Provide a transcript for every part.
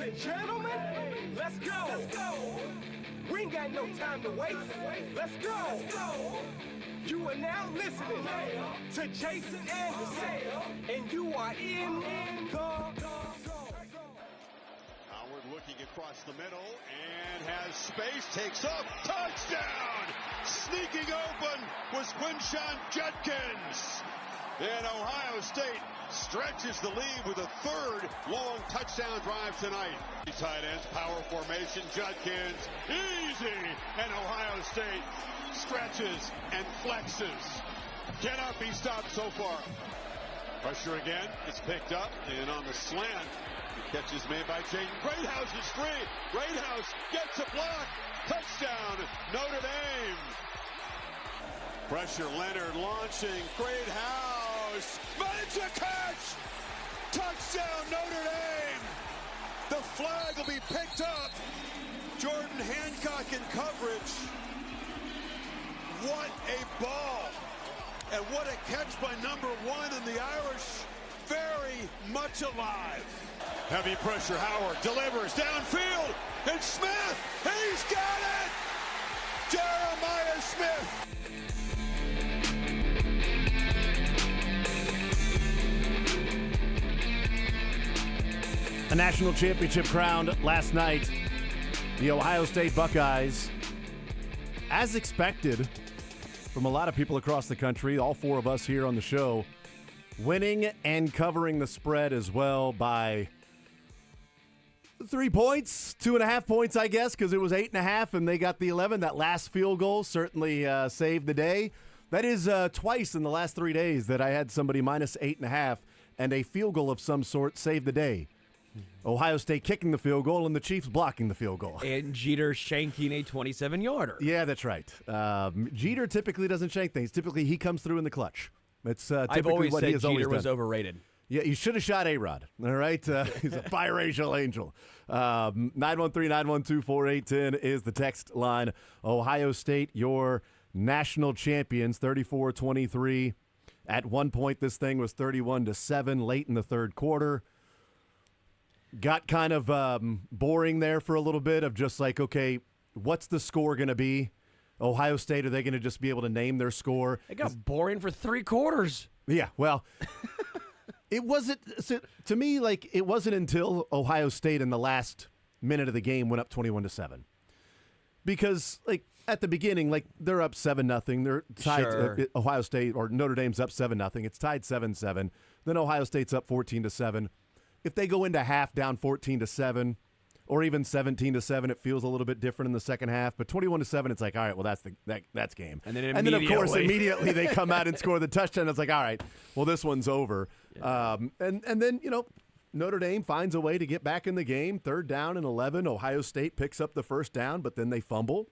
and gentlemen, let's go. We ain't got no time to waste. Let's go. You are now listening to Jason Anderson, and you are in the Howard looking across the middle and has space, takes up, touchdown! Sneaking open was Quinshon Judkins. And Ohio State stretches the lead with a third long touchdown drive tonight. Tight ends, power formation, Judkins, easy! And Ohio State stretches and flexes. Cannot be stopped so far. Pressure again, it's picked up, and on the slant, the catch is made by Jaden. Greathouse is free. Greathouse gets a block. Touchdown, Notre Dame. Pressure, Leonard launching. Greathouse. Makes a catch. Touchdown, Notre Dame. The flag will be picked up. Jordan Hancock in coverage. What a ball. And what a catch by number 1, and the Irish very much alive. Heavy pressure, Howard delivers downfield, and Smith, he's got it! Jeremiah Smith. A national championship crowned last night. The Ohio State Buckeyes, as expected from a lot of people across the country, all four of us here on the show, winning and covering the spread as well by 3 points, 2.5 points, I guess, because it was 8.5 and they got the 11. That last field goal certainly saved the day. That is twice in the last 3 days that I had somebody minus 8.5 and a field goal of some sort save the day. Ohio State kicking the field goal and the Chiefs blocking the field goal. And Jeter shanking a 27-yarder. Yeah, that's right. Jeter typically doesn't shank things. Typically, he comes through in the clutch. It's typically I've always what said he has Jeter always was done. overrated. Yeah, you should have shot A-Rod, all right? He's a biracial angel. 913-912-4810 is the text line. Ohio State, your national champions, 34-23. At one point, this thing was 31-7 late in the third quarter. Got kind of boring there for a little bit of just like, okay, what's the score going to be? Ohio State, are they going to just be able to name their score? It got boring for 3 quarters. Yeah, well, it wasn't, so to me, like, it wasn't until Ohio State in the last minute of the game went up 21-7. Because, like, at the beginning, like, they're up 7-0. They're tied. Sure. Ohio State or Notre Dame's up 7-0. It's tied 7-7. Then Ohio State's up 14-7. If they go into half down 14-7 or even 17-7, it feels a little bit different in the second half. But 21-7, it's like, all right, well, that's game. And then of course, immediately they come out and score the touchdown. It's like, all right, well, this one's over. Yeah. And then, you know, Notre Dame finds a way to get back in the game. 3rd down and 11. Ohio State picks up the first down, but then they fumble.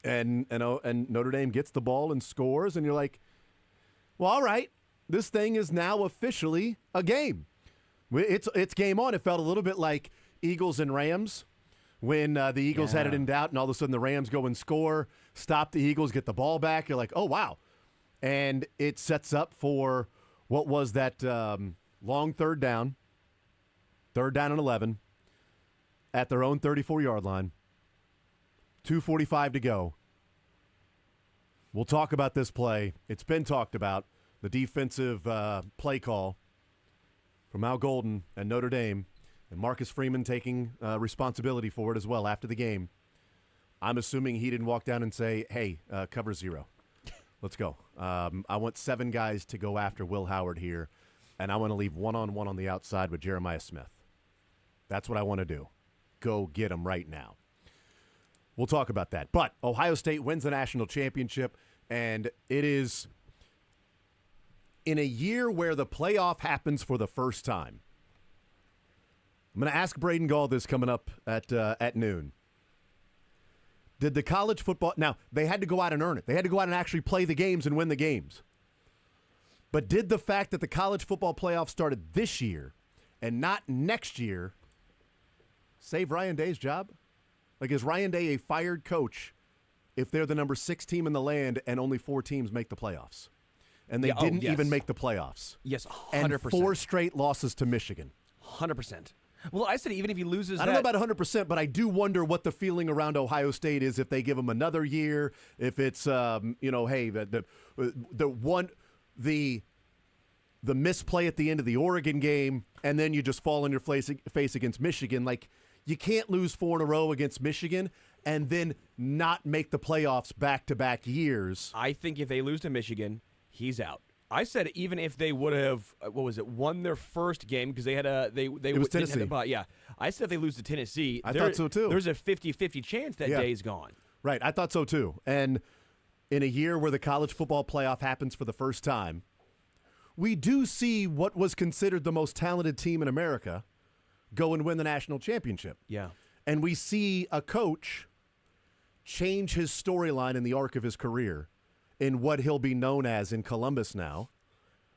And Notre Dame gets the ball and scores. And you're like, well, all right, this thing is now officially a game. It's game on. It felt a little bit like Eagles and Rams when the Eagles had it in doubt, and all of a sudden the Rams go and score, stop the Eagles, get the ball back. You're like, oh, wow. And it sets up for what was that long third down and 11 at their own 34-yard line. 2:45 to go. We'll talk about this play. It's been talked about, the defensive play call from Al Golden and Notre Dame, and Marcus Freeman taking responsibility for it as well after the game. I'm assuming he didn't walk down and say, hey, cover 0. Let's go. I want 7 guys to go after Will Howard here, and I want to leave one-on-one on the outside with Jeremiah Smith. That's what I want to do. Go get him right now. We'll talk about that. But Ohio State wins the national championship, and it is in a year where the playoff happens for the first time. I'm going to ask Braden Gall this coming up at noon. Did the college football – now, they had to go out and earn it. They had to go out and actually play the games and win the games. But did the fact that the college football playoff started this year and not next year save Ryan Day's job? Like, is Ryan Day a fired coach if they're the number 6 team in the land and only 4 teams make the playoffs? And they didn't even make the playoffs. Yes, 100%. And 4 straight losses to Michigan. 100%. Well, I said even if he loses I don't know about 100%, but I do wonder what the feeling around Ohio State is if they give him another year, if it's, hey, the misplay at the end of the Oregon game, and then you just fall on your face against Michigan. Like, you can't lose 4 in a row against Michigan and then not make the playoffs back-to-back years. I think if they lose to Michigan, he's out. I said even if they would have, won their first game because they had it was Tennessee. Yeah. I said if they lose to Tennessee, I thought so too. There's a 50-50 chance that day's gone. Right, I thought so too. And in a year where the college football playoff happens for the first time, we do see what was considered the most talented team in America go and win the national championship. Yeah. And we see a coach change his storyline in the arc of his career in what he'll be known as in Columbus now,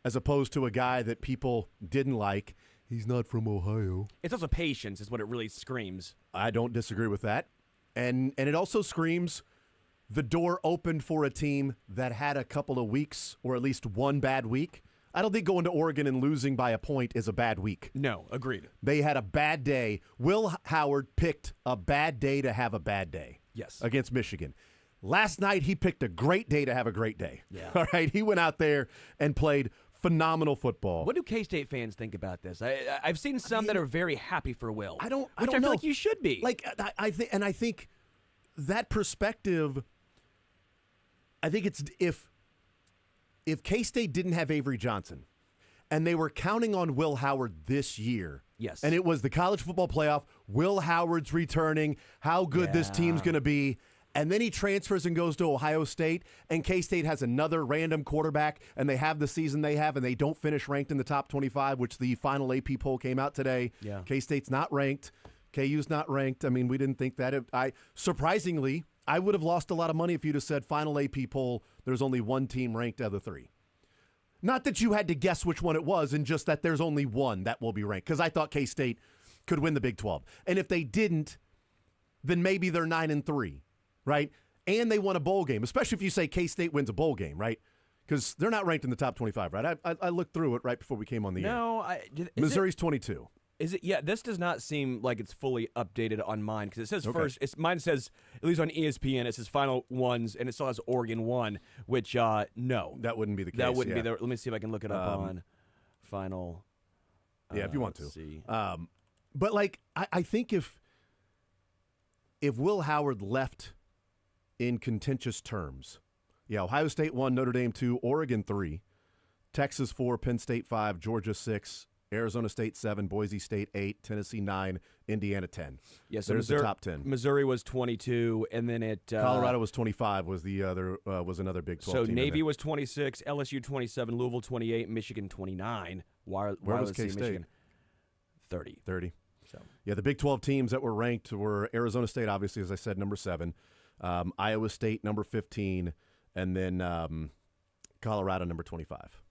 as opposed to a guy that people didn't like. He's not from Ohio. It's also patience is what it really screams. I don't disagree with that. And it also screams the door opened for a team that had a couple of weeks or at least one bad week. I don't think going to Oregon and losing by a point is a bad week. No, agreed. They had a bad day. Will Howard picked a bad day to have a bad day. Yes. Against Michigan. Last night, he picked a great day to have a great day. Yeah. All right. He went out there and played phenomenal football. What do K-State fans think about this? I've seen some that are very happy for Will. I don't feel know. like you should be. Like I think that perspective. I think it's if K-State didn't have Avery Johnson, and they were counting on Will Howard this year. Yes. And it was the college football playoff. Will Howard's returning. How good this team's going to be. And then he transfers and goes to Ohio State, and K-State has another random quarterback, and they have the season they have, and they don't finish ranked in the top 25, which the final AP poll came out today. Yeah. K-State's not ranked. KU's not ranked. I mean, we didn't think that. Surprisingly, I would have lost a lot of money if you'd have said final AP poll, there's only one team ranked out of the 3. Not that you had to guess which one it was, and just that there's only one that will be ranked, because I thought K-State could win the Big 12. And if they didn't, then maybe they're 9-3. Right? And they won a bowl game, especially if you say K-State wins a bowl game, right? Because they're not ranked in the top 25, right? I looked through it right before we came on the air. No. Missouri's 22. Is it? Yeah, this does not seem like it's fully updated on mine because it says Okay. first. Mine says, at least on ESPN, it says final ones, and it still has Oregon 1, which, no. That wouldn't be the case. That wouldn't yeah. be there. Let me see if I can look it up on final. Yeah, if you want to. Let's see. But, like, I think if Will Howard left in contentious terms. Yeah, Ohio State 1, Notre Dame 2, Oregon 3, Texas 4, Penn State 5, Georgia 6, Arizona State 7, Boise State 8, Tennessee 9, Indiana 10. Yes, so there's the top 10. Missouri was 22, and then it Colorado was 25. Was the other was another Big 12 So team. Navy was 26, LSU 27, Louisville 28, Michigan 29. Where was K-State? Michigan 30. 30. So yeah, the Big 12 teams that were ranked were Arizona State, obviously, as I said, number 7. Iowa State, number 15, and then Colorado, number 25.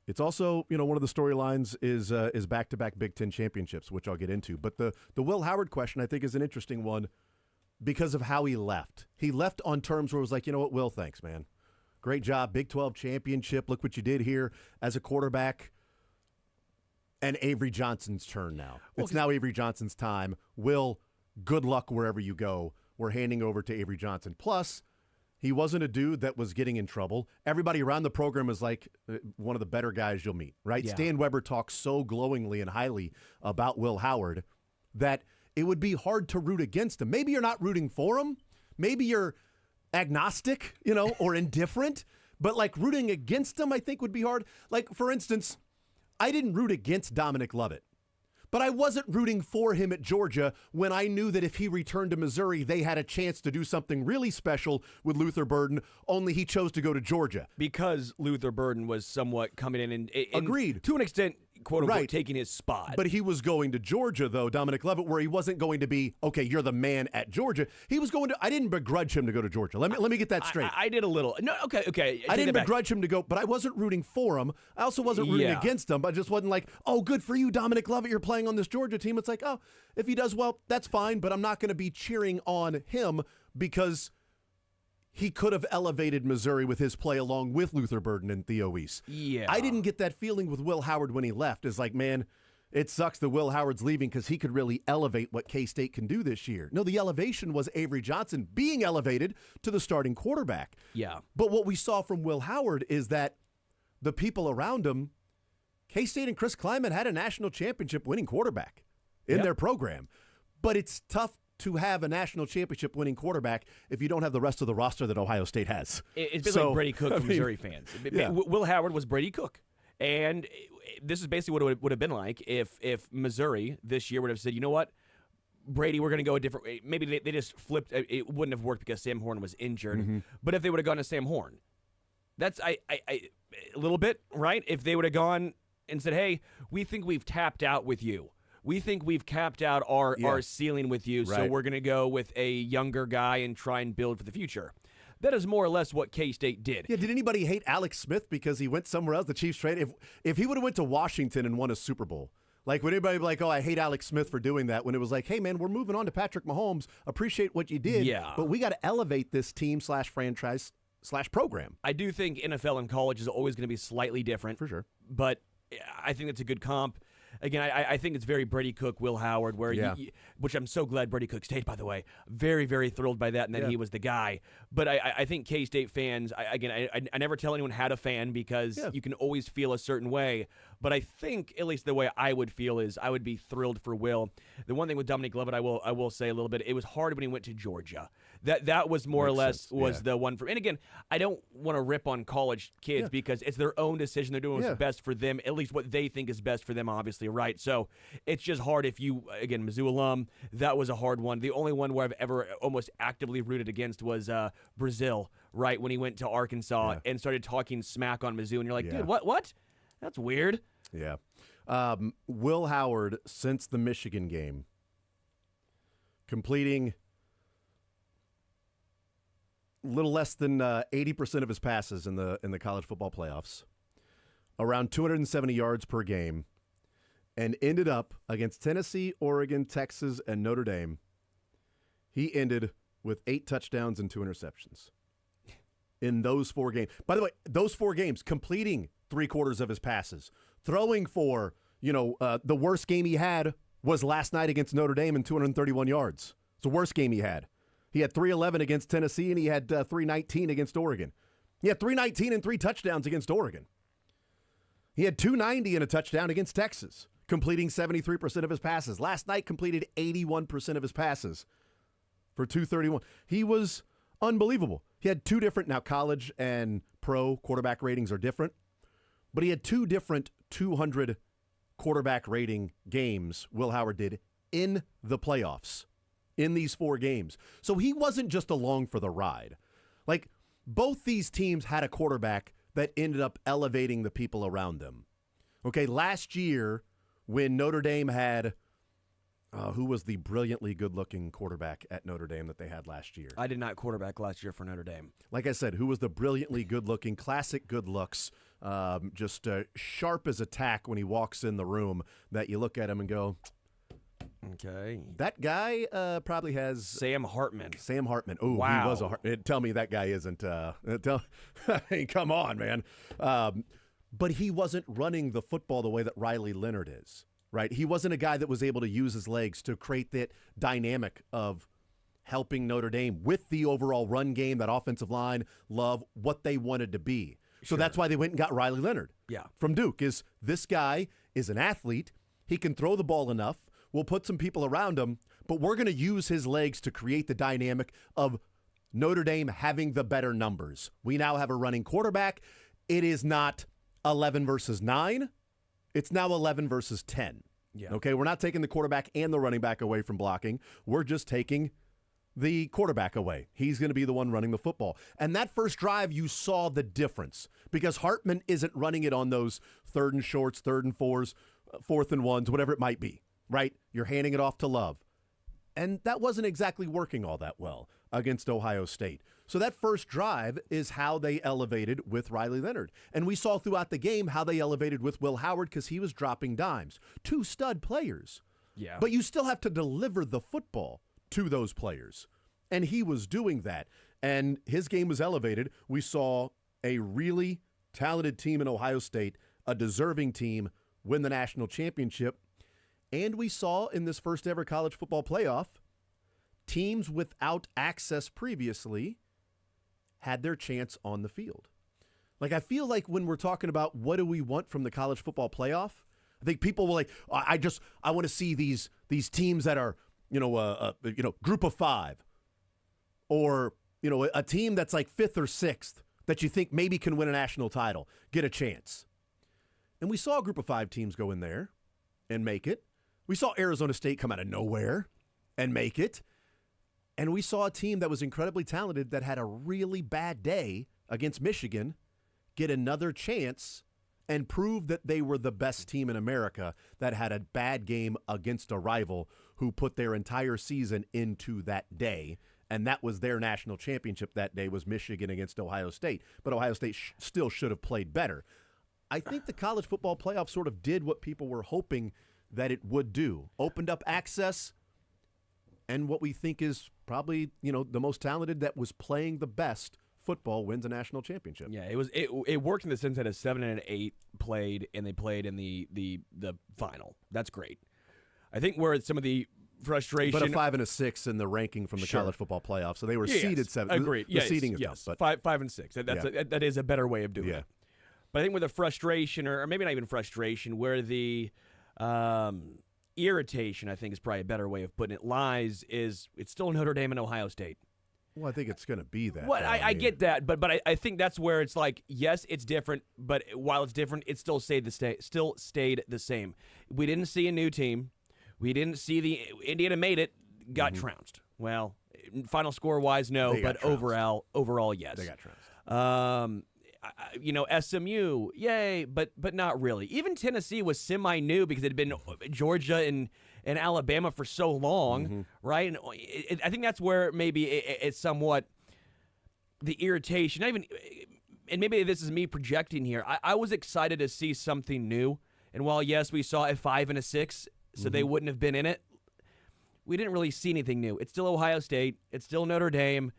It's also, one of the storylines is back-to-back Big Ten championships, which I'll get into. But the Will Howard question, I think, is an interesting one because of how he left. He left on terms where it was like, you know what, Will, thanks, man. Great job, Big 12 championship. Look what you did here as a quarterback. And Avery Johnson's turn now. It's now Avery Johnson's time. Will, good luck wherever you go. We're handing over to Avery Johnson. Plus, he wasn't a dude that was getting in trouble. Everybody around the program is like one of the better guys you'll meet, right? Yeah. Stan Weber talks so glowingly and highly about Will Howard that it would be hard to root against him. Maybe you're not rooting for him. Maybe you're agnostic, or indifferent. But, like, rooting against him, I think, would be hard. Like, for instance, I didn't root against Dominic Lovett. But I wasn't rooting for him at Georgia when I knew that if he returned to Missouri, they had a chance to do something really special with Luther Burden, only he chose to go to Georgia. Because Luther Burden was somewhat coming in and Agreed. to an extent, quote-unquote, Right. taking his spot. But he was going to Georgia, though, Dominic Lovett, where he wasn't going to be, okay, you're the man at Georgia. He was going to, I didn't begrudge him to go to Georgia. Let me get that straight. I did a little. No, okay. I didn't begrudge him to go, but I wasn't rooting for him. I also wasn't rooting against him. I just wasn't like, oh, good for you, Dominic Lovett. You're playing on this Georgia team. It's like, oh, if he does well, that's fine, but I'm not going to be cheering on him because he could have elevated Missouri with his play along with Luther Burden and Theo Weiss. Yeah. I didn't get that feeling with Will Howard when he left. It's like, man, it sucks that Will Howard's leaving because he could really elevate what K-State can do this year. No, the elevation was Avery Johnson being elevated to the starting quarterback. Yeah. But what we saw from Will Howard is that the people around him, K-State and Chris Kleiman had a national championship winning quarterback in their program. But it's tough to have a national championship winning quarterback if you don't have the rest of the roster that Ohio State has. It's been like Brady Cook for Missouri fans. Yeah. Will Howard was Brady Cook. And this is basically what it would have been like if Missouri this year would have said, you know what, Brady, we're going to go a different way. Maybe they just flipped. It wouldn't have worked because Sam Horn was injured. Mm-hmm. But if they would have gone to Sam Horn, that's a little bit, right? If they would have gone and said, hey, we think we've tapped out with you. We think we've capped out our ceiling with you, so we're going to go with a younger guy and try and build for the future. That is more or less what K-State did. Yeah, did anybody hate Alex Smith because he went somewhere else, the Chiefs trade? If he would have went to Washington and won a Super Bowl, like would anybody be like, oh, I hate Alex Smith for doing that, when it was like, hey, man, we're moving on to Patrick Mahomes. Appreciate what you did, but we got to elevate this team / franchise / program. I do think NFL and college is always going to be slightly different. For sure. But I think it's a good comp. Again, I think it's very Brady Cook, Will Howard, which I'm so glad Brady Cook stayed, by the way. Very, very thrilled by that, and then he was the guy. But I think K-State fans, I never tell anyone how to fan because you can always feel a certain way. But I think, at least the way I would feel is I would be thrilled for Will. The one thing with Dominic Lovett, I will say a little bit, it was hard when he went to Georgia. That was more or less the one for. And again, I don't want to rip on college kids because it's their own decision. They're doing what's best for them, at least what they think is best for them, obviously, right? So it's just hard if you, again, Mizzou alum, that was a hard one. The only one where I've ever almost actively rooted against was Brazil, right? When he went to Arkansas and started talking smack on Mizzou, and you're like, dude, what? That's weird. Yeah. Will Howard, since the Michigan game, completing a little less than 80% of his passes in the college football playoffs, around 270 yards per game, and ended up against Tennessee, Oregon, Texas, and Notre Dame. He ended with 8 touchdowns and 2 interceptions in those 4 games. By the way, those 4 games, completing 3/4 of his passes, throwing for, the worst game he had was last night against Notre Dame and 231 yards. It's the worst game he had. He had 311 against Tennessee, and he had 319 against Oregon. He had 319 and 3 touchdowns against Oregon. He had 290 and a touchdown against Texas, completing 73% of his passes. Last night completed 81% of his passes for 231. He was unbelievable. He had 2 different, now college and pro quarterback ratings are different, but he had 2 different 200 quarterback rating games, Will Howard did, in the playoffs. In these 4 games. So he wasn't just along for the ride. Like, both these teams had a quarterback that ended up elevating the people around them. Okay, last year when Notre Dame had, who was the brilliantly good-looking quarterback at Notre Dame that they had last year? I did not quarterback last year for Notre Dame. Like I said, who was the brilliantly good-looking, classic good looks, just sharp as a tack when he walks in the room that you look at him and go, okay. That guy probably has Sam Hartman. Sam Hartman. Oh, wow. He was a tell me that guy isn't. Come on, man. But he wasn't running the football the way that Riley Leonard is, right? He wasn't a guy that was able to use his legs to create that dynamic of helping Notre Dame with the overall run game, that offensive line, love what they wanted to be. So that's why they went and got Riley Leonard from Duke. Is this guy is an athlete. He can throw the ball enough. We'll put some people around him, but we're going to use his legs to create the dynamic of Notre Dame having the better numbers. We now have a running quarterback. It is not 11 versus 9. It's now 11 versus 10. Yeah. Okay, we're not taking the quarterback and the running back away from blocking. We're just taking the quarterback away. He's going to be the one running the football. And that first drive, you saw the difference because Hartman isn't running it on those 3rd and shorts, 3rd and 4s, 4th and 1s, whatever it might be. Right? You're handing it off to Love. And that wasn't exactly working all that well against Ohio State. So that first drive is how they elevated with Riley Leonard. And we saw throughout the game how they elevated with Will Howard because he was dropping dimes. 2 stud players. Yeah. But you still have to deliver the football to those players. And he was doing that. And his game was elevated. We saw a really talented team in Ohio State, a deserving team, win the national championship. And we saw in this first ever college football playoff, teams without access previously had their chance on the field. Like, I feel like when we're talking about what do we want from the college football playoff, I think people will I want to see these teams that are, group of 5, or, a team that's like 5th or 6th that you think maybe can win a national title, get a chance. And we saw a group of 5 teams go in there and make it. We saw Arizona State come out of nowhere and make it. And we saw a team that was incredibly talented that had a really bad day against Michigan get another chance and prove that they were the best team in America that had a bad game against a rival who put their entire season into that day. And that was their national championship that day, was Michigan against Ohio State. But Ohio State still should have played better. I think the college football playoff sort of did what people were hoping that it would do. Opened up access, and what we think is probably, the most talented that was playing the best football wins a national championship. Yeah, it worked in the sense that a 7 and an 8 played, and they played in the final. That's great. I think where some of the frustration, but a 5 and a 6 in the ranking from the college football playoff, so they were seeded 7. Agreed. The seeding is tough, but 5 and 6. That is a better way of doing it. But I think where the frustration, or maybe not even frustration, where the irritation, I think is probably a better way of putting it, lies, is it's still Notre Dame and Ohio State. Well, I think it's going to be that. Well, I get that, but I think that's where it's like, yes, it's different, but while it's different, it still stayed the same. We didn't see a new team. We didn't see Indiana made it, got trounced. Well, final score-wise, no, but overall, yes. They got trounced. SMU, yay, but not really. Even Tennessee was semi-new because it had been Georgia and Alabama for so long, right? And I think that's where maybe it's somewhat the irritation. And maybe this is me projecting here. I was excited to see something new. And while, yes, we saw a 5 and a 6, so they wouldn't have been in it, we didn't really see anything new. It's still Ohio State. It's still Notre Dame.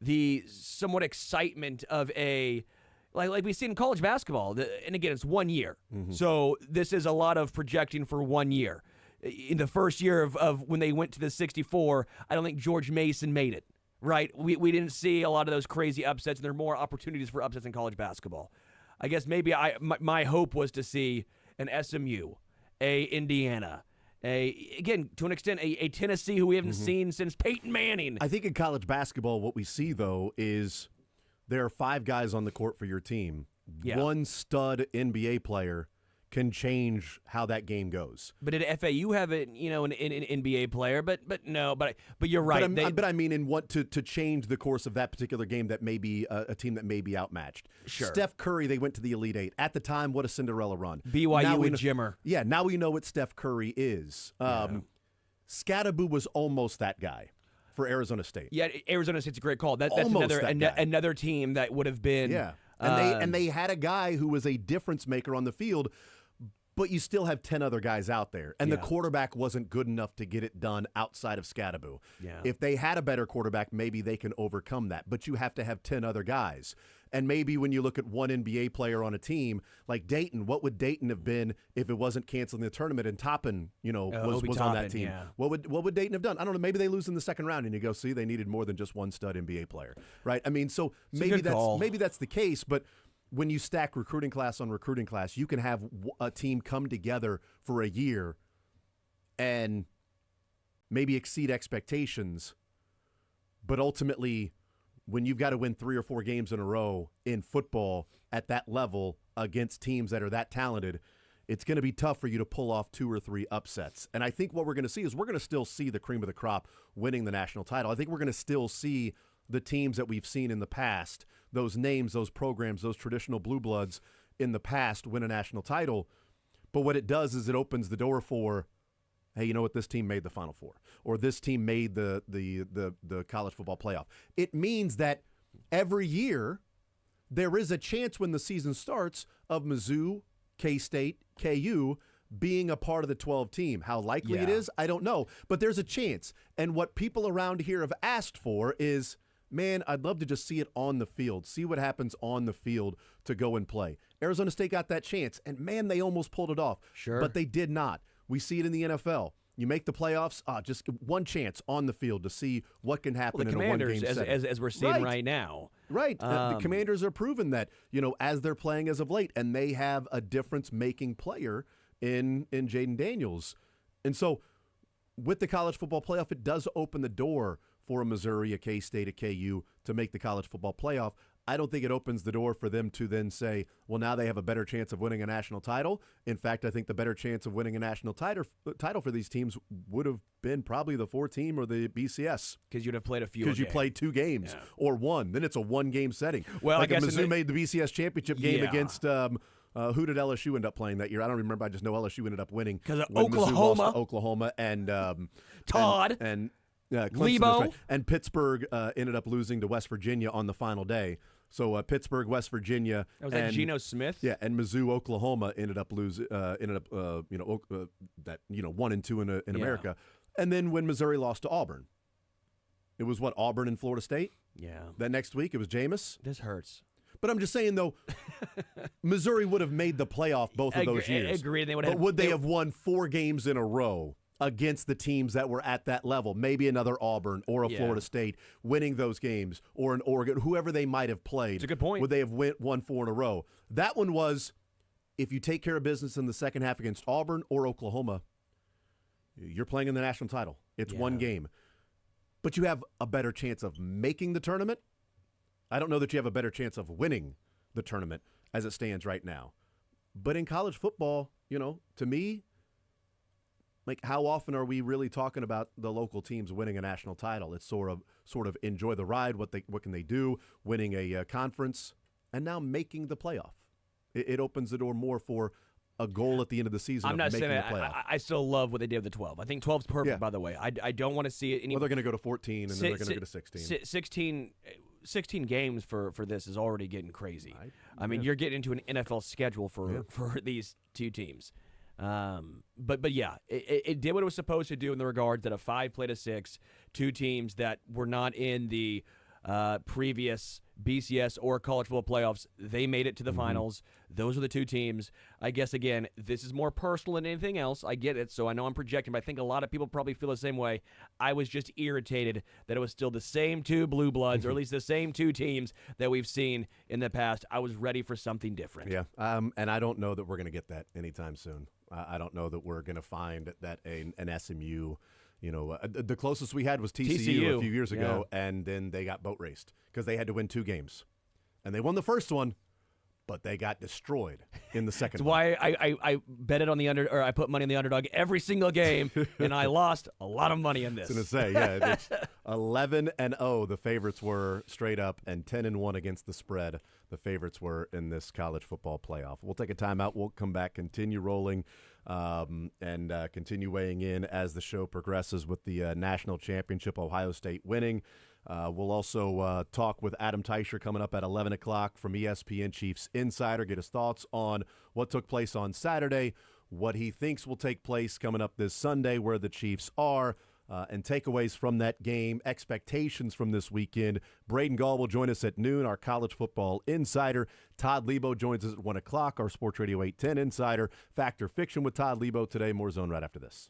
The somewhat excitement of a... Like we see in college basketball, and again, it's 1 year. So this is a lot of projecting for 1 year. In the first year of when they went to the 64, I don't think George Mason made it, right? We didn't see a lot of those crazy upsets, and there are more opportunities for upsets in college basketball. I guess maybe my hope was to see an SMU, a Indiana, again, to an extent, a Tennessee who we haven't seen since Peyton Manning. I think in college basketball, what we see, though, is there are 5 guys on the court for your team. Yeah. One stud NBA player can change how that game goes. But at FAU have it, an NBA player, but you're right. But I mean, in what to change the course of that particular game, that may be a team that may be outmatched. Sure. Steph Curry, they went to the Elite 8 at the time. What a Cinderella run. BYU with Jimmer. Yeah, now we know what Steph Curry is. Scattaboo was almost that guy for Arizona State. Yeah, Arizona State's a great call. That's another team that would have been. Yeah, and they had a guy who was a difference maker on the field, but you still have 10 other guys out there, and the quarterback wasn't good enough to get it done outside of Scattaboo. Yeah. If they had a better quarterback, maybe they can overcome that, but you have to have 10 other guys. And maybe when you look at one NBA player on a team like Dayton, what would Dayton have been if it wasn't canceling the tournament and Toppin, was on that team? Yeah. What would Dayton have done? I don't know. Maybe they lose in the second round, and you go, see, they needed more than just one stud NBA player, right? I mean, so maybe that's the case, but when you stack recruiting class on recruiting class, you can have a team come together for a year and maybe exceed expectations, but ultimately, when you've got to win 3 or 4 games in a row in football at that level against teams that are that talented, it's going to be tough for you to pull off 2 or 3 upsets. And I think what we're going to see is we're going to still see the cream of the crop winning the national title. I think we're going to still see the teams that we've seen in the past, those names, those programs, those traditional blue bloods in the past win a national title. But what it does is it opens the door for, hey, you know what? This team made the Final Four, or this team made the college football playoff. It means that every year there is a chance when the season starts of Mizzou, K-State, KU being a part of the 12 team. How likely it is, I don't know, but there's a chance. And what people around here have asked for is, man, I'd love to just see it on the field, see what happens on the field to go and play. Arizona State got that chance, and man, they almost pulled it off. Sure. But they did not. We see it in the NFL. You make the playoffs, just one chance on the field to see what can happen in a one-game setting. As we're seeing right now. Right. The Commanders are proven that, as they're playing as of late, and they have a difference-making player in Jaden Daniels. And so with the college football playoff, it does open the door for a Missouri, a K-State, a KU to make the college football playoff. I don't think it opens the door for them to then say, well, now they have a better chance of winning a national title. In fact, I think the better chance of winning a national title for these teams would have been probably the 4 team or the BCS. Because you'd have played a few. Because you played 2 games or one. Then it's a one-game setting. Well, like I guess Mizzou made the BCS championship game against who did LSU end up playing that year? I don't remember. I just know LSU ended up winning. Because Oklahoma and Todd. And Clemson, Lebo. right. And Pittsburgh ended up losing to West Virginia on the final day. So Pittsburgh, West Virginia, was that Geno Smith? Yeah, and Mizzou, Oklahoma ended up losing. 1-2 in America, and then when Missouri lost to Auburn, it was Auburn and Florida State. Yeah. That next week it was Jameis. This hurts. But I'm just saying though, Missouri would have made the playoff both of those years. Agreed. But would they have won 4 games in a row against the teams that were at that level? Maybe another Auburn or a Florida State winning those games, or an Oregon, whoever they might have played. That's a good point. Would they have won 4 in a row? That one was, if you take care of business in the second half against Auburn or Oklahoma, you're playing in the national title. It's one game. But you have a better chance of making the tournament. I don't know that you have a better chance of winning the tournament as it stands right now. But in college football, to me, like, how often are we really talking about the local teams winning a national title? It's sort of enjoy the ride. What can they do? Winning a conference, and now making the playoff. It opens the door more for a goal at the end of the season. I'm not making saying the playoff. I still love what they did with the 12. I think 12's perfect. By the way, I don't want to see it. Well, they're going to go to 14, and then they're going to go to 16. 16 games for this is already getting crazy. I mean, you're getting into an NFL schedule for these 2 teams. But yeah, it did what it was supposed to do in the regards that a 5 played a 6, 2 teams that were not in the previous BCS or college football playoffs. They made it to the finals. Those are the 2 teams. I guess, again, this is more personal than anything else. I get it, so I know I'm projecting, but I think a lot of people probably feel the same way. I was just irritated that it was still the same 2 blue bloods, or at least the same 2 teams that we've seen in the past. I was ready for something different. Yeah, and I don't know that we're going to get that anytime soon. I don't know that we're going to find that an SMU, the closest we had was TCU a few years ago, and then they got boat raced because they had to win 2 games. And they won the first one, but they got destroyed in the second one. That's why I betted on the or I put money on the underdog every single game, and I lost a lot of money in this. I was going to say, it's 11-0 the favorites were straight up, and 10-1 against the spread the favorites were in this college football playoff. We'll take a timeout. We'll come back, continue rolling, and continue weighing in as the show progresses with the national championship, Ohio State winning. We'll also talk with Adam Teicher coming up at 11 o'clock from ESPN Chiefs Insider, get his thoughts on what took place on Saturday, what he thinks will take place coming up this Sunday, where the Chiefs are, and takeaways from that game, expectations from this weekend. Braden Gall will join us at noon, our college football insider. Todd Lebo joins us at 1 o'clock, our Sports Radio 810 insider. Fact or Fiction with Todd Lebo today. More Zone right after this.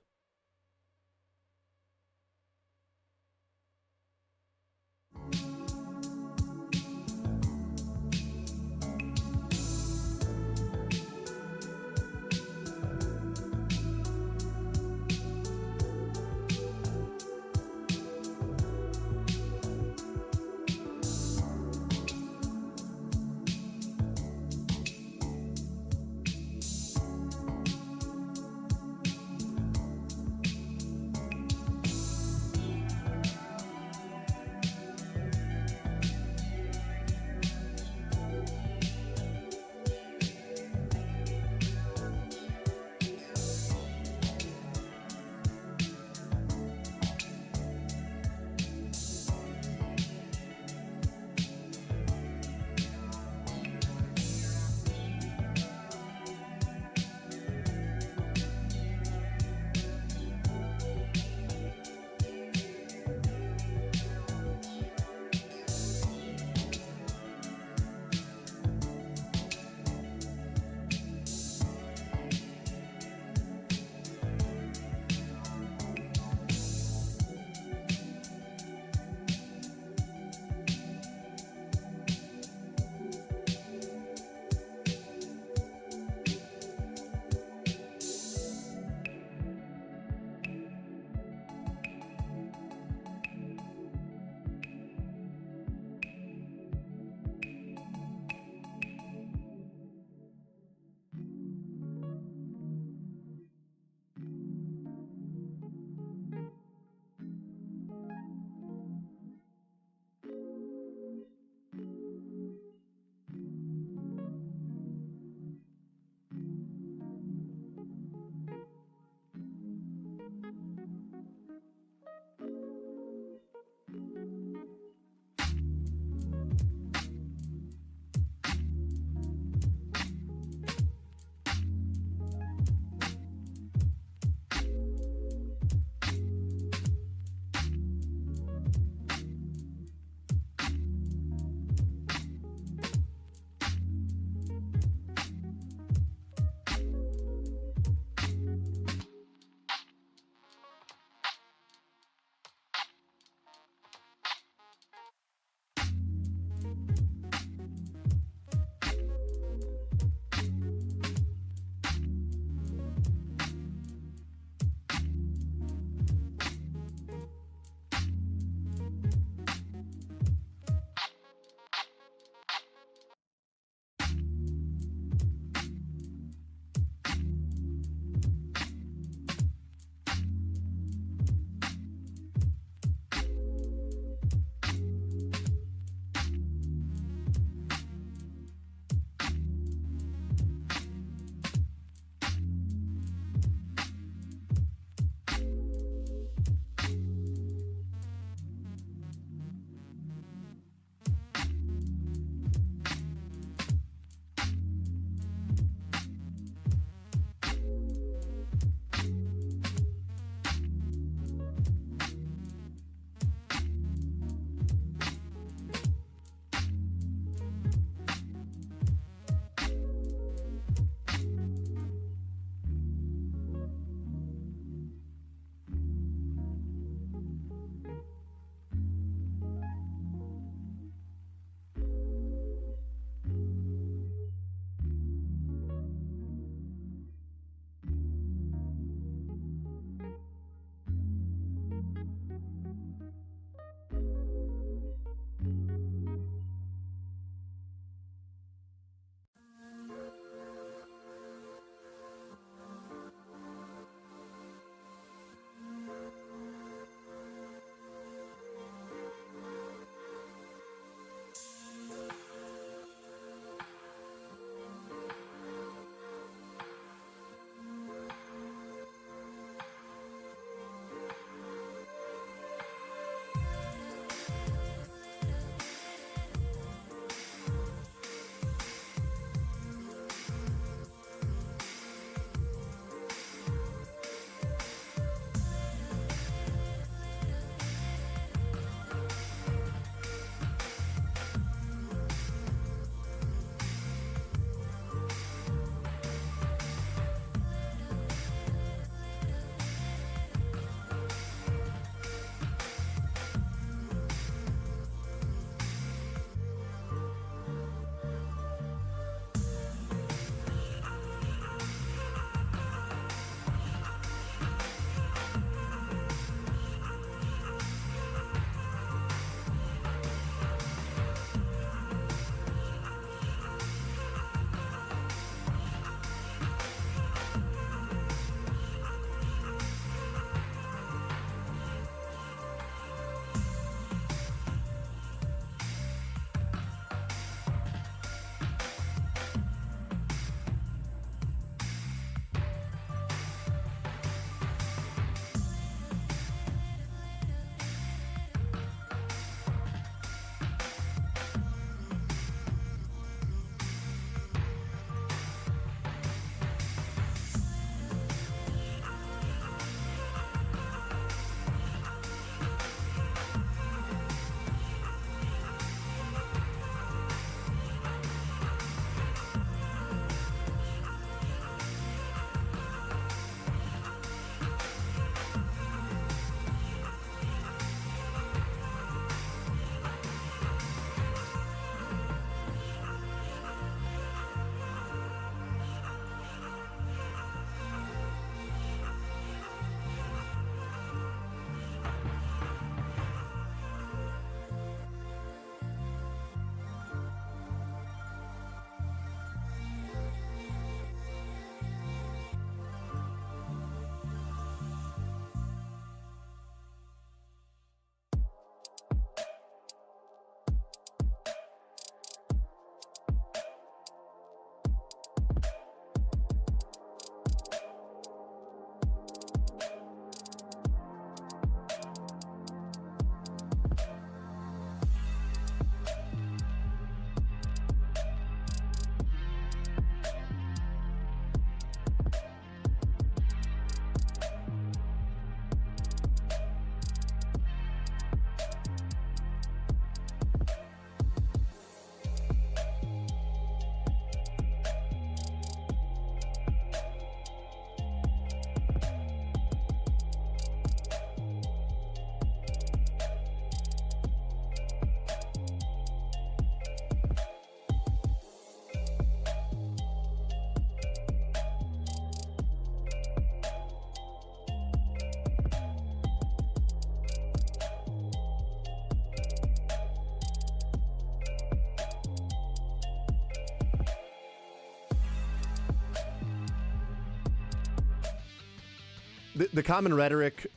the common rhetoric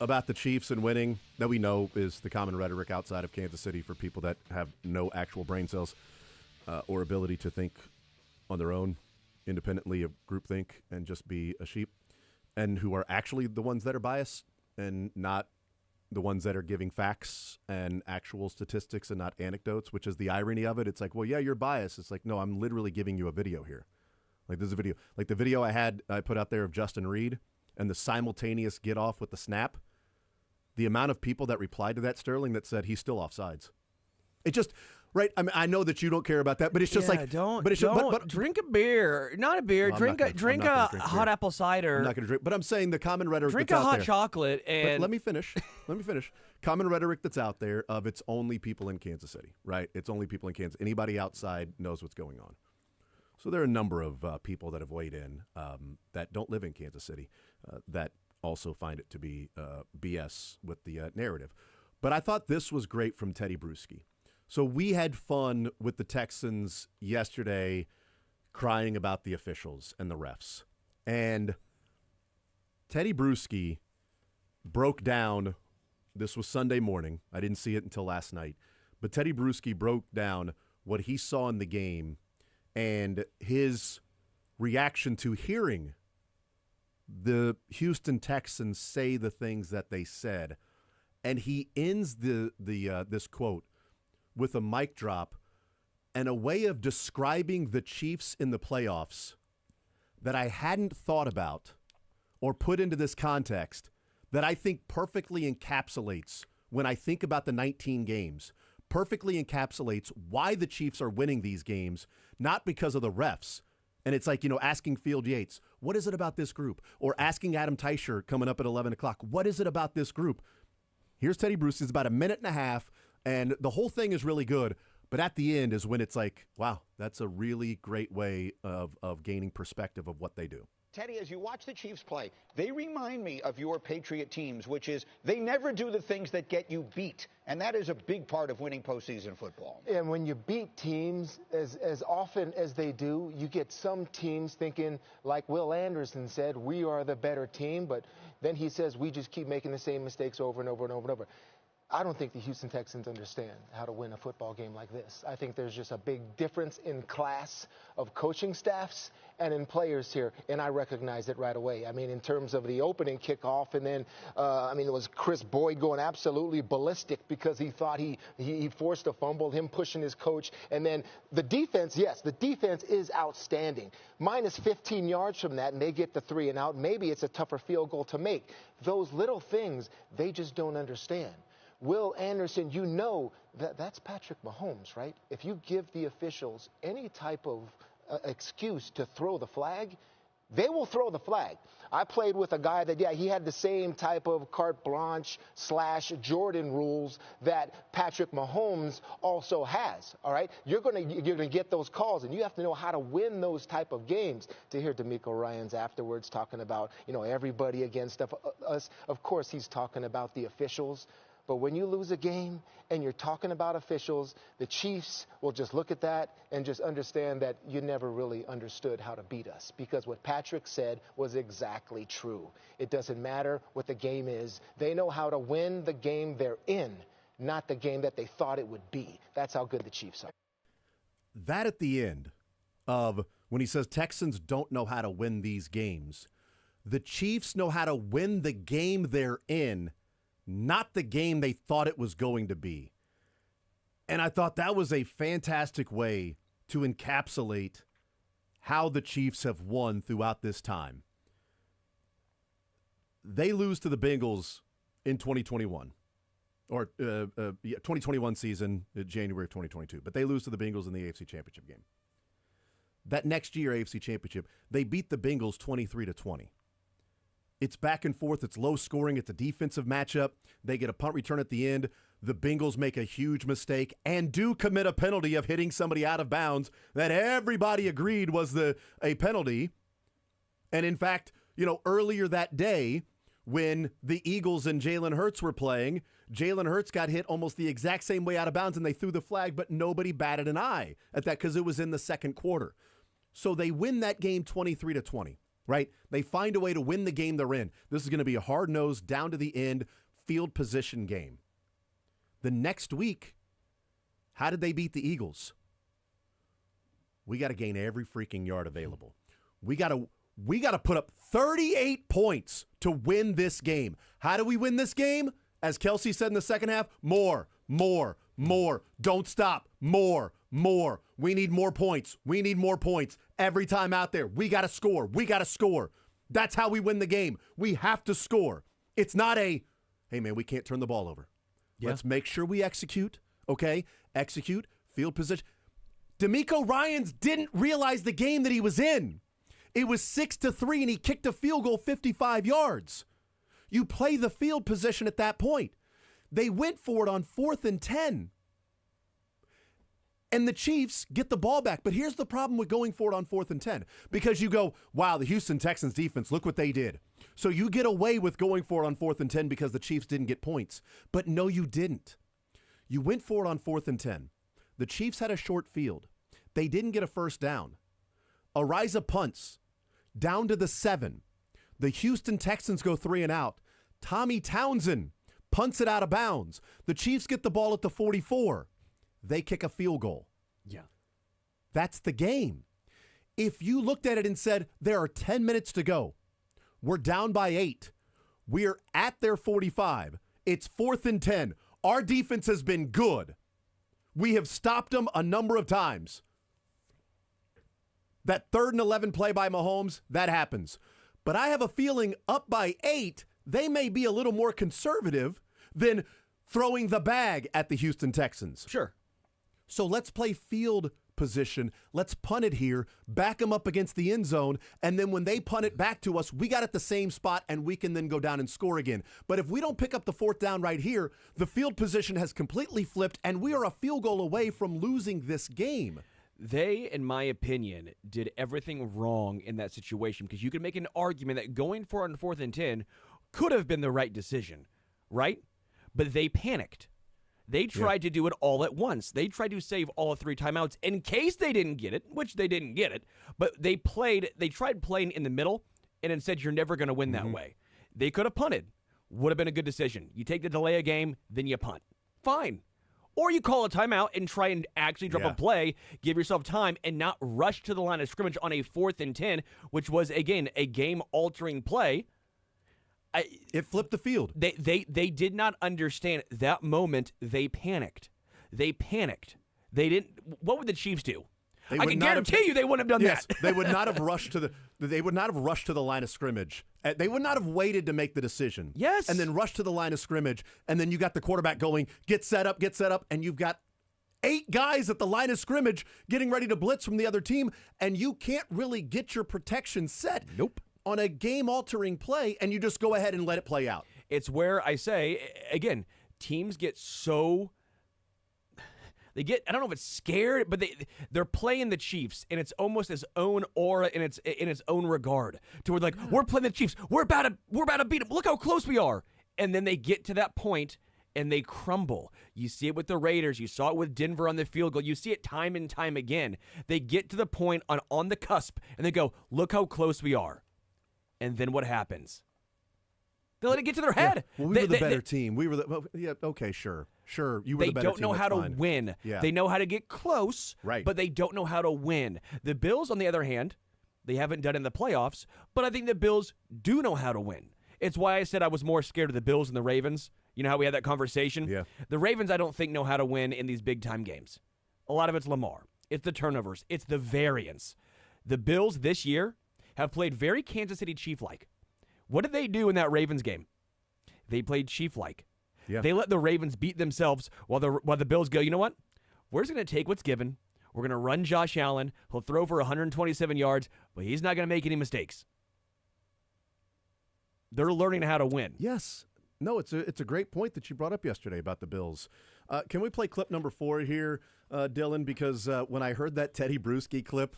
about the Chiefs and winning that we know is the common rhetoric outside of Kansas City for people that have no actual brain cells or ability to think on their own, independently of groupthink, and just be a sheep, and who are actually the ones that are biased and not the ones that are giving facts and actual statistics and not anecdotes, which is the irony of it. It's like, well, yeah, you're biased. It's like, no, I'm literally giving you a video here. Like, there's a video. Like the video I put out there of Justin Reed and the simultaneous get off with the snap. The amount of people that replied to that, Sterling, that said he's still offsides. It just, right? I mean, I know that you don't care about that, but it's just like, don't. But it's don't drink a beer, not a beer. Well, drink a hot apple cider. I'm not going to drink. But I'm saying the common rhetoric. Drink that's a out hot there. chocolate and But let me finish. Common rhetoric that's out there of it's only people in Kansas City, right? It's only people in Kansas. Anybody outside knows what's going on. So there are a number of people that have weighed in that don't live in Kansas City that also find it to be BS with the narrative. But I thought this was great from Teddy Bruschi. So we had fun with the Texans yesterday crying about the officials and the refs. And Teddy Bruschi broke down, this was Sunday morning. I didn't see it until last night. But Teddy Bruschi broke down what he saw in the game and his reaction to hearing the Houston Texans say the things that they said. And he ends this quote with a mic drop and a way of describing the Chiefs in the playoffs that I hadn't thought about or put into this context that I think perfectly encapsulates, when I think about the 19 games, perfectly encapsulates why the Chiefs are winning these games, not because of the refs. And it's like, asking Field Yates, what is it about this group? Or asking Adam Teicher coming up at 11 o'clock, what is it about this group? Here's Teddy Bruschi. It's about a minute and a half, and the whole thing is really good. But at the end is when it's like, wow, that's a really great way of gaining perspective of what they do. Teddy, as you watch the Chiefs play, they remind me of your Patriot teams, which is they never do the things that get you beat. And that is a big part of winning postseason football. And when you beat teams as often as they do, you get some teams thinking, like Will Anderson said, we are the better team. But then he says we just keep making the same mistakes over and over and over and over. I don't think the Houston Texans understand how to win a football game like this. I think there's just a big difference in class of coaching staffs and in players here, and I recognize it right away. I mean, in terms of the opening kickoff, and then, it was Chris Boyd going absolutely ballistic because he thought he forced a fumble, him pushing his coach. And then the defense, yes, the defense is outstanding. Minus 15 yards from that, and they get the 3 and out. Maybe it's a tougher field goal to make. Those little things, they just don't understand. Will Anderson, that's Patrick Mahomes, right? If you give the officials any type of excuse to throw the flag, they will throw the flag. I played with a guy that, he had the same type of carte blanche / Jordan rules that Patrick Mahomes also has, all right? You're gonna get those calls, and you have to know how to win those type of games. To hear D'Amico Ryans afterwards talking about, everybody against us, of course he's talking about the officials. But when you lose a game and you're talking about officials, the Chiefs will just look at that and just understand that you never really understood how to beat us. Because what Patrick said was exactly true. It doesn't matter what the game is. They know how to win the game they're in, not the game that they thought it would be. That's how good the Chiefs are. That at the end of when he says Texans don't know how to win these games, the Chiefs know how to win the game they're in, not the game they thought it was going to be. And I thought that was a fantastic way to encapsulate how the Chiefs have won throughout this time. They lose to the Bengals in 2021, or 2021 season, January of 2022. But they lose to the Bengals in the AFC Championship game. That next year, AFC Championship, they beat the Bengals 23-20. It's back and forth. It's low scoring. It's a defensive matchup. They get a punt return at the end. The Bengals make a huge mistake and do commit a penalty of hitting somebody out of bounds that everybody agreed was a penalty. And in fact, earlier that day when the Eagles and Jalen Hurts were playing, Jalen Hurts got hit almost the exact same way out of bounds, and they threw the flag, but nobody batted an eye at that because it was in the second quarter. So they win that game 23-20. right? They find a way to win the game they're in. This is going to be a hard-nosed, down-to-the-end field position game. The next week, how did they beat the Eagles? We got to gain every freaking yard available. We got to put up 38 points to win this game. How do we win this game? As Kelsey said in the second half, more. Don't stop. More. We need more points. Every time out there, we got to score. That's how we win the game. We have to score. It's not a, hey, man, we can't turn the ball over. Yeah. Let's make sure we execute, okay? Execute, field position. DeMeco Ryans didn't realize the game that he was in. It was 6-3, and he kicked a field goal 55 yards. You play the field position at that point. They went for it on 4th and 10. And the Chiefs get the ball back. But here's the problem with going for it on 4th and 10. Because you go, wow, the Houston Texans defense, look what they did. So you get away with going for it on 4th and 10 because the Chiefs didn't get points. But no, you didn't. You went for it on 4th and 10. The Chiefs had a short field. They didn't get a first down. Ariza punts down to the 7. The Houston Texans go 3 and out. Tommy Townsend punts it out of bounds. The Chiefs get the ball at the 44. They kick a field goal. Yeah. That's the game. If you looked at it and said, there are 10 minutes to go, we're down by 8, we're at their 45, it's 4th and 10, our defense has been good. We have stopped them a number of times. That 3rd and 11 play by Mahomes, that happens. But I have a feeling up by 8, they may be a little more conservative than throwing the bag at the Houston Texans. Sure. So let's play field position. Let's punt it here, back them up against the end zone, and then when they punt it back to us, we got at the same spot, and we can then go down and score again. But if we don't pick up the 4th down right here, the field position has completely flipped, and we are a field goal away from losing this game. They, in my opinion, did everything wrong in that situation because you could make an argument that going for it on 4th and 10 could have been the right decision, right? But they panicked. They tried to do it all at once. They tried to save all 3 timeouts in case they didn't get it, which they didn't get it. But they tried playing in the middle, and instead you're never going to win that way. They could have punted. Would have been a good decision. You take the delay a game, then you punt. Fine. Or you call a timeout and try and actually drop a play, give yourself time, and not rush to the line of scrimmage on a 4th and 10, which was, again, a game-altering play. It flipped the field. They did not understand that moment. They panicked. They didn't. What would the Chiefs do? I can guarantee you they wouldn't have done that. They would not have rushed to the. They would not have rushed to the line of scrimmage. They would not have waited to make the decision. Yes. And then rush to the line of scrimmage, and then you got the quarterback going, get set up, and you've got 8 guys at the line of scrimmage getting ready to blitz from the other team, and you can't really get your protection set. Nope. On a game-altering play, and you just go ahead and let it play out. It's where I say, again, teams get so... I don't know if it's scared, but they're playing the Chiefs, and it's almost its own aura in its own regard. To where like, we're playing the Chiefs, we're about to beat them, look how close we are. And then they get to that point, and they crumble. You see it with the Raiders. You saw it with Denver on the field goal. You see it time and time again. They get to the point on the cusp, and they go, look how close we are. And then what happens? They let it get to their head. Yeah. Well, we were the better team. We were okay, sure. You were the better team. They don't know how to win. Yeah. They know how to get close, right, but they don't know how to win. The Bills, on the other hand, they haven't done it in the playoffs, but I think the Bills do know how to win. It's why I said I was more scared of the Bills than the Ravens. You know how we had that conversation? Yeah. The Ravens, I don't think, know how to win in these big-time games. A lot of it's Lamar. It's the turnovers. It's the variance. The Bills this year have played very Kansas City Chief-like. What did they do in that Ravens game? They played Chief-like. Yeah. They let the Ravens beat themselves while the Bills go, you know what? We're just going to take what's given. We're going to run Josh Allen. He'll throw for 127 yards, but he's not going to make any mistakes. They're learning how to win. Yes. No, it's a great point that you brought up yesterday about the Bills. Can we play clip number 4 here, Dylan? Because when I heard that Teddy Bruschi clip,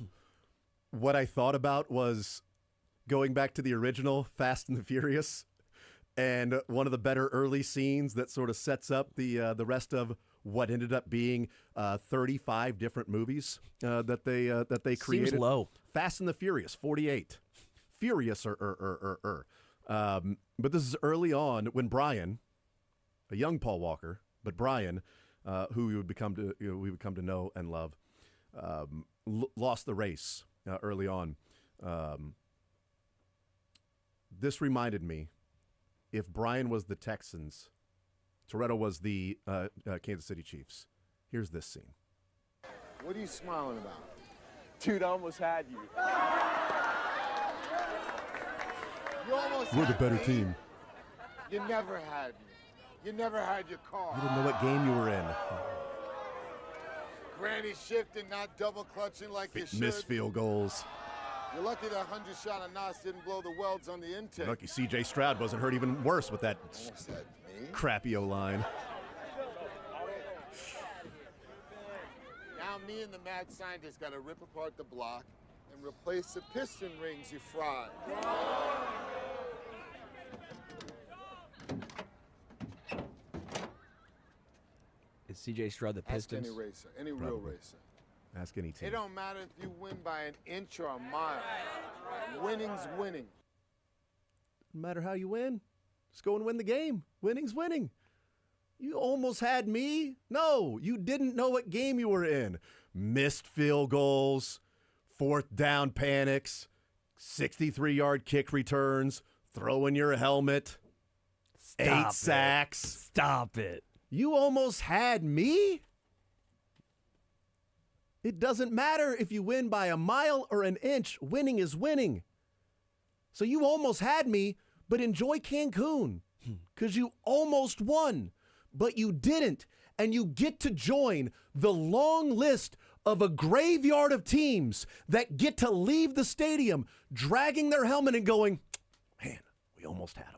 what I thought about was going back to the original Fast and the Furious, and one of the better early scenes that sort of sets up the rest of what ended up being 35 different movies that they created. Seems low. Fast and the Furious, 48. furious. But this is early on when Brian, a young Paul Walker, but Brian, who we would come to know and love, lost the race early on. This reminded me, if Brian was the Texans, Toretto was the Kansas City Chiefs. Here's this scene. What are you smiling about? Dude, I almost had you. You almost We're the had better me. team. You never had me. You never had your car. You didn't know what game you were in. Granny shifting, not double clutching like you should. Missed field goals. You're lucky that 100 shot of Nas didn't blow the welds on the intake. Lucky C.J. Stroud wasn't hurt even worse with that Almost had me. crappy O-line. Now me and the mad scientist got to rip apart the block and replace the piston rings you fried. Is C.J. Stroud the Ask Pistons? any racer, any real racer. Ask any team. It don't matter if you win by an inch or a mile. Winning's winning. No matter how you win, just go and win the game. Winning's winning. You almost had me. No, you didn't know what game you were in. Missed field goals, fourth down panics, 63-yard kick returns, throwing your helmet, 8 sacks. Stop it. You almost had me? It doesn't matter if you win by a mile or an inch. Winning is winning. So you almost had me, but enjoy Cancun because you almost won, but you didn't. And you get to join the long list of a graveyard of teams that get to leave the stadium dragging their helmet and going, man, we almost had them.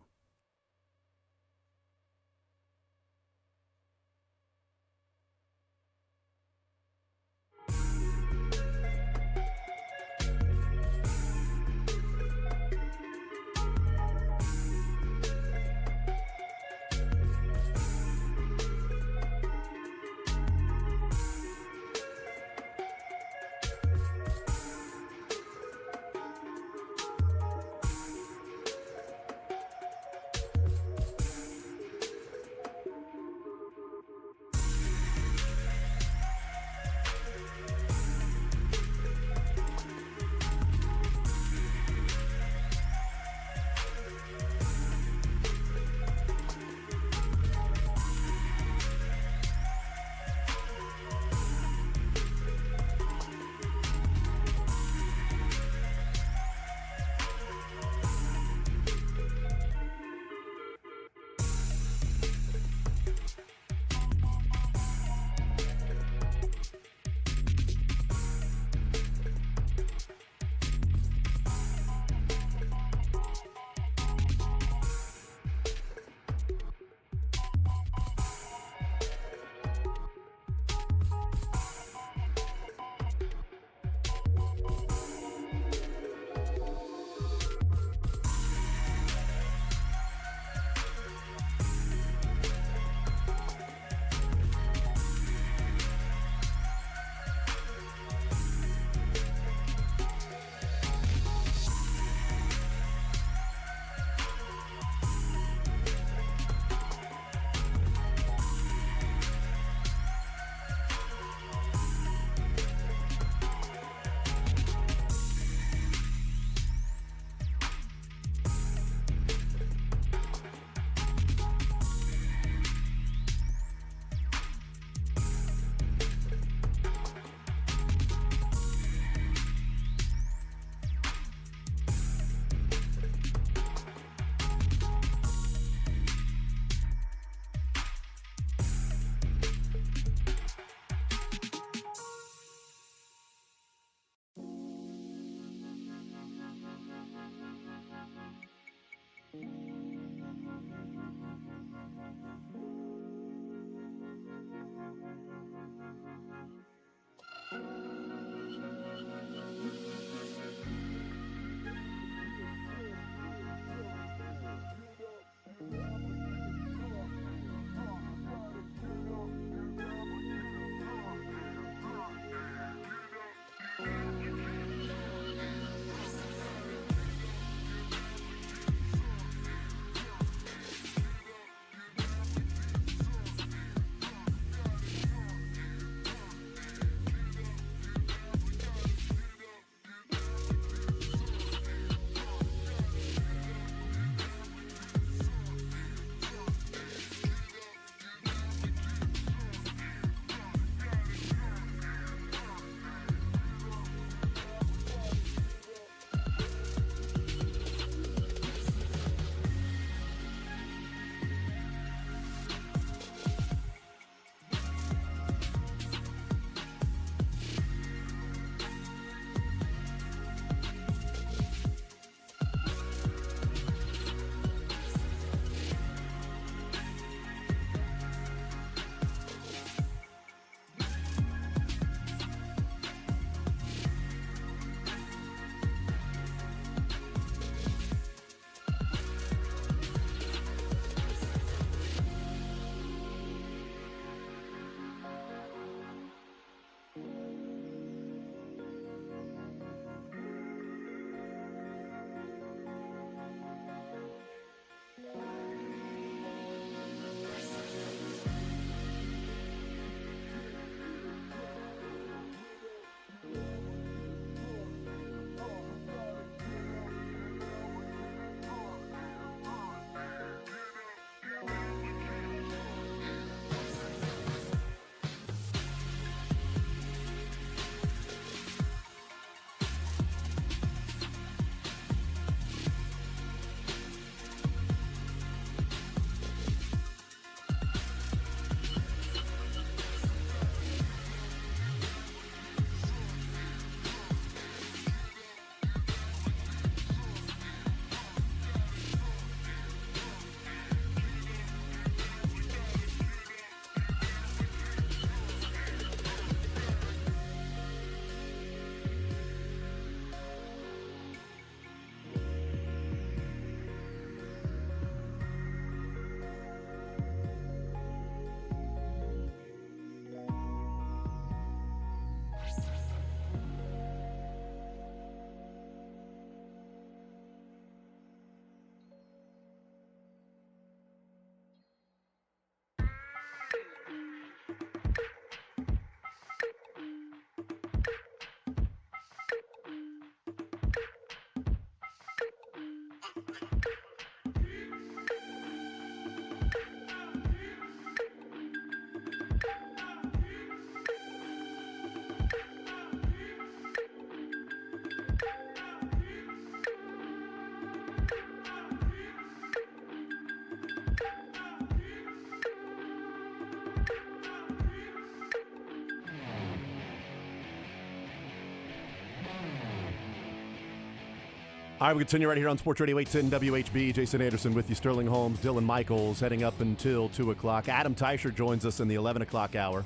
All right, we continue right here on Sports Radio 810 WHB. Jason Anderson with you, Sterling Holmes, Dylan Michaels, heading up until 2 o'clock. Adam Teicher joins us in the 11 o'clock hour.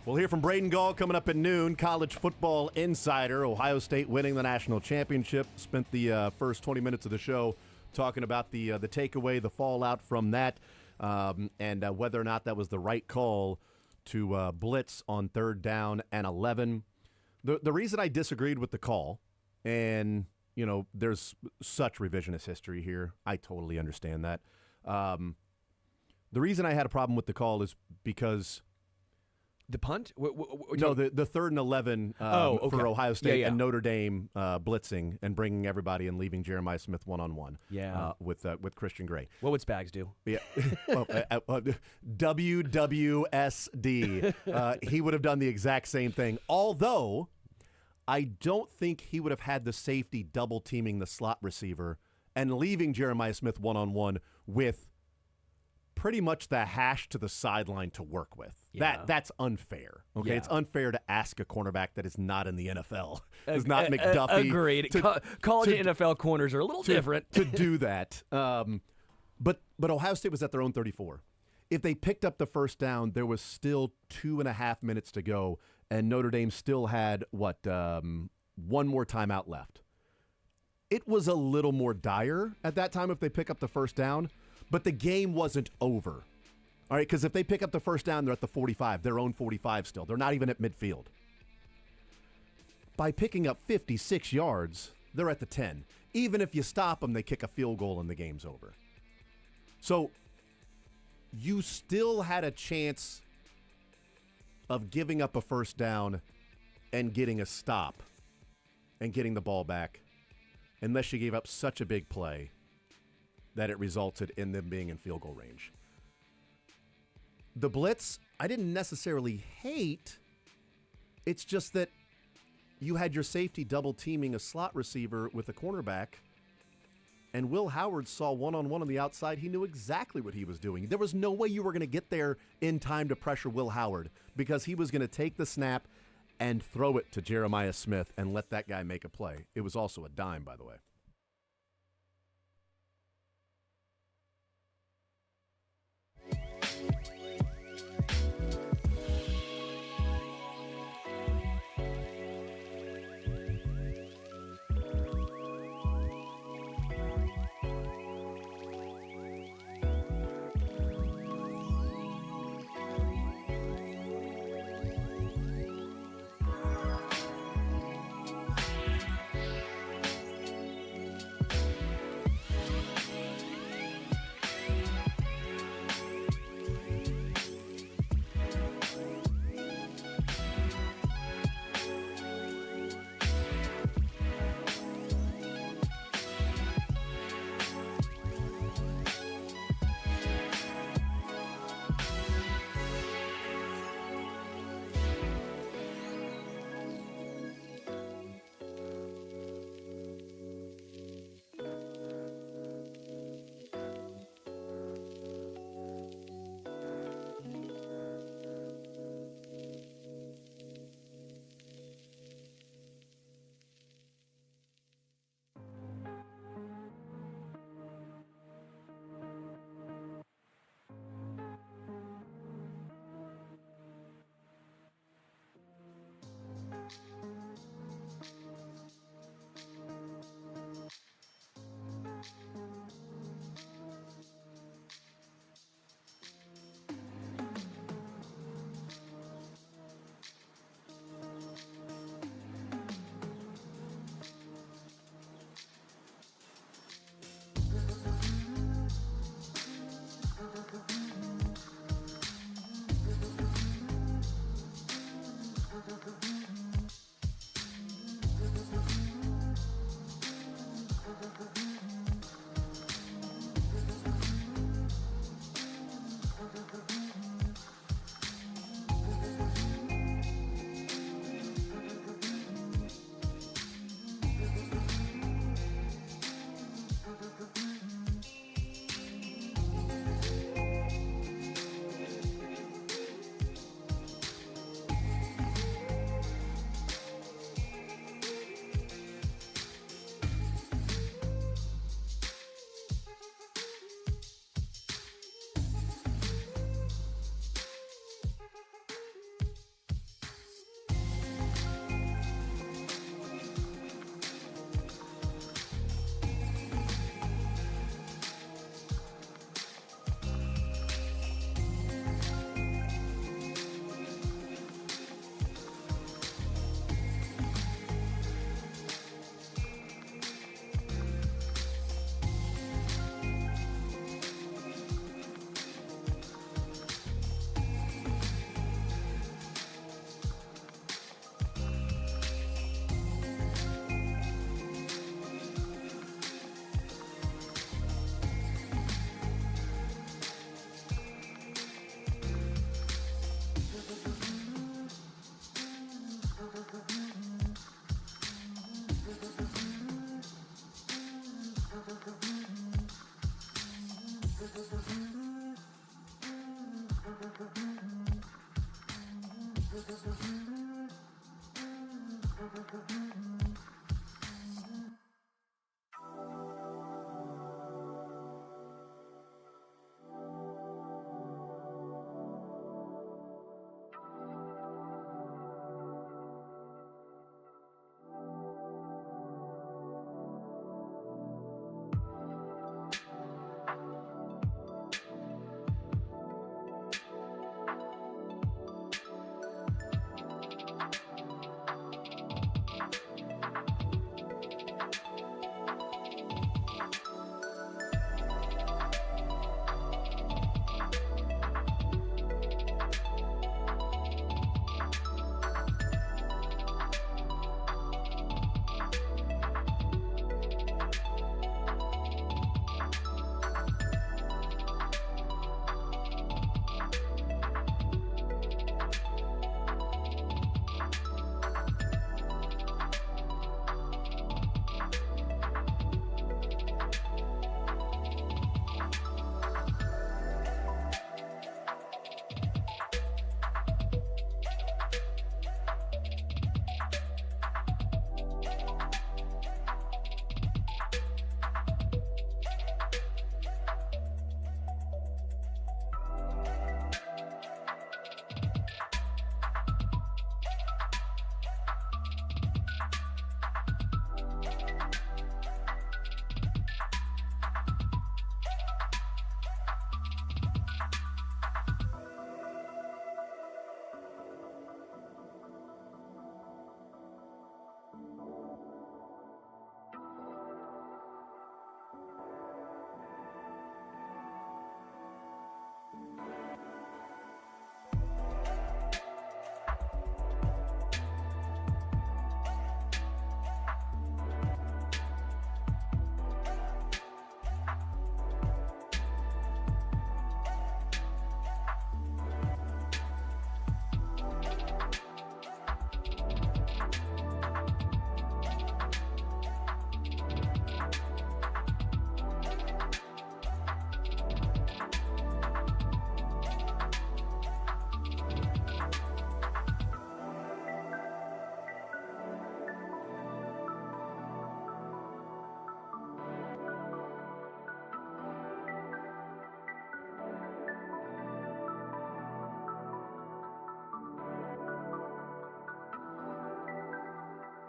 We'll hear from Braden Gall coming up at noon, college football insider. Ohio State winning the national championship. Spent the first 20 minutes of the show talking about the takeaway, the fallout from that, and whether or not that was the right call to blitz on 3rd down and 11. The reason I disagreed with the call, and, you know, there's such revisionist history here. I totally understand that. The reason I had a problem with the call is because the punt? No, the 3rd and 11 for Ohio State and Notre Dame blitzing and bringing everybody and leaving Jeremiah Smith one-on-one with Christian Gray. What would Spags do? Yeah. WWSD. He would have done the exact same thing, although I don't think he would have had the safety double-teaming the slot receiver and leaving Jeremiah Smith one-on-one with pretty much the hash to the sideline to work with. Yeah. That's unfair. Okay, Yeah. It's unfair to ask a cornerback that is not in the NFL. Is not McDuffie. Agreed. College and NFL corners are a little different. to do that. But Ohio State was at their own 34. If they picked up the first down, there was still 2.5 minutes to go, and Notre Dame still had, one more timeout left. It was a little more dire at that time if they pick up the first down, but the game wasn't over. All right, because if they pick up the first down, they're at the 45, their own 45 still. They're not even at midfield. By picking up 56 yards, they're at the 10. Even if you stop them, they kick a field goal and the game's over. So you still had a chance of giving up a first down and getting a stop and getting the ball back, unless you gave up such a big play that it resulted in them being in field goal range. The blitz, I didn't necessarily hate. It's just that you had your safety double teaming a slot receiver with a cornerback, and Will Howard saw one-on-one on the outside. He knew exactly what he was doing. There was no way you were going to get there in time to pressure Will Howard, because he was going to take the snap and throw it to Jeremiah Smith and let that guy make a play. It was also a dime, by the way.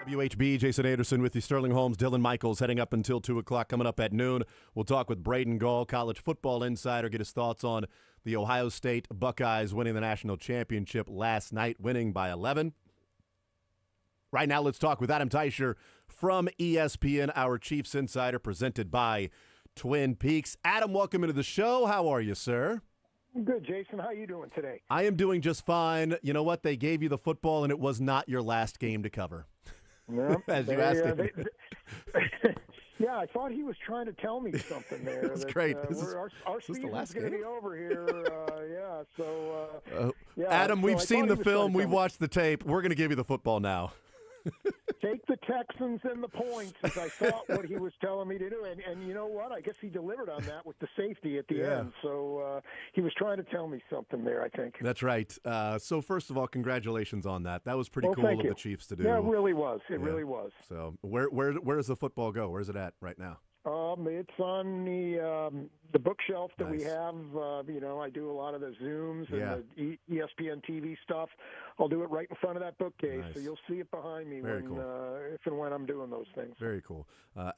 WHB, Jason Anderson with you. Sterling Holmes, Dylan Michaels heading up until 2 o'clock. Coming up at noon, we'll talk with Braden Gall, college football insider, get his thoughts on the Ohio State Buckeyes winning the national championship last night, winning by 11. Right now, let's talk with Adam Teicher from ESPN, our Chiefs insider, presented by Twin Peaks. Adam, welcome into the show. How are you, sir? Good, Jason. How are you doing today? I am doing just fine. You know what? They gave you the football, and it was not your last game to cover. No, As you asked him. Yeah, I thought he was trying to tell me something there. That's great. Our season's going to be over here. Adam, we've seen the film. We've watched. watched the tape. We're going to give you the football now. Take the Texans and the points, as I thought what he was telling me to do. And you know what? I guess he delivered on that with the safety at the end. So he was trying to tell me something there, I think. That's right. So first of all, congratulations on that. That was pretty cool of the Chiefs to do. Yeah, it really was. It really was. So where does the football go? Where's it at right now? It's on the bookshelf that we Nice. have. I do a lot of the Zooms Yeah. and the ESPN TV stuff. I'll do it right in front of that bookcase, Nice. so you'll see it behind me Very cool. if and when I'm doing those things. Very cool.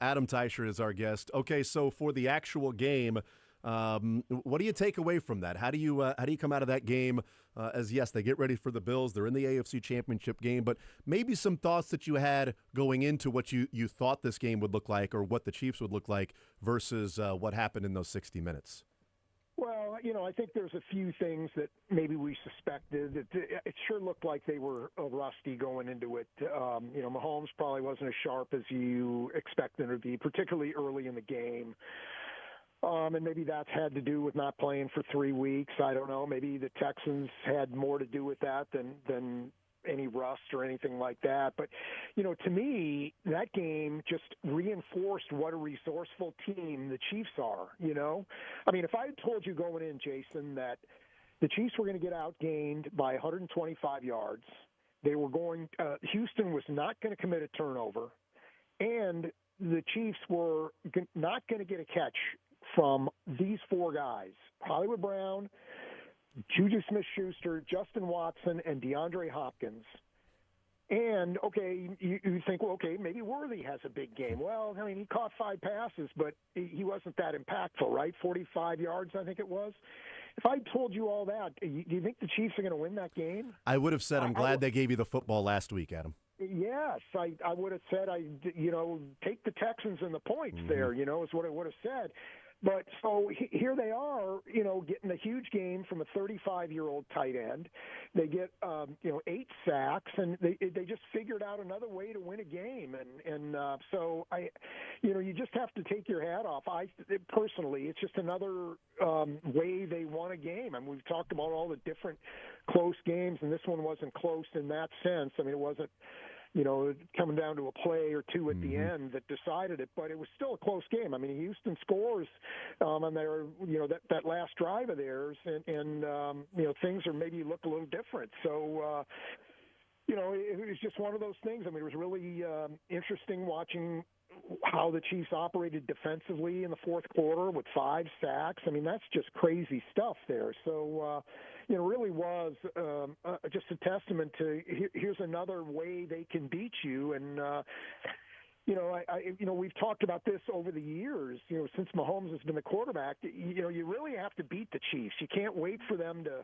Adam Teicher is our guest. Okay, so for the actual game, what do you take away from that? How do you come out of that game as, yes, they get ready for the Bills. They're in the AFC Championship game, but maybe some thoughts that you had going into what you thought this game would look like or what the Chiefs would look like versus what happened in those 60 minutes. Well, I think there's a few things that maybe we suspected. It sure looked like they were rusty going into it. Mahomes probably wasn't as sharp as you expect him to be, particularly early in the game. And maybe that's had to do with not playing for 3 weeks. I don't know. Maybe the Texans had more to do with that than any rust or anything like that. But, to me, that game just reinforced what a resourceful team the Chiefs are, I mean, if I had told you going in, Jason, that the Chiefs were going to get outgained by 125 yards, Houston was not going to commit a turnover, and the Chiefs were not going to get a catch from these four guys, Hollywood Brown, Juju Smith-Schuster, Justin Watson, and DeAndre Hopkins. And, okay, you think, well, okay, maybe Worthy has a big game. Well, I mean, he caught 5 passes, but he wasn't that impactful, right? 45 yards, I think it was. If I told you all that, do you think the Chiefs are going to win that game? I would have said I'm glad they gave you the football last week, Adam. Yes, I would have said, take the Texans and the points there, is what I would have said. But so here they are, getting a huge game from a 35-year-old tight end. They get, 8 sacks, and they just figured out another way to win a game. And so you just have to take your hat off. Personally, it's just another way they won a game. I mean, we've talked about all the different close games, and this one wasn't close in that sense. I mean, it wasn't, coming down to a play or two at the end that decided it, but it was still a close game. I mean, Houston scores on their, that last drive of theirs, and things are maybe look a little different. So, it was just one of those things. I mean, it was really interesting watching how the Chiefs operated defensively in the fourth quarter with 5 sacks. I mean, that's just crazy stuff there. So, it really was just a testament to here's another way they can beat you. And, we've talked about this over the years, since Mahomes has been the quarterback, you really have to beat the Chiefs. You can't wait for them to,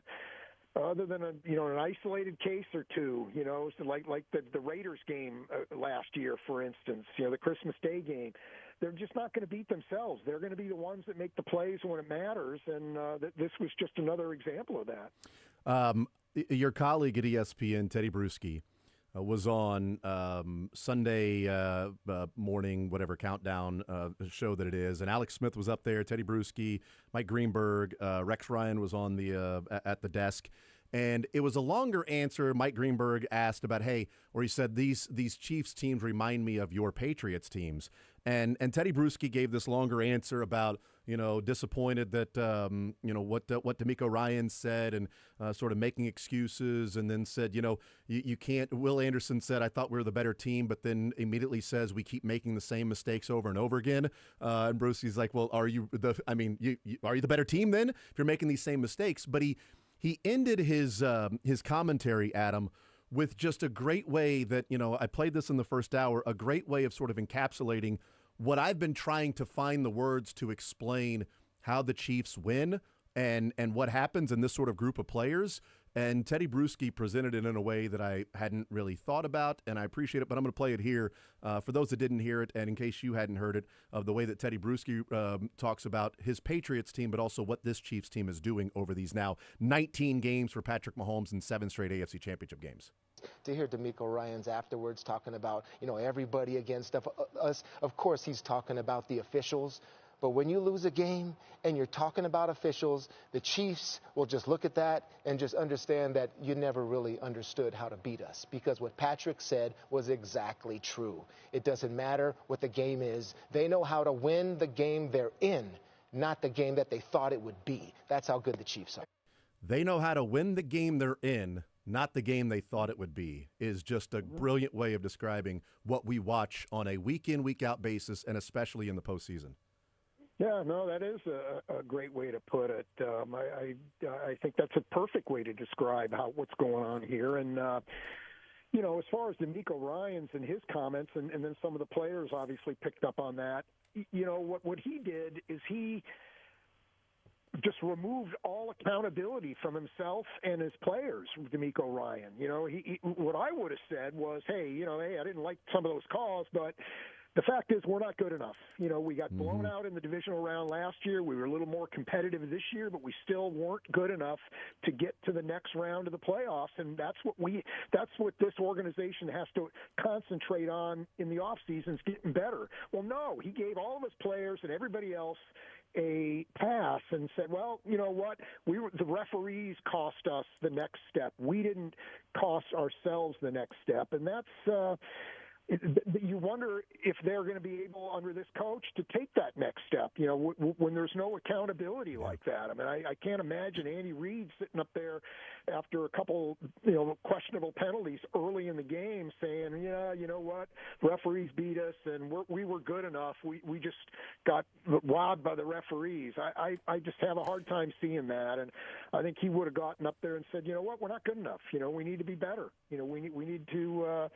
other than an isolated case or two, so like the Raiders game last year, for instance, the Christmas Day game. They're just not going to beat themselves. They're going to be the ones that make the plays when it matters, and this was just another example of that. Your colleague at ESPN, Teddy Bruschi, was on Sunday morning, whatever countdown show that it is, and Alex Smith was up there, Teddy Bruschi, Mike Greenberg, Rex Ryan was on the at the desk. And it was a longer answer. Mike Greenberg asked about, or he said, these Chiefs teams remind me of your Patriots teams. And Teddy Bruschi gave this longer answer about, disappointed that, what D'Amico Ryan said and sort of making excuses, and then said, you can't. Will Anderson said, I thought we were the better team, but then immediately says we keep making the same mistakes over and over again. And Bruschi's like, well, are you are you the better team then if you're making these same mistakes? But he ended his commentary, Adam, with just a great way that, I played this in the first hour, a great way of sort of encapsulating what I've been trying to find the words to explain how the Chiefs win and what happens in this sort of group of players. And Teddy Bruschi presented it in a way that I hadn't really thought about, and I appreciate it, but I'm going to play it here for those that didn't hear it, and in case you hadn't heard it, of the way that Teddy Bruschi talks about his Patriots team, but also what this Chiefs team is doing over these now 19 games for Patrick Mahomes and 7 straight AFC Championship games. To hear D'Amico Ryans afterwards talking about, everybody against us, of course he's talking about the officials. But when you lose a game and you're talking about officials, the Chiefs will just look at that and just understand that you never really understood how to beat us. Because what Patrick said was exactly true. It doesn't matter what the game is. They know how to win the game they're in, not the game that they thought it would be. That's how good the Chiefs are. They know how to win the game they're in, not the game they thought it would be, is just a brilliant way of describing what we watch on a week-in, week-out basis, and especially in the postseason. Yeah, no, that is a great way to put it. I think that's a perfect way to describe what's going on here. And, as far as D'Amico Ryans and his comments, and then some of the players obviously picked up on that, what he did is he just removed all accountability from himself and his players, D'Amico Ryan. He what I would have said was, hey, I didn't like some of those calls, but the fact is we're not good enough. We got blown out in the divisional round last year. We were a little more competitive this year, but we still weren't good enough to get to the next round of the playoffs. And that's what this organization has to concentrate on in the offseason, is getting better. Well, no, he gave all of his players and everybody else a pass and said, well, you know what? The referees cost us the next step. We didn't cost ourselves the next step. And that's, you wonder if they're going to be able, under this coach, to take that next step, when there's no accountability like that. I mean, I can't imagine Andy Reid sitting up there after a couple, questionable penalties early in the game saying, yeah, you know what, referees beat us and we were good enough. We just got robbed by the referees. I just have a hard time seeing that. And I think he would have gotten up there and said, you know what, we're not good enough. We need to be better. We need to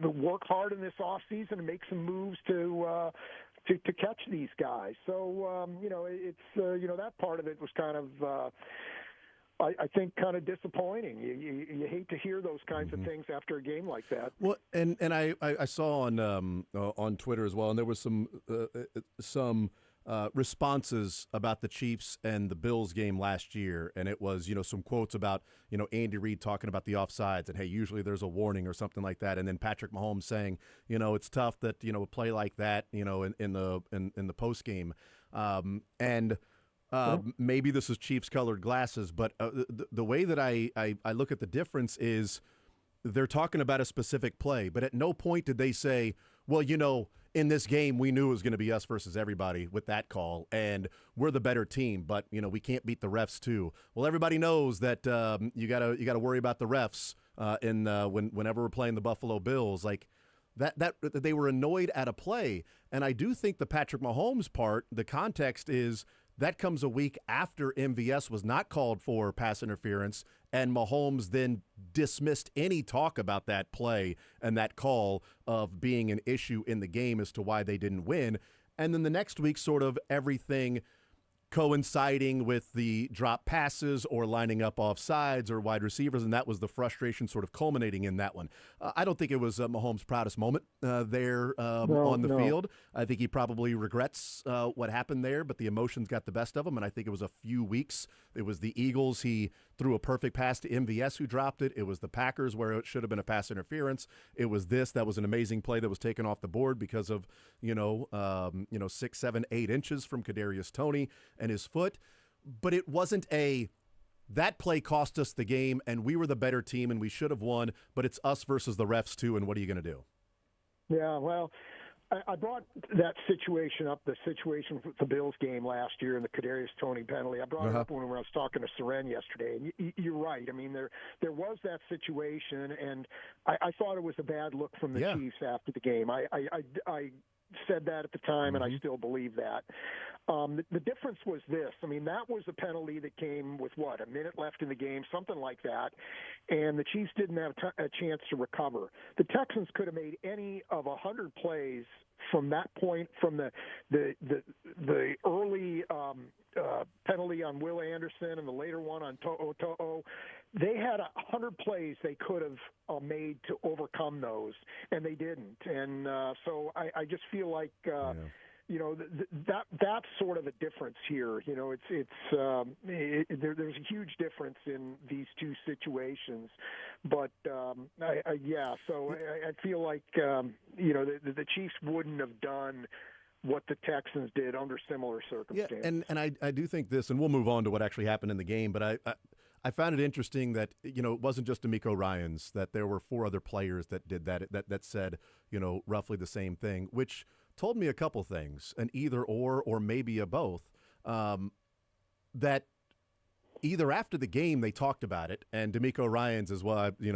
work hard in this offseason and make some moves to catch these guys. So, it's that part of it was kind of, I think, kind of disappointing. You hate to hear those kinds of things after a game like that. Well, and I saw on Twitter as well, and there was some responses about the Chiefs and the Bills game last year, and it was some quotes about Andy Reid talking about the offsides and hey, usually there's a warning or something like that, and then Patrick Mahomes saying it's tough that a play like that in the post game, and maybe this is Chiefs colored glasses, but the way that I look at the difference is they're talking about a specific play, but at no point did they say, well, in this game, we knew it was going to be us versus everybody with that call, and we're the better team, but we can't beat the refs too. Well, everybody knows that you gotta worry about the refs whenever we're playing the Buffalo Bills. Like that they were annoyed at a play, and I do think the Patrick Mahomes part, the context is that comes a week after MVS was not called for pass interference, and Mahomes then dismissed any talk about that play and that call of being an issue in the game as to why they didn't win. And then the next week, sort of everything coinciding with the drop passes or lining up off sides or wide receivers, and that was the frustration sort of culminating in that one. I don't think it was Mahomes' proudest moment there on the field. I think he probably regrets what happened there, but the emotions got the best of him, and I think it was a few weeks. It was the Eagles. He threw a perfect pass to MVS, who dropped it. It was the Packers, where it should have been a pass interference. It was that was an amazing play that was taken off the board because of 6, 7, 8 inches from Kadarius Toney and his foot. But it wasn't that play cost us the game and we were the better team and we should have won, but it's us versus the refs too, and what are you going to do? Yeah, well, I brought that situation up, the situation with the Bills game last year and the Kadarius Toney penalty. I brought it up when I was talking to Seren yesterday, and you're right. I mean, there was that situation, and I thought it was a bad look from the Chiefs after the game. I said that at the time, and I still believe that. The difference was this. I mean, that was a penalty that came with, a minute left in the game, something like that, and the Chiefs didn't have a chance to recover. The Texans could have made any of 100 plays from that point, from the early penalty on Will Anderson and the later one on To'o. They had 100 plays they could have made to overcome those, and they didn't. And so I just feel like that's sort of a difference here. There's a huge difference in these two situations. But so I feel like the Chiefs wouldn't have done what the Texans did under similar circumstances. Yeah, and I do think this, and we'll move on to what actually happened in the game, but I found it interesting that, it wasn't just D'Amico Ryans, that there were 4 other players that did that said, roughly the same thing, which told me a couple things, an either or maybe a both, that either after the game they talked about it, and D'Amico Ryans is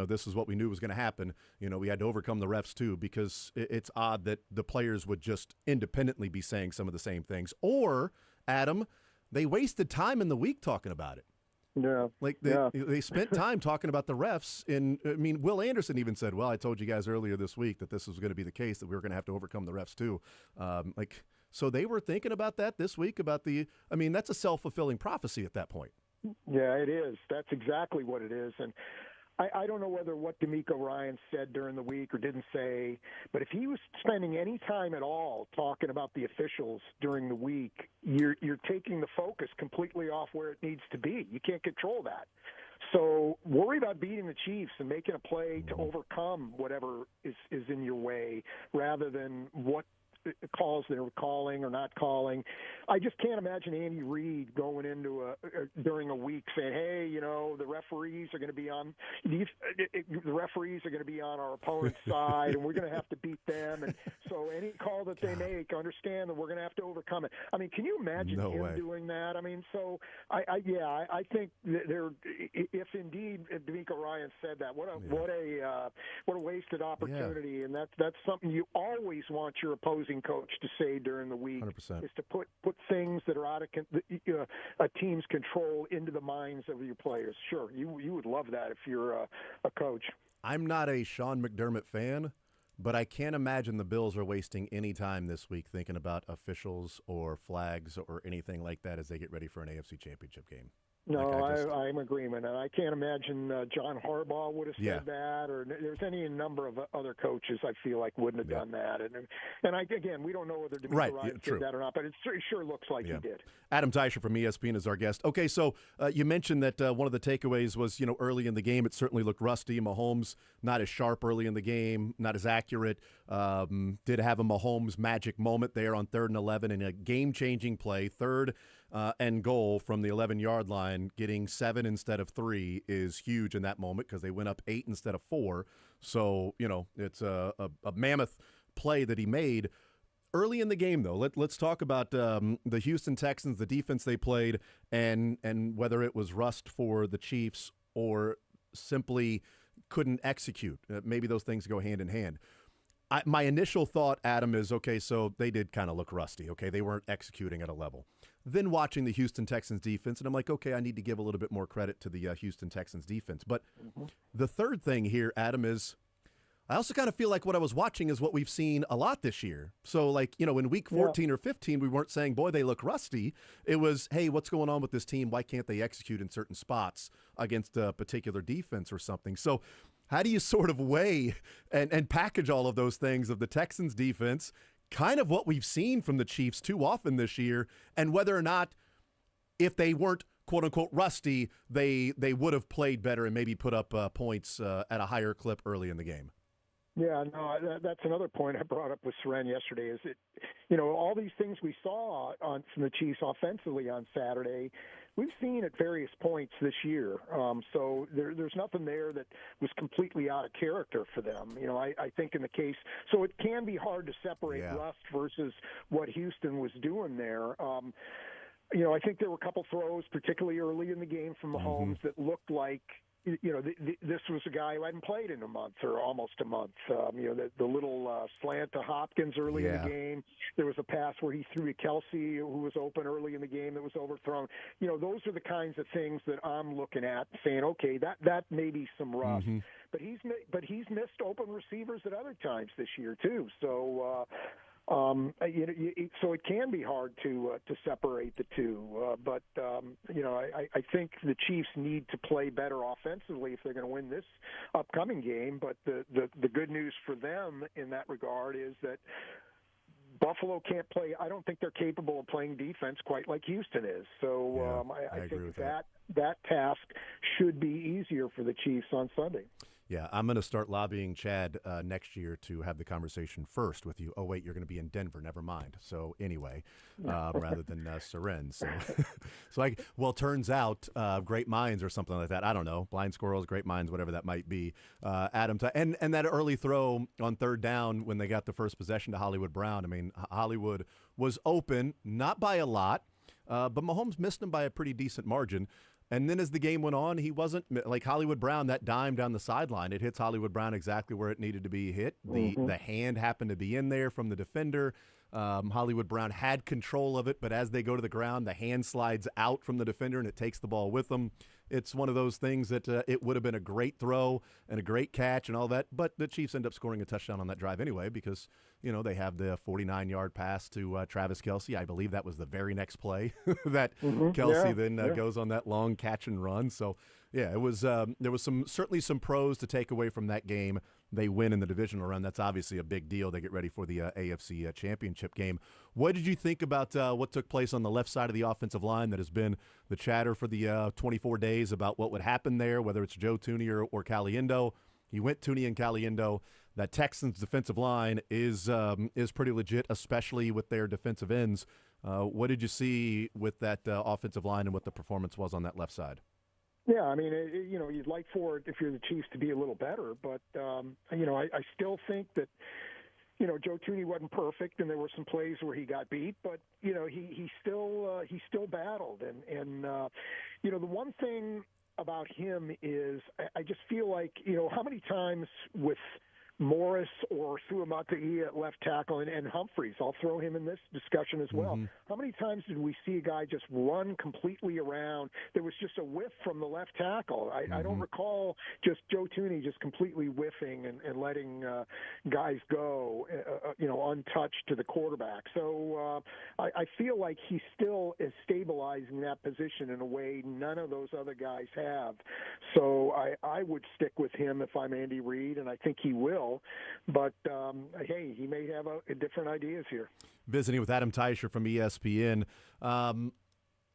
this is what we knew was going to happen. We had to overcome the refs too, because it's odd that the players would just independently be saying some of the same things. Or, Adam, they wasted time in the week talking about it. Yeah. They spent time talking about the refs. Will Anderson even said, well, I told you guys earlier this week that this was going to be the case, that we were going to have to overcome the refs too. So they were thinking about that this week, that's a self-fulfilling prophecy at that point. Yeah, it is. That's exactly what it is. And I don't know whether what D'Amico Ryans said during the week or didn't say, but if he was spending any time at all talking about the officials during the week, you're taking the focus completely off where it needs to be. You can't control that. So worry about beating the Chiefs and making a play to overcome whatever is in your way, rather than what calls they're calling or not calling. I just can't imagine Andy Reid going into during a week saying, "Hey, the referees are going to be on our opponent's side, and we're going to have to beat them. And so any call that they make, understand that we're going to have to overcome it." I mean, can you imagine him doing that? I mean, so I think that if indeed D'Amico Ryans said that, what a wasted opportunity, and that's something you always want your opposing coach to say during the week 100%. is to put things that are out of a team's control into the minds of your players. Sure, you would love that if you're a coach. I'm not a Sean McDermott fan, but I can't imagine the Bills are wasting any time this week thinking about officials or flags or anything like that as they get ready for an AFC Championship game. No, I'm in agreement, and I can't imagine John Harbaugh would have said that, or there's any number of other coaches I feel like wouldn't have done that. And we don't know whether D'Amico Ryans did that or not, but it sure looks like he did. Adam Teicher from ESPN is our guest. Okay, so you mentioned that one of the takeaways was, early in the game, it certainly looked rusty. Mahomes not as sharp early in the game, not as accurate. Did have a Mahomes magic moment there on 3rd and 11 in a game-changing play, 3rd and goal from the 11-yard line. Getting 7 instead of 3 is huge in that moment because they went up 8 instead of 4. So, it's a mammoth play that he made. Early in the game, though, let's talk about the Houston Texans, the defense they played, and whether it was rust for the Chiefs or simply couldn't execute. Maybe those things go hand in hand. My initial thought, Adam, is, okay, so they did kind of look rusty. Okay, they weren't executing at a level. Then watching the Houston Texans defense, and I'm like, okay, I need to give a little bit more credit to the Houston Texans defense. But the third thing here, Adam, is I also kind of feel like what I was watching is what we've seen a lot this year. So, in week 14 or 15, we weren't saying, boy, they look rusty. It was, hey, what's going on with this team? Why can't they execute in certain spots against a particular defense or something? So how do you sort of weigh and package all of those things of the Texans defense, kind of what we've seen from the Chiefs too often this year, and whether or not, if they weren't quote-unquote rusty, they would have played better and maybe put up points at a higher clip early in the game? Yeah, no, that's another point I brought up with Seren yesterday, is that, all these things we saw from the Chiefs offensively on Saturday, we've seen at various points this year. So there's nothing there that was completely out of character for them. I think in the case, so it can be hard to separate rust versus what Houston was doing there. I think there were a couple throws, particularly early in the game from Holmes, that looked like this was a guy who hadn't played in a month or almost a month. The little slant to Hopkins early in the game. There was a pass where he threw to Kelsey, who was open early in the game, that was overthrown. Those are the kinds of things that I'm looking at, saying, okay, that may be some rust. Mm-hmm. But he's missed open receivers at other times this year too. So. So it can be hard to separate the two, but I think the Chiefs need to play better offensively if they're going to win this upcoming game. But the good news for them in that regard is that Buffalo can't play. I don't think they're capable of playing defense quite like Houston is. So I think that task should be easier for the Chiefs on Sunday. Yeah, I'm going to start lobbying Chad next year to have the conversation first with you. Oh, wait, you're going to be in Denver. Never mind. So anyway, rather than Seren. So, turns out great minds or something like that. I don't know. Blind squirrels, great minds, whatever that might be. Adam, and that early throw on third down when they got the first possession to Hollywood Brown. I mean, Hollywood was open, not by a lot, but Mahomes missed him by a pretty decent margin. And then as the game went on, he wasn't like Hollywood Brown, that dime down the sideline. It hits Hollywood Brown exactly where it needed to be hit. The hand happened to be in there from the defender. Hollywood Brown had control of it, but as they go to the ground, the hand slides out from the defender and it takes the ball with them. It's one of those things that it would have been a great throw and a great catch and all that, but the Chiefs end up scoring a touchdown on that drive anyway because, they have the 49-yard pass to Travis Kelsey. I believe that was the very next play that Kelsey goes on that long catch and run. So, yeah, it was there was certainly some pros to take away from that game. They win in the divisional round. That's obviously a big deal. They get ready for the AFC Championship game. What did you think about what took place on the left side of the offensive line that has been the chatter for the 24 days about what would happen there, whether it's Joe Thuney or Caliendo? He went Thuney and Caliendo. That Texans defensive line is pretty legit, especially with their defensive ends. What did you see with that offensive line and what the performance was on that left side? Yeah, I mean, you'd like for it if you're the Chiefs to be a little better, but I still think that Joe Thuney wasn't perfect, and there were some plays where he got beat, but he still battled, and the one thing about him is I just feel like how many times with Morris or Suamata'i at left tackle and Humphreys. I'll throw him in this discussion as well. How many times did we see a guy just run completely around? There was just a whiff from the left tackle. I don't recall just Joe Thuney just completely whiffing and letting guys go, untouched to the quarterback. So I feel like he still is stabilizing that position in a way none of those other guys have. So I would stick with him if I'm Andy Reid, and I think he will. But, hey, he may have different ideas here. Visiting with Adam Teicher from ESPN.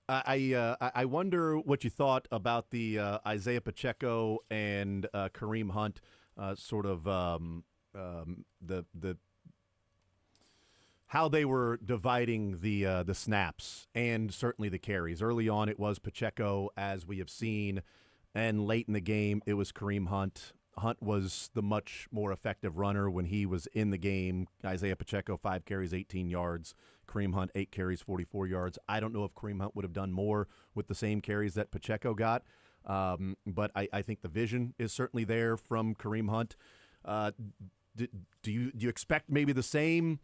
I wonder what you thought about the Isaiah Pacheco and Kareem Hunt the how they were dividing the snaps and certainly the carries. Early on, it was Pacheco, as we have seen, and late in the game, it was Kareem Hunt. Hunt was the much more effective runner when he was in the game. Isaiah Pacheco, 5 carries, 18 yards. Kareem Hunt, 8 carries, 44 yards. I don't know if Kareem Hunt would have done more with the same carries that Pacheco got, but I think the vision is certainly there from Kareem Hunt. Do you expect maybe the same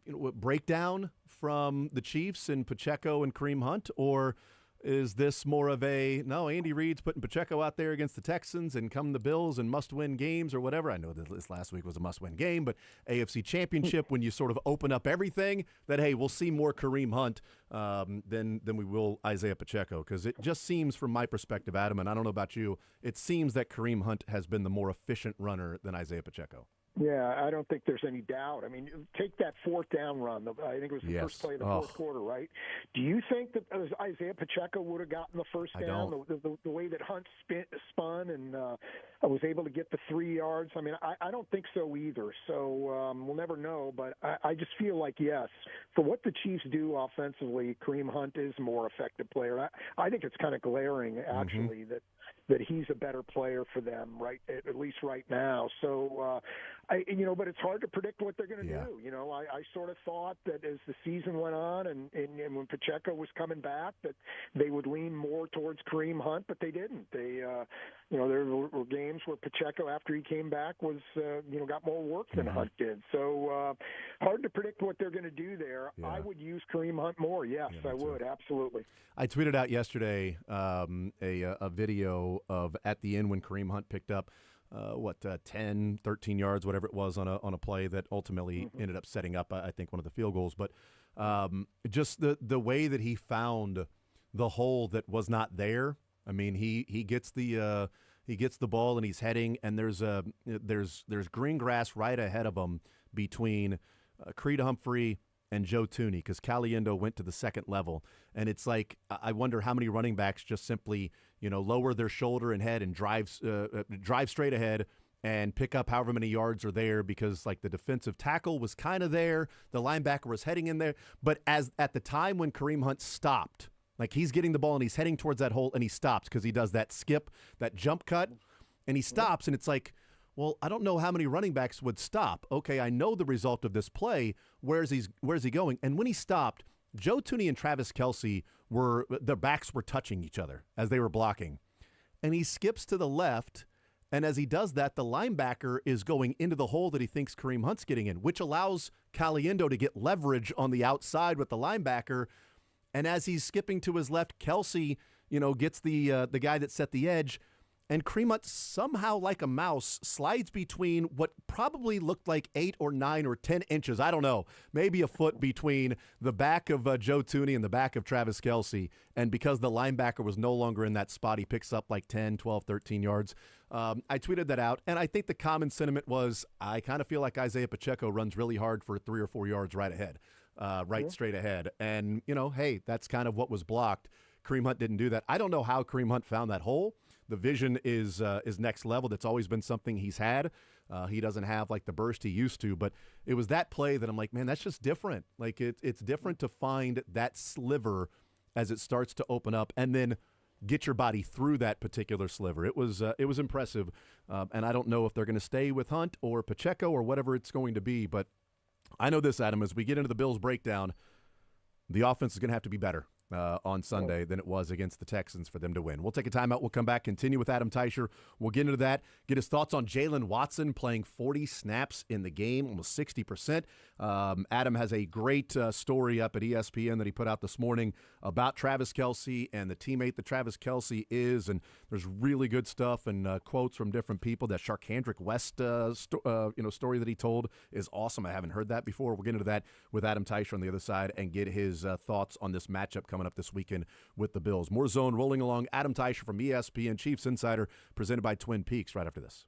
breakdown from the Chiefs and Pacheco and Kareem Hunt, or is this more of no, Andy Reid's putting Pacheco out there against the Texans and come the Bills and must-win games or whatever? I know that this last week was a must-win game, but AFC Championship, when you sort of open up everything, that, hey, we'll see more Kareem Hunt than we will Isaiah Pacheco, because it just seems, from my perspective, Adam, and I don't know about you, it seems that Kareem Hunt has been the more efficient runner than Isaiah Pacheco. Yeah, I don't think there's any doubt. I mean, take that fourth down run. I think it was the first play of the fourth quarter, right? Do you think that Isaiah Pacheco would have gotten the first down? The way that Hunt spun and was able to get the 3 yards? I mean, I don't think so either. So we'll never know. But I just feel like, yes, for what the Chiefs do offensively, Kareem Hunt is a more effective player. I think it's kind of glaring, actually, that that he's a better player for them, right? At least right now. So, but it's hard to predict what they're going to do. You know, I sort of thought that as the season went on and when Pacheco was coming back, that they would lean more towards Kareem Hunt, but they didn't. They, there were games where Pacheco, after he came back, was, got more work than Hunt did. So hard to predict what they're going to do there. Yeah. I would use Kareem Hunt more. Yes, I would. Absolutely. I tweeted out yesterday a video of at the end when Kareem Hunt picked up 10, 13 yards, whatever it was on a play that ultimately ended up setting up, I think, one of the field goals. But just the way that he found the hole that was not there. I mean, he gets the ball and he's heading, and there's green grass right ahead of him between Creed Humphrey and Joe Thuney, because Caliendo went to the second level. And it's like, I wonder how many running backs just simply, lower their shoulder and head and drive straight ahead and pick up however many yards are there, because like the defensive tackle was kind of there, the linebacker was heading in there. But at the time when Kareem Hunt stopped, like he's getting the ball and he's heading towards that hole and he stops because he does that skip, that jump cut, and he stops, and it's like, well, I don't know how many running backs would stop. Okay, I know the result of this play. Where's he going? And when he stopped, Joe Thuney and Travis Kelce their backs were touching each other as they were blocking. And he skips to the left, and as he does that, the linebacker is going into the hole that he thinks Kareem Hunt's getting in, which allows Caliendo to get leverage on the outside with the linebacker. And as he's skipping to his left, Kelce, gets the guy that set the edge. And Kareem Hunt somehow, like a mouse, slides between what probably looked like 8 or 9 or 10 inches, I don't know, maybe a foot between the back of Joe Thuney and the back of Travis Kelce. And because the linebacker was no longer in that spot, he picks up like 10, 12, 13 yards. I tweeted that out, and I think the common sentiment was, I kind of feel like Isaiah Pacheco runs really hard for 3 or 4 yards right ahead, straight ahead. And, hey, that's kind of what was blocked. Kareem Hunt didn't do that. I don't know how Kareem Hunt found that hole. The vision is next level. That's always been something he's had. He doesn't have like the burst he used to, but it was that play that I'm like, man, that's just different. Like it's different to find that sliver as it starts to open up and then get your body through that particular sliver. It was impressive, and I don't know if they're going to stay with Hunt or Pacheco or whatever it's going to be, but I know this, Adam, as we get into the Bills breakdown, the offense is going to have to be better on Sunday than it was against the Texans for them to win. We'll take a timeout. We'll come back, continue with Adam Teicher. We'll get into that, get his thoughts on Jalen Watson playing 40 snaps in the game, almost 60%. Adam has a great story up at ESPN that he put out this morning about Travis Kelce and the teammate that Travis Kelce is, and there's really good stuff and quotes from different people. That Sharkhandrick West story that he told is awesome. I haven't heard that before. We'll get into that with Adam Teicher on the other side and get his thoughts on this matchup coming up this weekend with the Bills. More Zone rolling along. Adam Teicher from ESPN Chiefs Insider, presented by Twin Peaks, right after this.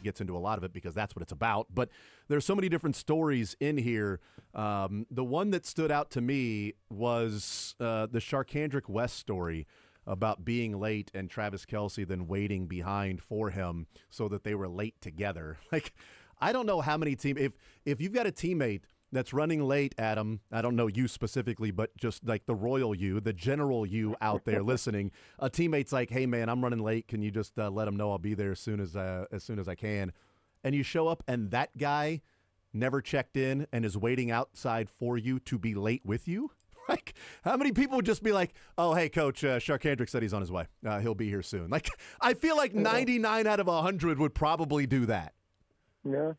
gets into a lot of it because that's what it's about. But there's so many different stories in here. The one that stood out to me was the Sharkhandrick West story about being late and Travis Kelce then waiting behind for him so that they were late together. Like, I don't know how many if you've got a teammate that's running late, Adam, I don't know you specifically, but just like the royal you, the general you out there listening, a teammate's like, hey, man, I'm running late. Can you just let him know I'll be there as soon as I can? And you show up and that guy never checked in and is waiting outside for you to be late with you? Like, how many people would just be like, oh, hey, Coach, Sharkhandrick said he's on his way. He'll be here soon. Like, I feel like 99 out of 100 would probably do that. Yeah,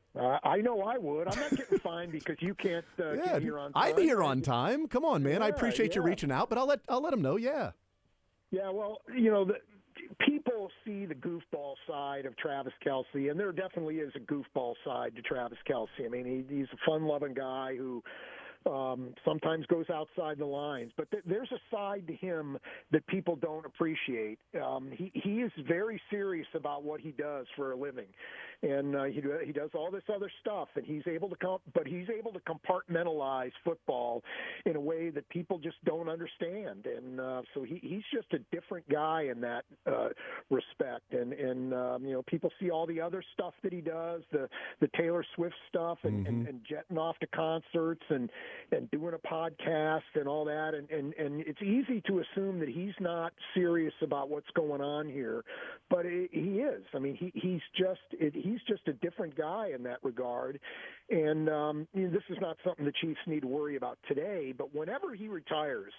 I know I would. I'm not getting fined because you can't get here on time. I'm here on time. Come on, man. I appreciate you reaching out, but I'll let him know, yeah. Yeah, well, people see the goofball side of Travis Kelce, and there definitely is a goofball side to Travis Kelce. I mean, he's a fun-loving guy who sometimes goes outside the lines, but there's a side to him that people don't appreciate. He is very serious about what he does for a living, and he does all this other stuff, and he's able to compartmentalize football in a way that people just don't understand, and so he's just a different guy in that respect. And people see all the other stuff that he does, the Taylor Swift stuff, and jetting off to concerts and doing a podcast and all that, and it's easy to assume that he's not serious about what's going on here, but he is. I mean, he's just a different guy in that regard, and this is not something the Chiefs need to worry about today, but whenever he retires,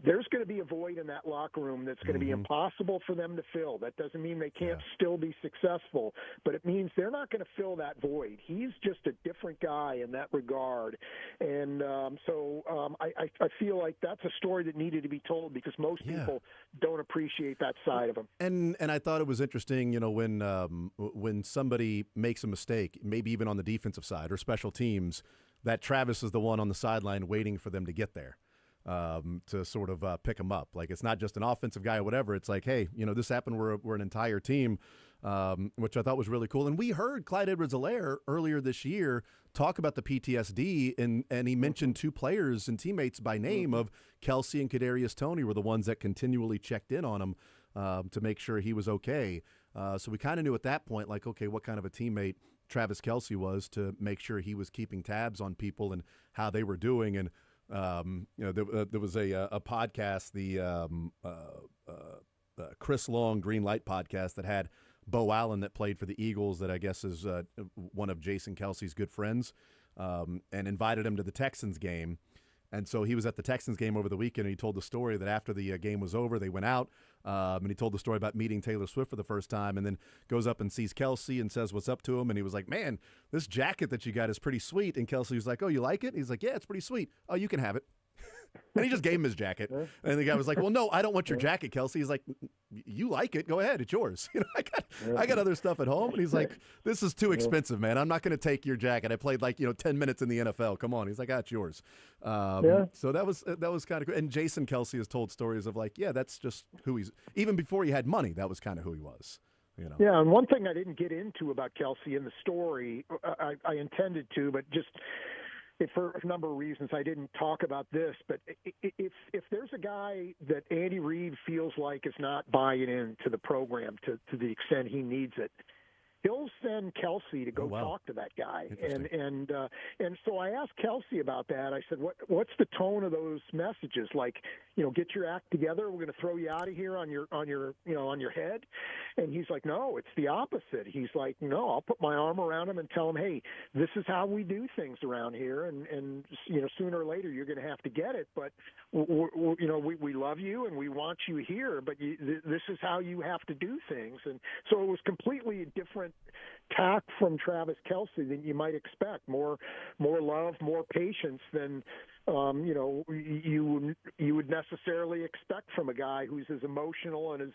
there's going to be a void in that locker room that's going to be impossible for them to fill. That doesn't mean they can't still be successful, but it means they're not going to fill that void. He's just a different guy in that regard. And I feel like that's a story that needed to be told because most people don't appreciate that side of him. And I thought it was interesting, when somebody makes a mistake, maybe even on the defensive side or special teams, that Travis is the one on the sideline waiting for them to get there. To sort of pick them up. Like, it's not just an offensive guy or whatever. It's like, hey, this happened. We're an entire team, which I thought was really cool. And we heard Clyde Edwards-Helaire earlier this year talk about the PTSD, and he mentioned two players and teammates by name of Kelce and Kadarius Toney were the ones that continually checked in on him to make sure he was okay. So we kind of knew at that point, like, okay, what kind of a teammate Travis Kelce was to make sure he was keeping tabs on people and how they were doing. And there was a podcast, the Chris Long Green Light podcast that had Bo Allen that played for the Eagles that I guess is one of Jason Kelce's good friends, and invited him to the Texans game. And so he was at the Texans game over the weekend, and he told the story that after the game was over, they went out, and he told the story about meeting Taylor Swift for the first time, and then goes up and sees Kelce and says what's up to him, and he was like, man, this jacket that you got is pretty sweet. And Kelce was like, oh, you like it? He's like, yeah, it's pretty sut. Oh, you can have it. And he just gave him his jacket. And the guy was like, well, no, I don't want your jacket, Kelce. He's like, you like it. Go ahead. It's yours. I got other stuff at home. And he's like, this is too expensive, man. I'm not going to take your jacket. I played 10 minutes in the NFL. Come on. He's like, it's yours. So that was kind of cool. And Jason Kelce has told stories of that's just who he's, even before he had money, that was kind of who he was. Yeah, and one thing I didn't get into about Kelce in the story, I intended to, but just for a number of reasons I didn't talk about this, but if there's a guy that Andy Reid feels like is not buying into the program to the extent he needs it, he'll send Kelce to go talk to that guy. And so I asked Kelce about that. I said, what's the tone of those messages? Like, get your act together. We're going to throw you out of here on your head. And he's like, no, it's the opposite. He's like, no, I'll put my arm around him and tell him, hey, this is how we do things around here. And sooner or later you're going to have to get it. But we love you and we want you here, but this is how you have to do things. And so it was completely a different tack from Travis Kelce than you might expect. More love, more patience than you would necessarily expect from a guy who's as emotional and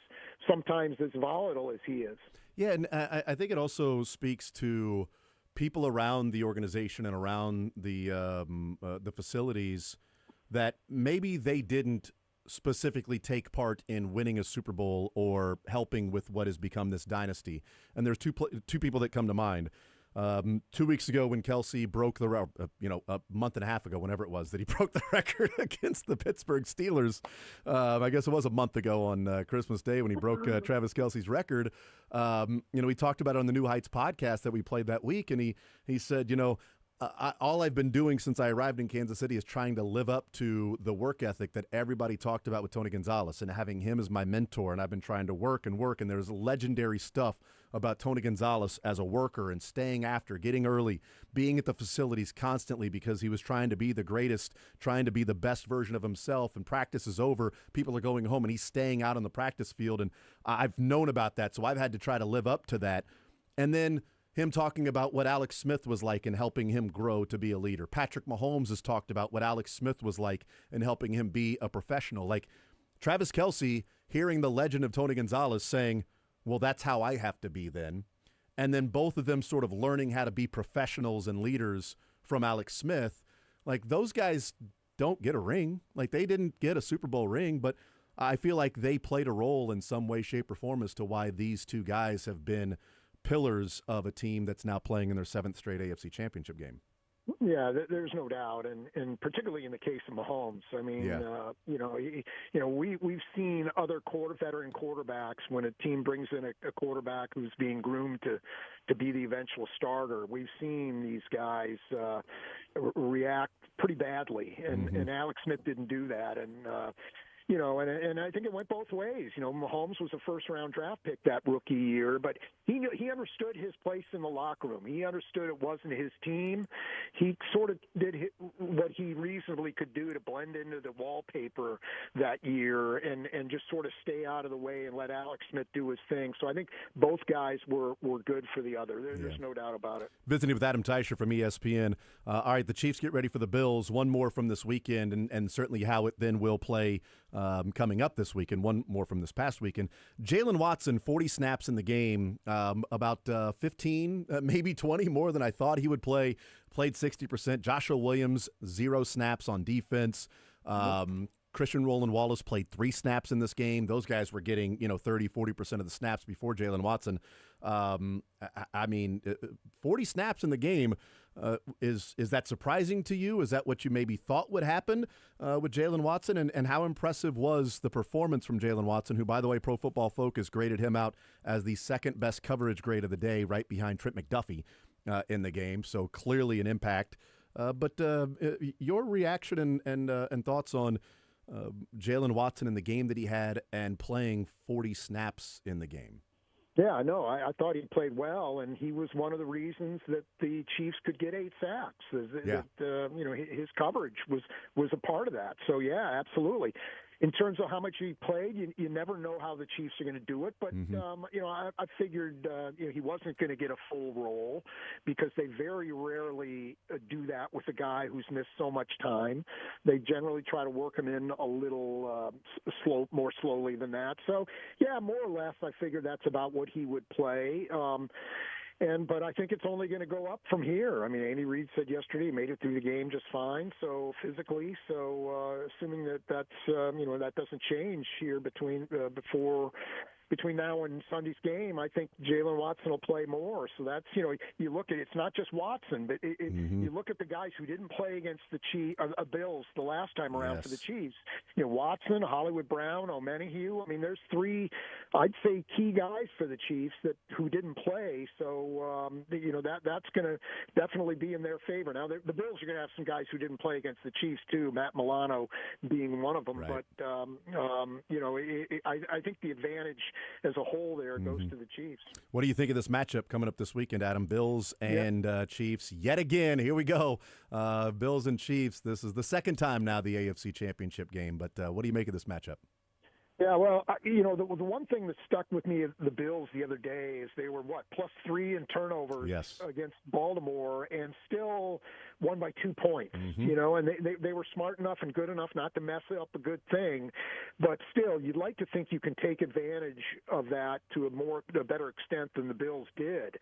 sometimes as volatile as he is. Yeah, and I think it also speaks to people around the organization and around the facilities that maybe they didn't specifically take part in winning a Super Bowl or helping with what has become this dynasty. And there's two people that come to mind. 2 weeks ago when Kelsey broke the a month and a half ago, whenever it was, that he broke the record against the Pittsburgh Steelers. I guess it was a month ago on Christmas Day when he broke Travis Kelsey's record. We talked about it on the New Heights podcast that we played that week, and he said, all I've been doing since I arrived in Kansas City is trying to live up to the work ethic that everybody talked about with Tony Gonzalez and having him as my mentor. And I've been trying to work. And there's legendary stuff about Tony Gonzalez as a worker and staying after, getting early, being at the facilities constantly because he was trying to be the greatest, trying to be the best version of himself. And practice is over. People are going home and he's staying out on the practice field. And I've known about that. So I've had to try to live up to that. And then him talking about what Alex Smith was like and helping him grow to be a leader. Patrick Mahomes has talked about what Alex Smith was like and helping him be a professional. Like Travis Kelsey hearing the legend of Tony Gonzalez saying, well, that's how I have to be then. And then both of them sort of learning how to be professionals and leaders from Alex Smith. Like those guys don't get a ring. Like they didn't get a Super Bowl ring, but I feel like they played a role in some way, shape, or form as to why these two guys have been pillars of a team that's now playing in their 7th straight AFC Championship game. Yeah, there's no doubt, and particularly in the case of Mahomes. I mean, we've seen other veteran quarterbacks when a team brings in a quarterback who's being groomed to be the eventual starter. We've seen these guys react pretty badly, and Alex Smith didn't do that, and I think it went both ways. Mahomes was a first-round draft pick that rookie year, but he understood his place in the locker room. He understood it wasn't his team. He sort of did what he reasonably could do to blend into the wallpaper that year and just sort of stay out of the way and let Alex Smith do his thing. So I think both guys were good for the other. There's no doubt about it. Visiting with Adam Teicher from ESPN. All right, the Chiefs get ready for the Bills. One more from this weekend, and certainly how it then will play coming up this week, and one more from this past weekend. Jalen Watson, 40 snaps in the game, about 15, maybe 20 more than I thought he would play. Played 60%. Joshua Williams, 0 snaps on defense. Christian Roland Wallace played 3 snaps in this game. Those guys were getting 30, 40% of the snaps before Jalen Watson. 40 snaps in the game. Is that surprising to you? Is that what you maybe thought would happen with Jalen Watson? And how impressive was the performance from Jalen Watson, who, by the way, Pro Football Focus graded him out as the 2nd best coverage grade of the day, right behind Trent McDuffie in the game. So clearly an impact. But your reaction and thoughts on Jalen Watson in the game that he had and playing 40 snaps in the game. Yeah, no, I thought he played well, and he was one of the reasons that the Chiefs could get 8 sacks. His coverage was a part of that. So, yeah, absolutely. In terms of how much he played, you never know how the Chiefs are going to do it. But, I figured he wasn't going to get a full role because they very rarely do that with a guy who's missed so much time. They generally try to work him in a little more slowly than that. So, yeah, more or less, I figured that's about what he would play. But I think it's only going to go up from here. I mean, Andy Reid said yesterday he made it through the game just fine. So physically, assuming that that doesn't change here between now and Sunday's game, I think Jalen Watson will play more. So that's, you look at it's not just Watson, but you look at the guys who didn't play against the Bills the last time around for the Chiefs. Watson, Hollywood Brown, O'Menahue. I mean, there's 3, I'd say, key guys for the Chiefs who didn't play. So that's going to definitely be in their favor. Now the Bills are going to have some guys who didn't play against the Chiefs too. Matt Milano being one of them. Right. But I think the advantage as a whole there goes to the Chiefs. What do you think of this matchup coming up this weekend, Adam? Bills and Chiefs yet again. Here we go. Bills and Chiefs. This is the 2nd time now the AFC Championship game. But what do you make of this matchup? Yeah, well, the one thing that stuck with me of the Bills the other day is they were, +3 in turnovers against Baltimore and still won by 2 points, and they were smart enough and good enough not to mess up a good thing. But still, you'd like to think you can take advantage of that to a better extent than the Bills did.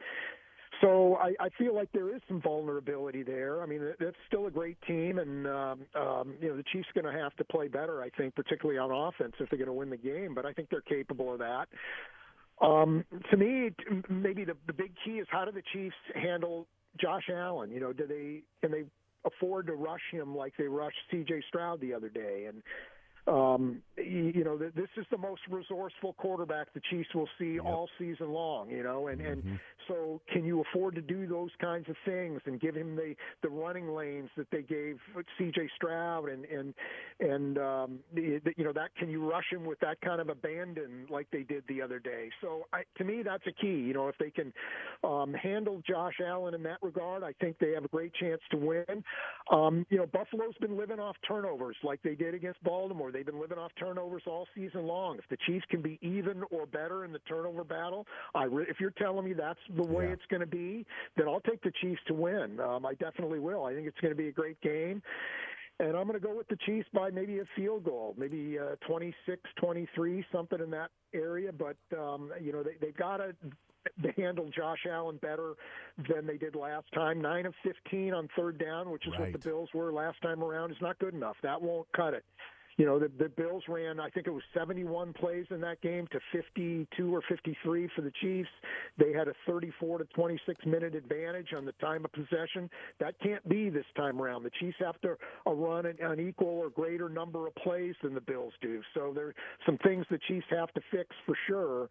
So I feel like there is some vulnerability there. I mean, that's still a great team, and the Chiefs are going to have to play better, I think, particularly on offense if they're going to win the game. But I think they're capable of that. To me, maybe the big key is how do the Chiefs handle Josh Allen? Can they afford to rush him like they rushed C.J. Stroud the other day? And this is the most resourceful quarterback the Chiefs will see all season long, and so can you afford to do those kinds of things and give him the running lanes that they gave C.J. Stroud that can you rush him with that kind of abandon like they did the other day? So to me, that's a key. If they can handle Josh Allen in that regard, I think they have a great chance to win. Buffalo's been living off turnovers like they did against Baltimore. They've been living off turnovers all season long. If the Chiefs can be even or better in the turnover battle, if you're telling me that's the way it's going to be, then I'll take the Chiefs to win. I definitely will. I think it's going to be a great game. And I'm going to go with the Chiefs by maybe a field goal, maybe 26-23, something in that area. But, they've got to handle Josh Allen better than they did last time. 9 of 15 on third down, which is what the Bills were last time around, is not good enough. That won't cut it. The Bills ran, I think it was 71 plays in that game to 52 or 53 for the Chiefs. They had a 34 to 26 minute advantage on the time of possession. That can't be this time around. The Chiefs have to run an equal or greater number of plays than the Bills do. So there are some things the Chiefs have to fix for sure,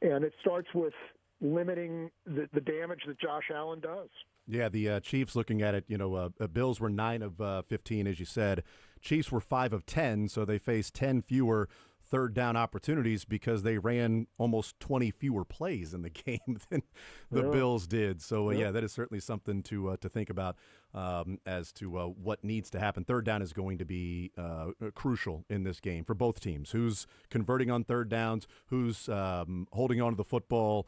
and it starts with limiting the damage that Josh Allen does. Yeah, the Chiefs, looking at it, Bills were 9 of 15, as you said. Chiefs were 5 of 10, so they faced 10 fewer third down opportunities because they ran almost 20 fewer plays in the game than the Bills did. So, that is certainly something to think about as to what needs to happen. Third down is going to be crucial in this game for both teams. Who's converting on third downs, who's holding on to the football,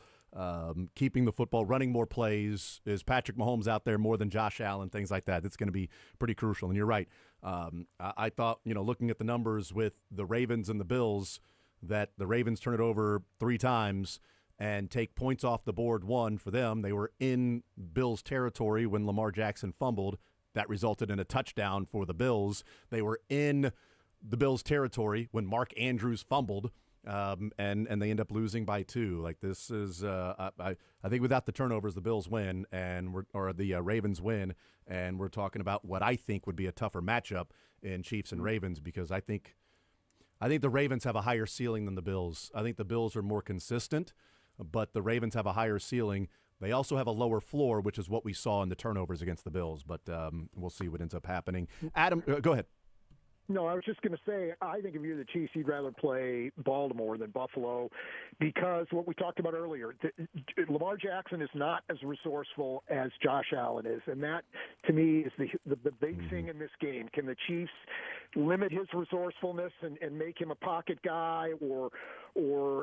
keeping the football, running more plays. Is Patrick Mahomes out there more than Josh Allen, things like that? That's going to be pretty crucial. And you're right. I thought, looking at the numbers with the Ravens and the Bills, that the Ravens turn it over 3 times and take points off the board. One, for them, they were in Bills territory when Lamar Jackson fumbled. That resulted in a touchdown for the Bills. They were in the Bills territory when Mark Andrews fumbled. And they end up losing by 2. Like, this is, I think without the turnovers, the Bills win, or the Ravens win, and we're talking about what I think would be a tougher matchup in Chiefs and Ravens, because I think the Ravens have a higher ceiling than the Bills. I think the Bills are more consistent, but the Ravens have a higher ceiling. They also have a lower floor, which is what we saw in the turnovers against the Bills, but we'll see what ends up happening. Adam, go ahead. No, I was just going to say, I think if you're the Chiefs, you'd rather play Baltimore than Buffalo, because what we talked about earlier, Lamar Jackson is not as resourceful as Josh Allen is, and that, to me, is the big thing in this game. Can the Chiefs limit his resourcefulness and make him a pocket guy or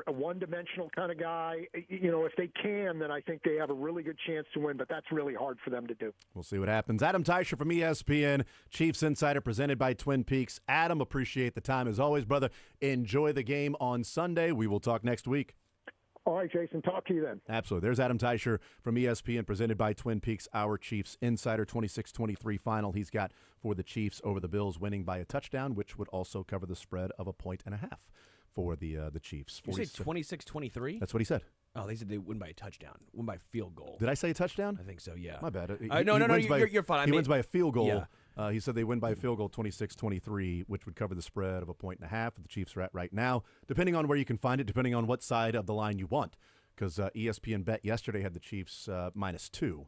a one-dimensional kind of guy? If they can, then I think they have a really good chance to win, but that's really hard for them to do. We'll see what happens. Adam Teicher from ESPN, Chiefs Insider, presented by Twin Peaks. Adam, appreciate the time as always, brother. Enjoy the game on Sunday. We will talk next week. All right, Jason. Talk to you then. Absolutely. There's Adam Teicher from ESPN, presented by Twin Peaks, our Chiefs Insider. 26-23 final he's got for the Chiefs over the Bills, winning by a touchdown, which would also cover the spread of 1.5 for the Chiefs. You say 26-23? That's what he said. Oh, they said they win by a touchdown, win by field goal. Did I say a touchdown? I think so, yeah. My bad. No, you're fine. He wins by a field goal. Yeah. He said they win by a field goal, 26-23, which would cover the spread of 1.5 that the Chiefs are at right now, depending on where you can find it, depending on what side of the line you want, because ESPN Bet yesterday had the Chiefs -2.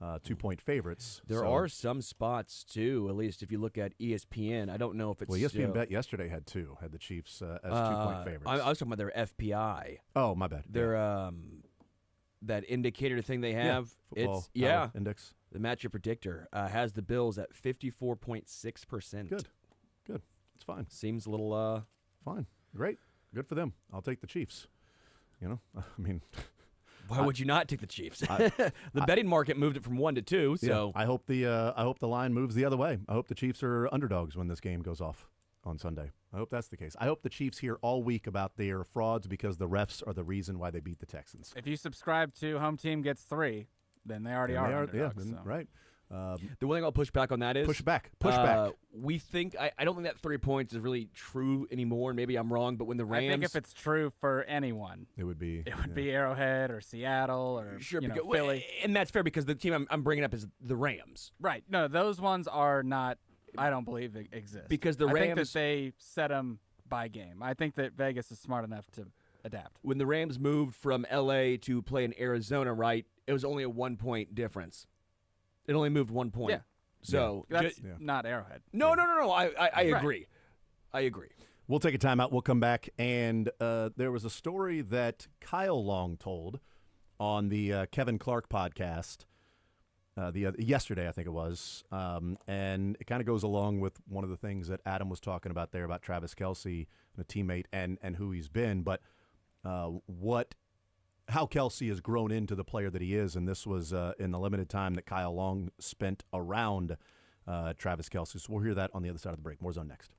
2-point favorites. There are some spots, too, at least if you look at ESPN. I don't know if it's ESPN Bet yesterday had the Chiefs as 2-point favorites. I was talking about their FPI. Oh, my bad. Their that indicator thing they have. Football index. The matchup predictor has the Bills at 54.6%. Good. It's fine. Seems a little fine. Great. Good for them. I'll take the Chiefs. I mean, why would you not take the Chiefs? The betting market moved it from 1 to 2. So I hope the line moves the other way. I hope the Chiefs are underdogs when this game goes off on Sunday. I hope that's the case. I hope the Chiefs hear all week about their frauds because the refs are the reason why they beat the Texans. If you subscribe to Home Team Gets 3, then they already are underdogs. Yeah, so. right. The one thing I'll push back on that is push back. We think I don't think that 3 points is really true anymore. Maybe I'm wrong, but when the Rams, I think if it's true for anyone, it would be Arrowhead or Seattle or Philly, and that's fair because the team I'm bringing up is the Rams. Right? No, those ones are not. I don't believe it exists because the Rams. I think that they set them by game. I think that Vegas is smart enough to adapt. When the Rams moved from L.A. to play in Arizona, right? It was only a 1 point difference. It only moved 1 point. Yeah. So that's not Arrowhead. No. I agree. I agree. We'll take a timeout. We'll come back. And there was a story that Kyle Long told on the Kevin Clark podcast yesterday, I think it was. And it kind of goes along with one of the things that Adam was talking about there about Travis Kelce, a teammate, and who he's been. But how Kelce has grown into the player that he is, and this was in the limited time that Kyle Long spent around Travis Kelce. So we'll hear that on the other side of the break. More Zone next.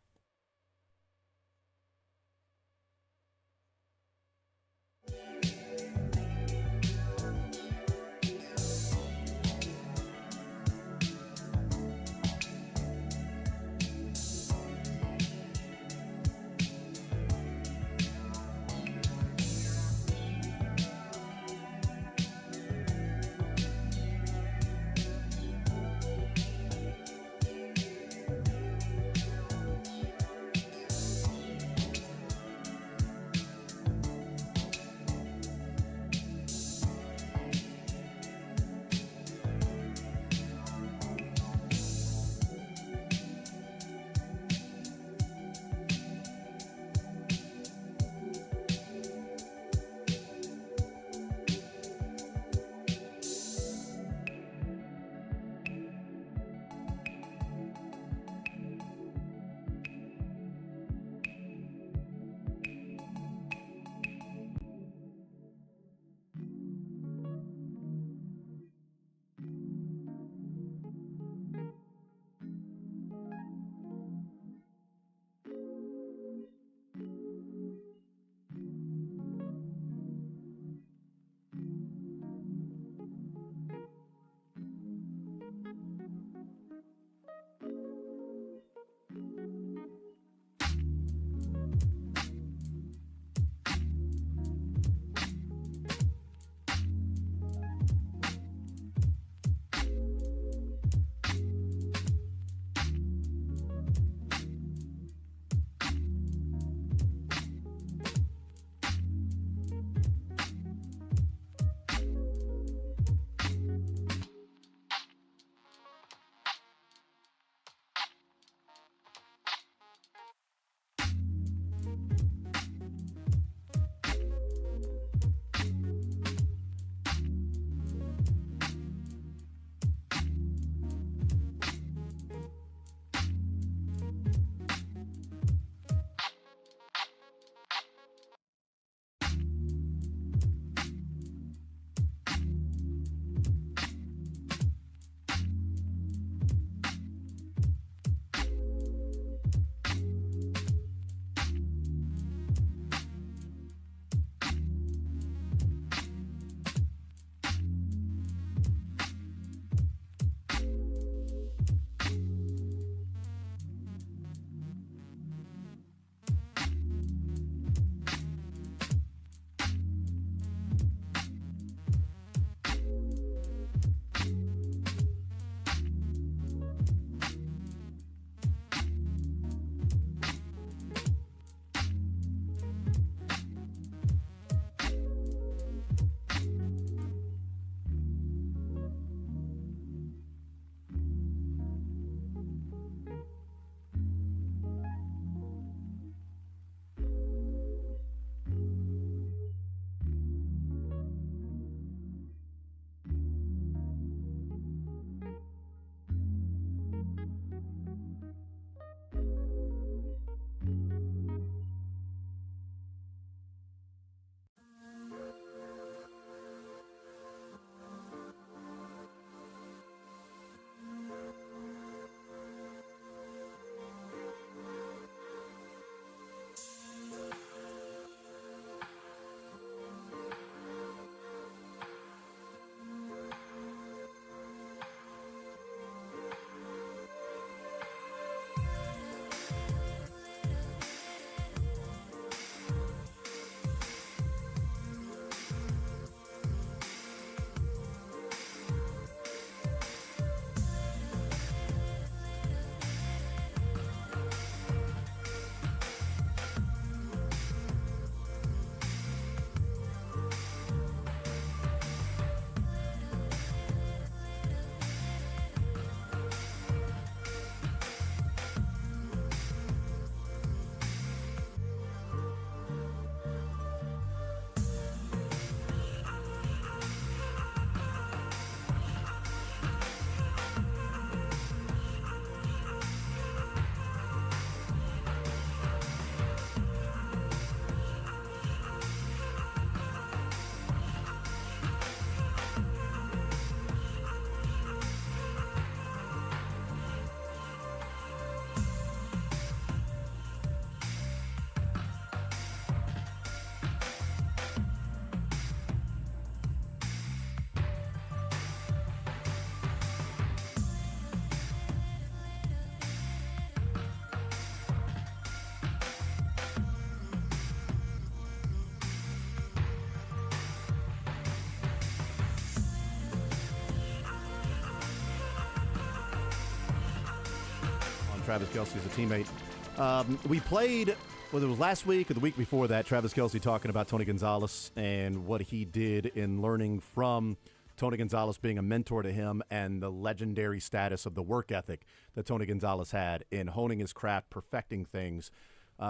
Travis Kelce as a teammate. We played, whether it was last week or the week before that, Travis Kelce talking about Tony Gonzalez and what he did in learning from Tony Gonzalez being a mentor to him and the legendary status of the work ethic that Tony Gonzalez had in honing his craft, perfecting things.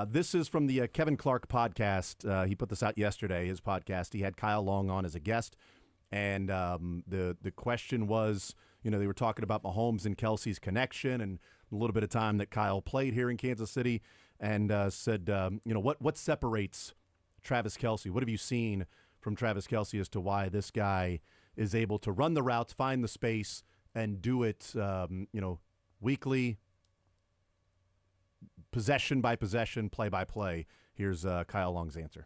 This is from the Kevin Clark podcast. He put this out yesterday, his podcast. He had Kyle Long on as a guest, and the question was, they were talking about Mahomes and Kelce's connection and a little bit of time that Kyle played here in Kansas City, and said, what separates Travis Kelce? What have you seen from Travis Kelce as to why this guy is able to run the routes, find the space, and do it, weekly, possession by possession, play by play? Here's Kyle Long's answer.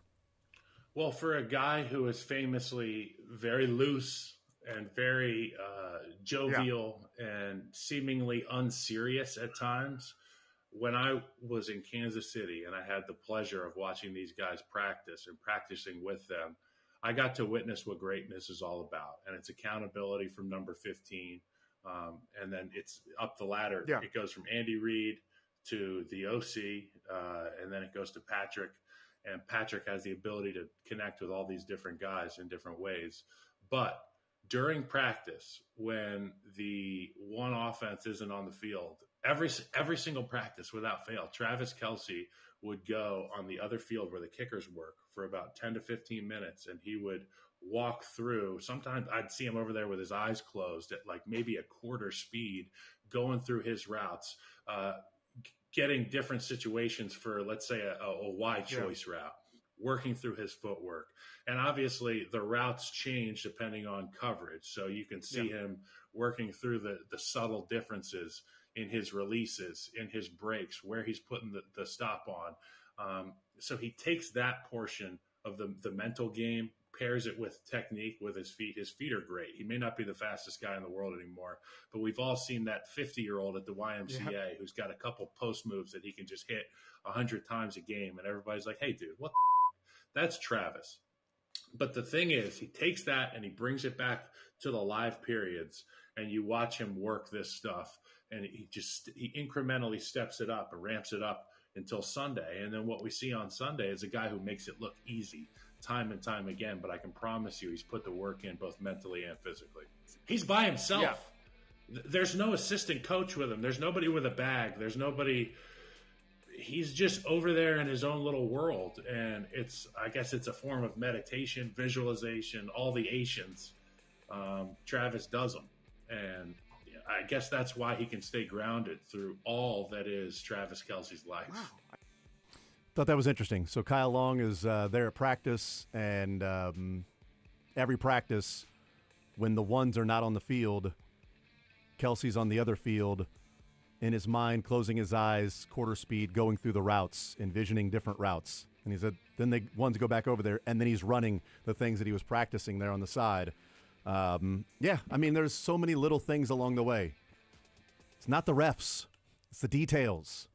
Well, for a guy who is famously very loose and very jovial and seemingly unserious at times, when I was in Kansas City and I had the pleasure of watching these guys practice and practicing with them, I got to witness what greatness is all about. And it's accountability from number 15. And then it's up the ladder. Yeah. It goes from Andy Reid to the OC, and then it goes to Patrick. And Patrick has the ability to connect with all these different guys in different ways. But during practice, when the one offense isn't on the field, every single practice without fail, Travis Kelce would go on the other field where the kickers work for about 10 to 15 minutes, and he would walk through. Sometimes I'd see him over there with his eyes closed at like maybe a quarter speed, going through his routes, getting different situations for, let's say, a wide choice route, working through his footwork. And obviously the routes change depending on coverage. So you can see him working through the subtle differences in his releases, in his breaks, where he's putting the stop on. So he takes that portion of the mental game, pairs it with technique, with his feet. His feet are great. He may not be the fastest guy in the world anymore, but we've all seen that 50-year-old at the YMCA who's got a couple post moves that he can just hit 100 times a game. And everybody's like, hey, dude, what the that's Travis. But the thing is, he takes that and he brings it back to the live periods, and you watch him work this stuff, and he incrementally steps it up and ramps it up until Sunday. And then what we see on Sunday is a guy who makes it look easy time and time again. But I can promise you he's put the work in both mentally and physically. He's by himself. Yeah. There's no assistant coach with him. There's nobody with a bag. There's nobody. He's just over there in his own little world. And I guess it's a form of meditation, visualization, all the Asians. Travis does them. And I guess that's why he can stay grounded through all that is Travis Kelce's life. Wow. Thought that was interesting. So Kyle Long is there at practice, and every practice, when the ones are not on the field, Kelce's on the other field, in his mind, closing his eyes, quarter speed, going through the routes, envisioning different routes. And he said then the ones go back over there, and then he's running the things that he was practicing there on the side. There's so many little things along the way. It's not the refs. It's the details.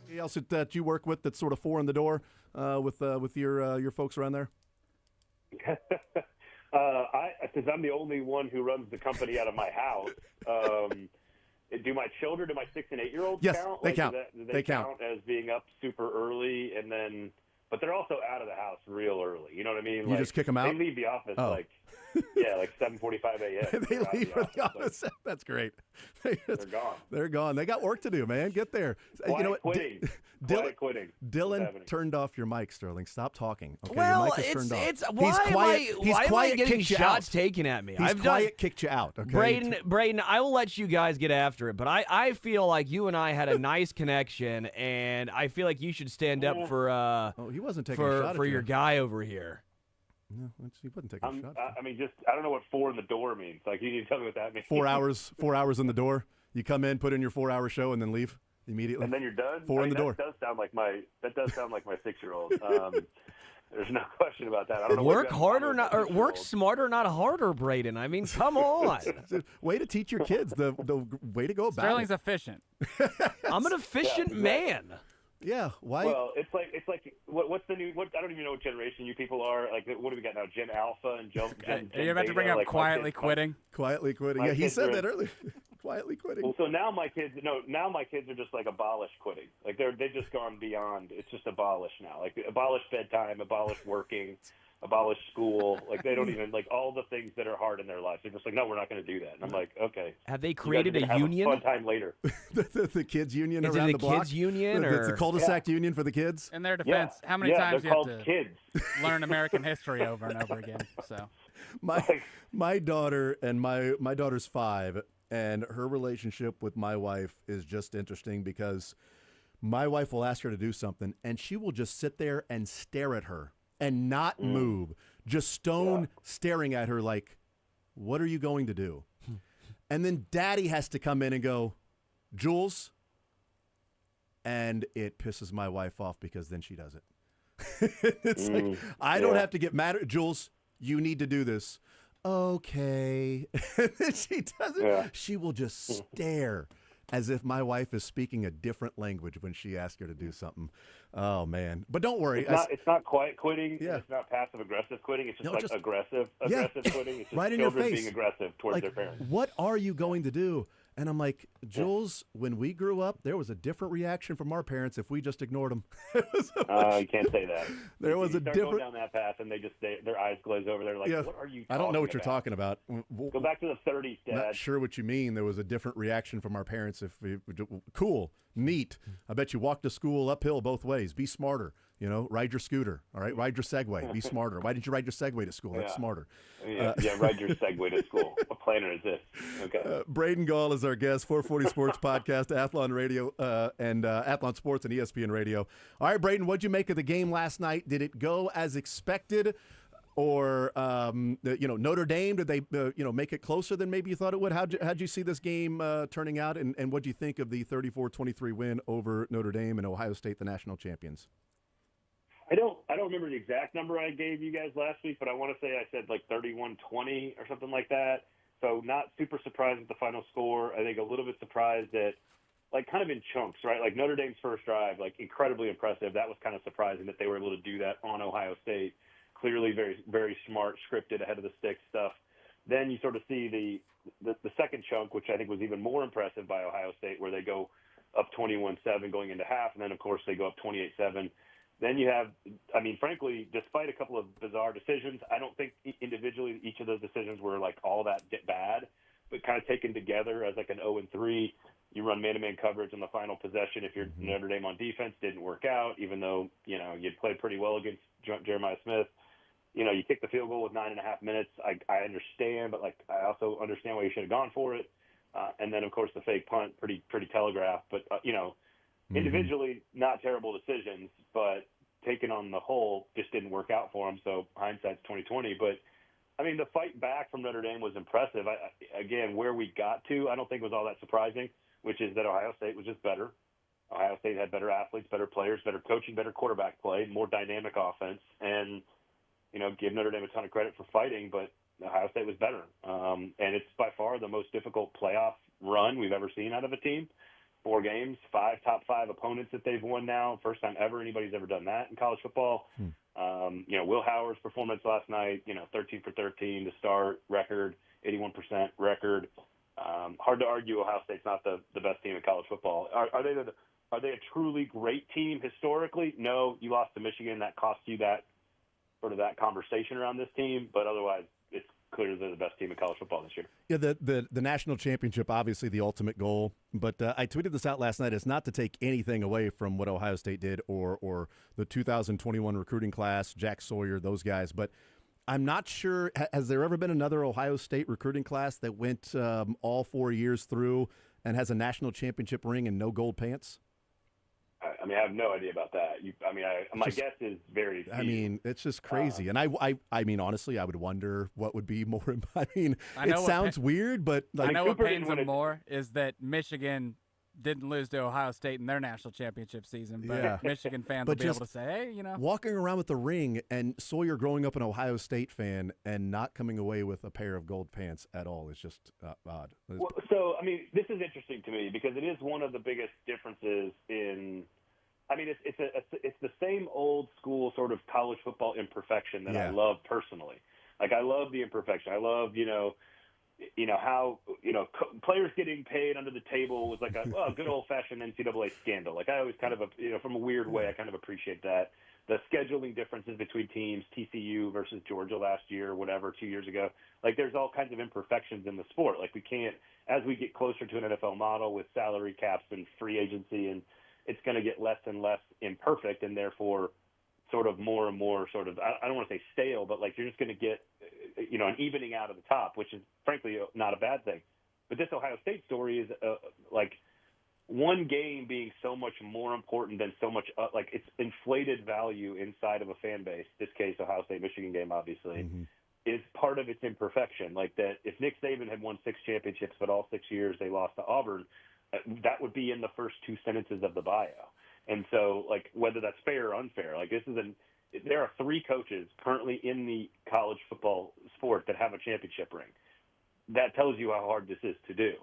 Anybody else that you work with that's sort of four in the door with your folks around there? Since I'm the only one who runs the company out of my house, do my 6 and 8 year olds yes, count? They count. Do they count as being up super early, and then, but they're also out of the house real early. You know what I mean? You just kick them out? They leave the office like 7:45 a.m. They leave for the office. That's great. They're gone. They're gone. They got work to do, man. Get there. Quiet you know what? quitting. Dylan turned off your mic, Sterling. Stop talking. Okay, Well, your mic is turned off. why am I getting shots taken at me? He's kicked you out. Okay, Braden, I will let you guys get after it, but I feel like you and I had a nice connection, and I feel like you should stand up for he wasn't taking a shot for at your you. guy over here. No, he wasn't taking a shot. I mean, I don't know what 4 in the door means. Like, you need to tell me what that means. 4 hours. 4 hours in the door. You come in, put in your 4 hour show, and then leave immediately. And then you're done. 4 in the door. That does sound like my 6-year-old. There's no question about that. I don't know. Work harder, or work smarter, not harder, Braden. I mean, come on. Way to teach your kids the way to go about Sterling's it. efficient. I'm an efficient man. Yeah. Why? Well, it's like what's the new? I don't even know what generation you people are. Like, what do we got now? Gen Alpha and Gen Are you about to bring up quietly quitting? Quietly quitting. Yeah, he said that earlier. Quietly quitting. Well, so now my kids are just like abolish quitting. Like they've just gone beyond. It's just abolish now. Like abolish bedtime, abolish working, abolish school. Like they don't even like all the things that are hard in their lives. They're just like, no, we're not going to do that. And I'm like, okay. Have they created a union? Have a fun time later. the kids union Is around it the block. Kids union It's a cul-de-sac union for the kids. In their defense, how many times they're you have called to kids. learn American history over and over again? So my daughter and my daughter's 5. And her relationship with my wife is just interesting because my wife will ask her to do something, and she will just sit there and stare at her and not move, just stone staring at her like, what are you going to do? And then Daddy has to come in and go, Jules, and it pisses my wife off because then she does it. It's like, I don't have to get mad at Jules, you need to do this. Okay. And then she doesn't. Yeah. She will just stare as if my wife is speaking a different language when she asks her to do something. Oh, man. But don't worry. It's not quiet quitting. Yeah. It's not passive-aggressive quitting. It's just aggressive quitting. It's just right in your face. Being aggressive towards their parents. What are you going to do? And I'm like, Jules, when we grew up, there was a different reaction from our parents if we just ignored them. You can't say that. There was a different. Going down that path, and their eyes glaze over. They're like, "What are you?" I don't know what you're talking about. Go back to the 30s, Dad. Not sure what you mean. There was a different reaction from our parents. Cool, neat. I bet you walk to school uphill both ways. Be smarter. Ride your scooter. All right, ride your Segway. Be smarter. Why didn't you ride your Segway to school? That's smarter. Ride your Segway to school. What planet is this? Okay. Braden Gall is our guest. 440 Sports Podcast, Athlon Radio, and Athlon Sports and ESPN Radio. All right, Braden, what'd you make of the game last night? Did it go as expected, or Notre Dame? Did they make it closer than maybe you thought it would? How'd you see this game turning out, and what'd you think of the 34-23 win over Notre Dame and Ohio State, the national champions? I don't remember the exact number I gave you guys last week, but I want to say I said like 31-20 or something like that. So not super surprised with the final score. I think a little bit surprised that, like, kind of in chunks, right? Like Notre Dame's first drive, like incredibly impressive. That was kind of surprising that they were able to do that on Ohio State. Clearly very, very smart, scripted, ahead of the stick stuff. Then you sort of see the second chunk, which I think was even more impressive by Ohio State, where they go up 21-7 going into half, and then, of course, they go up 28-7. Then you have, I mean, frankly, despite a couple of bizarre decisions, I don't think individually each of those decisions were like all that bad, but kind of taken together as like an 0-3. You run man-to-man coverage on the final possession. If you're Notre Dame on defense, didn't work out, even though, you'd played pretty well against Jeremiah Smith. You kick the field goal with 9.5 minutes. I understand, but I also understand why you should have gone for it. And then, of course, the fake punt, pretty telegraphed, but, individually, not terrible decisions, but taken on the whole, just didn't work out for them. So hindsight's 20/20. But I mean, the fight back from Notre Dame was impressive. Again, where we got to, I don't think was all that surprising, which is that Ohio State was just better. Ohio State had better athletes, better players, better coaching, better quarterback play, more dynamic offense, and give Notre Dame a ton of credit for fighting, but Ohio State was better. And it's by far the most difficult playoff run we've ever seen out of a team. 4 games, 5 top 5 opponents that they've won now. First time ever anybody's ever done that in college football. Will Howard's performance last night, 13 for 13 to start, record, 81% record. Hard to argue Ohio State's not the best team in college football. Are they a truly great team historically? No, you lost to Michigan. That cost you that conversation around this team. But otherwise, it's clear they're the best team in college football this year. Yeah, the national championship, obviously the ultimate goal. But I tweeted this out last night. It's not to take anything away from what Ohio State did or the 2021 recruiting class, Jack Sawyer, those guys. But I'm not sure, has there ever been another Ohio State recruiting class that went all 4 years through and has a national championship ring and no gold pants? I mean, I have no idea about that. My guess is very few. I mean, it's just crazy. And I mean, honestly, I would wonder what would be more. I mean, it sounds weird, but I know what pains them more is that Michigan didn't lose to Ohio State in their national championship season, but Michigan fans will be able to say, hey, walking around with the ring and Sawyer growing up an Ohio State fan and not coming away with a pair of gold pants at all is just odd. Well, so, I mean, this is interesting to me because it is one of the biggest differences in – I mean, it's the same old school sort of college football imperfection that I love personally. Like, I love the imperfection. I love, how players getting paid under the table was like a good old-fashioned NCAA scandal. Like, I always kind of, from a weird way, I kind of appreciate that. The scheduling differences between teams, TCU versus Georgia last year, whatever, 2 years ago. Like, there's all kinds of imperfections in the sport. Like, we can't, as we get closer to an NFL model with salary caps and free agency, and it's going to get less and less imperfect, and therefore sort of more and more sort of, I don't want to say stale, but like you're just going to get, an evening out of the top, which is frankly not a bad thing. But this Ohio State story is like one game being so much more important than so much, like it's inflated value inside of a fan base. This case, Ohio State Michigan game, obviously, is part of its imperfection. Like that, if Nick Saban had won 6 championships, but all 6 years they lost to Auburn, that would be in the first 2 sentences of the bio. And so, like, whether that's fair or unfair, like there are 3 coaches currently in the college football sport that have a championship ring. That tells you how hard this is to do.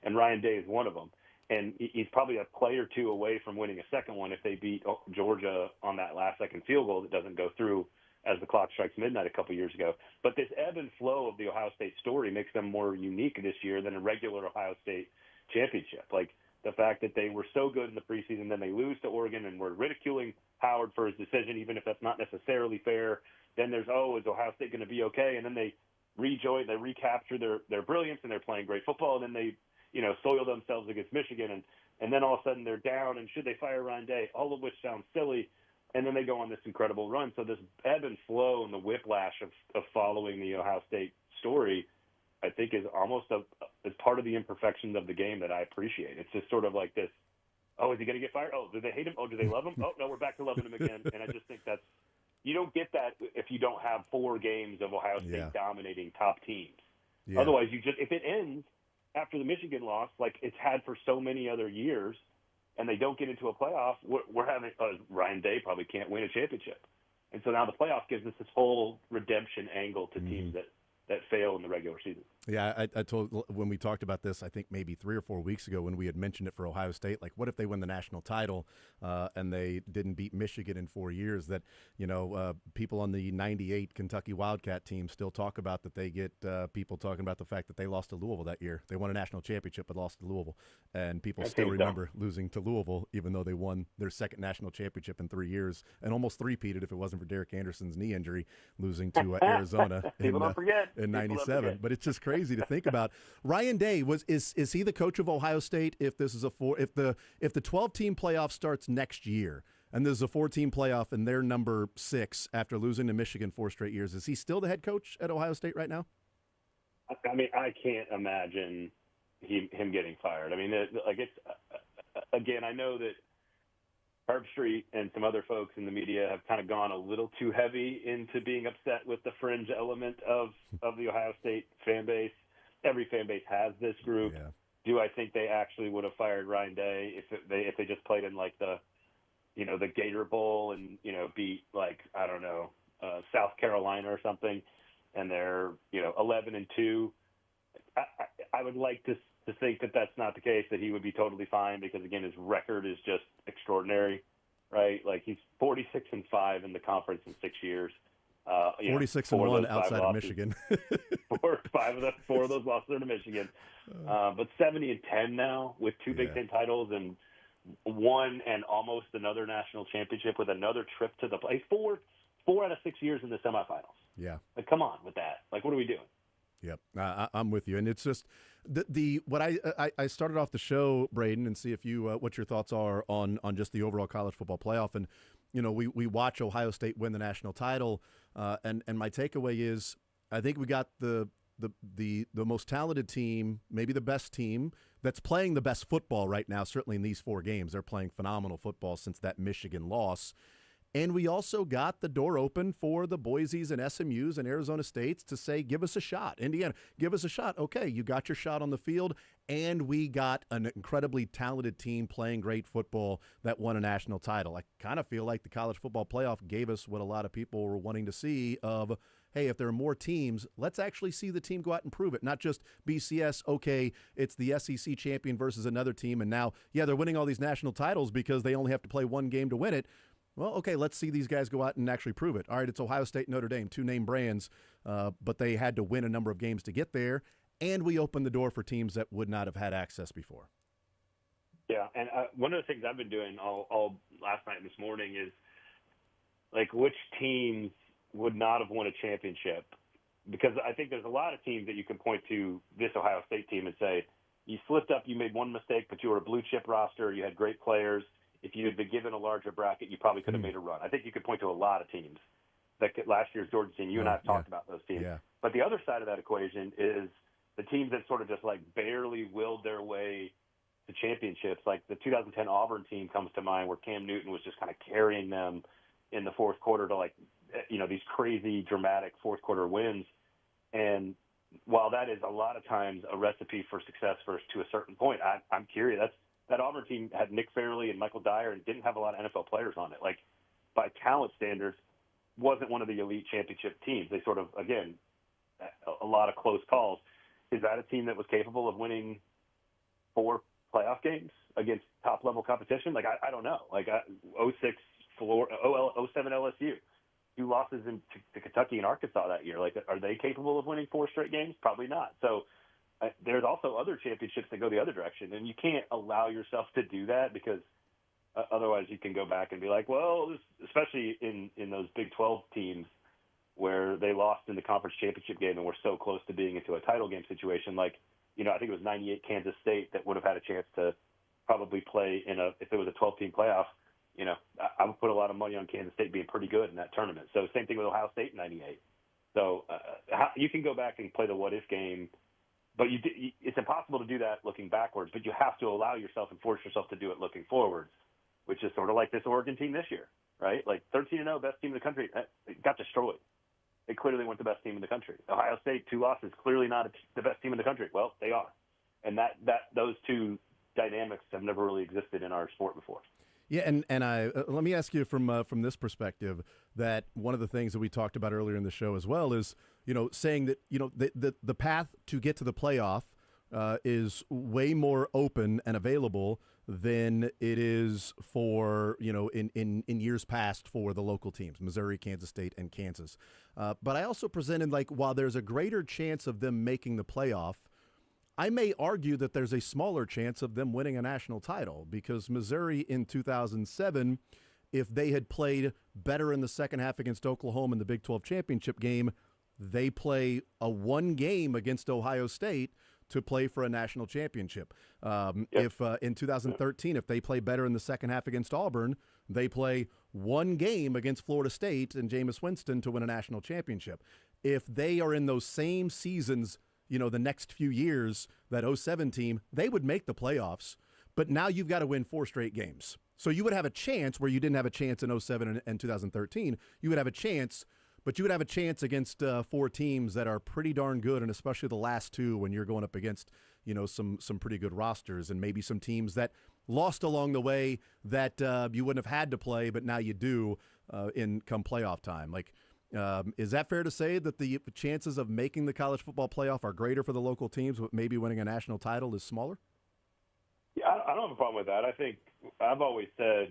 And Ryan Day is one of them. And he's probably a play or 2 away from winning a second one if they beat Georgia on that last-second field goal that doesn't go through as the clock strikes midnight a couple years ago. But this ebb and flow of the Ohio State story makes them more unique this year than a regular Ohio State championship. Like the fact that they were so good in the preseason, then they lose to Oregon, and we're ridiculing Howard for his decision, even if that's not necessarily fair. Then there's, is Ohio State going to be okay? And then they rejoin, they recapture their brilliance, and they're playing great football. And then they, soil themselves against Michigan, and then all of a sudden they're down. And should they fire Ryan Day? All of which sounds silly. And then they go on this incredible run. So this ebb and flow and the whiplash of following the Ohio State story, I think is almost as part of the imperfections of the game that I appreciate. It's just sort of like this, is he going to get fired? Oh, do they hate him? Oh, do they love him? Oh, no, we're back to loving him again. And I just think you don't get that if you don't have 4 games of Ohio State dominating top teams. Yeah. Otherwise, if it ends after the Michigan loss, like it's had for so many other years, and they don't get into a playoff, we're having Ryan Day probably can't win a championship. And so now the playoff gives us this whole redemption angle to teams that fail in the regular season. Yeah, I told when we talked about this, I think maybe 3 or 4 weeks ago when we had mentioned it for Ohio State, like what if they win the national title and they didn't beat Michigan in 4 years, that, people on the 98 Kentucky Wildcat team still talk about that they get people talking about the fact that they lost to Louisville that year. They won a national championship but lost to Louisville. And people still remember losing to Louisville even though they won their second national championship in 3 years and almost three-peated if it wasn't for Derek Anderson's knee injury, losing to Arizona in 97. But it's just crazy to think about. Ryan Day is he the coach of Ohio State if this is if the 12-team playoff starts next year and there's a 4-team playoff and they're number 6 after losing to Michigan 4 straight years, is he still the head coach at Ohio State right now? I mean, I can't imagine him getting fired. I mean, again, I know that Herb Street and some other folks in the media have kind of gone a little too heavy into being upset with the fringe element of the Ohio State fan base. Every fan base has this group. Yeah. Do I think they actually would have fired Ryan Day if they just played in like the Gator Bowl and beat like I don't know South Carolina or something, and they're 11-2? I would like to to think that that's not the case, that he would be totally fine because, again, his record is just extraordinary, right? Like he's 46-5 in the conference in 6 years. 46-1 outside of Michigan. four of those losses are to Michigan. But 70-10 now with two Big Ten titles and one and almost another national championship with another trip to the play. Four out of 6 years in the semifinals. Yeah. Like, come on with that. Like, what are we doing? Yep, I'm with you, and it's just what I started off the show, Braden, and see if you what your thoughts are on just the overall college football playoff. And we watch Ohio State win the national title, and my takeaway is I think we got the most talented team, maybe the best team that's playing the best football right now. Certainly in these 4 games, they're playing phenomenal football since that Michigan loss. And we also got the door open for the Boise's and SMU's and Arizona States to say, give us a shot. Indiana, give us a shot. Okay, you got your shot on the field, and we got an incredibly talented team playing great football that won a national title. I kind of feel like the college football playoff gave us what a lot of people were wanting to see of, hey, if there are more teams, let's actually see the team go out and prove it. Not just BCS, okay, it's the SEC champion versus another team, and now, they're winning all these national titles because they only have to play one game to win it. Well, okay, let's see these guys go out and actually prove it. All right, it's Ohio State, Notre Dame, 2 name brands, but they had to win a number of games to get there, and we opened the door for teams that would not have had access before. Yeah, and one of the things I've been doing all last night and this morning is, like, which teams would not have won a championship? Because I think there's a lot of teams that you can point to this Ohio State team and say, you slipped up, you made one mistake, but you were a blue-chip roster, you had great players. If you had been given a larger bracket, you probably could have made a run. I think you could point to a lot of teams. Last year's Georgia team, you and I have talked about those teams. Yeah. But the other side of that equation is the teams that sort of just like barely willed their way to championships. Like the 2010 Auburn team comes to mind, where Cam Newton was just kind of carrying them in the fourth quarter to these crazy dramatic fourth quarter wins. And while that is a lot of times a recipe for success to a certain point, I'm curious. That Auburn team had Nick Fairley and Michael Dyer and didn't have a lot of NFL players on it. Like, by talent standards, wasn't one of the elite championship teams. They sort of, again, a lot of close calls. Is that a team that was capable of winning 4 playoff games against top-level competition? Like, I don't know. Like, 06 07 LSU, 2 losses to Kentucky and Arkansas that year. Like, are they capable of winning 4 straight games? Probably not. So, there's also other championships that go the other direction, and you can't allow yourself to do that because otherwise you can go back and be like, well, especially in those Big 12 teams where they lost in the conference championship game and were so close to being into a title game situation. Like, I think it was 98 Kansas State that would have had a chance to probably play if it was a 12-team playoff. I would put a lot of money on Kansas State being pretty good in that tournament. So same thing with Ohio State in 98. So you can go back and play the what-if game. But it's impossible to do that looking backwards, but you have to allow yourself and force yourself to do it looking forwards, which is sort of like this Oregon team this year, right? Like 13-0, best team in the country. It got destroyed. They clearly weren't the best team in the country. Ohio State, 2 losses, clearly not the best team in the country. Well, they are. And those two dynamics have never really existed in our sport before. Yeah, and I let me ask you from this perspective that one of the things that we talked about earlier in the show as well is, saying that, the path to get to the playoff is way more open and available than it is for, in years past for the local teams, Missouri, Kansas State, and Kansas. But I also presented, while there's a greater chance of them making the playoff, I may argue that there's a smaller chance of them winning a national title because Missouri in 2007, if they had played better in the second half against Oklahoma in the Big 12 championship game, they play a 1 game against Ohio State to play for a national championship. If in 2013, if they play better in the second half against Auburn, they play 1 game against Florida State and Jameis Winston to win a national championship. If they are in those same seasons, the next few years, that 07 team, they would make the playoffs, but now you've got to win 4 straight games. So you would have a chance where you didn't have a chance in 07 and 2013. You would have a chance, but you would have a chance against 4 teams that are pretty darn good, and especially the last 2 when you're going up against, some pretty good rosters and maybe some teams that lost along the way that you wouldn't have had to play, but now you do in come playoff time. Like, Is that fair to say that the chances of making the college football playoff are greater for the local teams, but maybe winning a national title is smaller? Yeah, I don't have a problem with that. I think I've always said,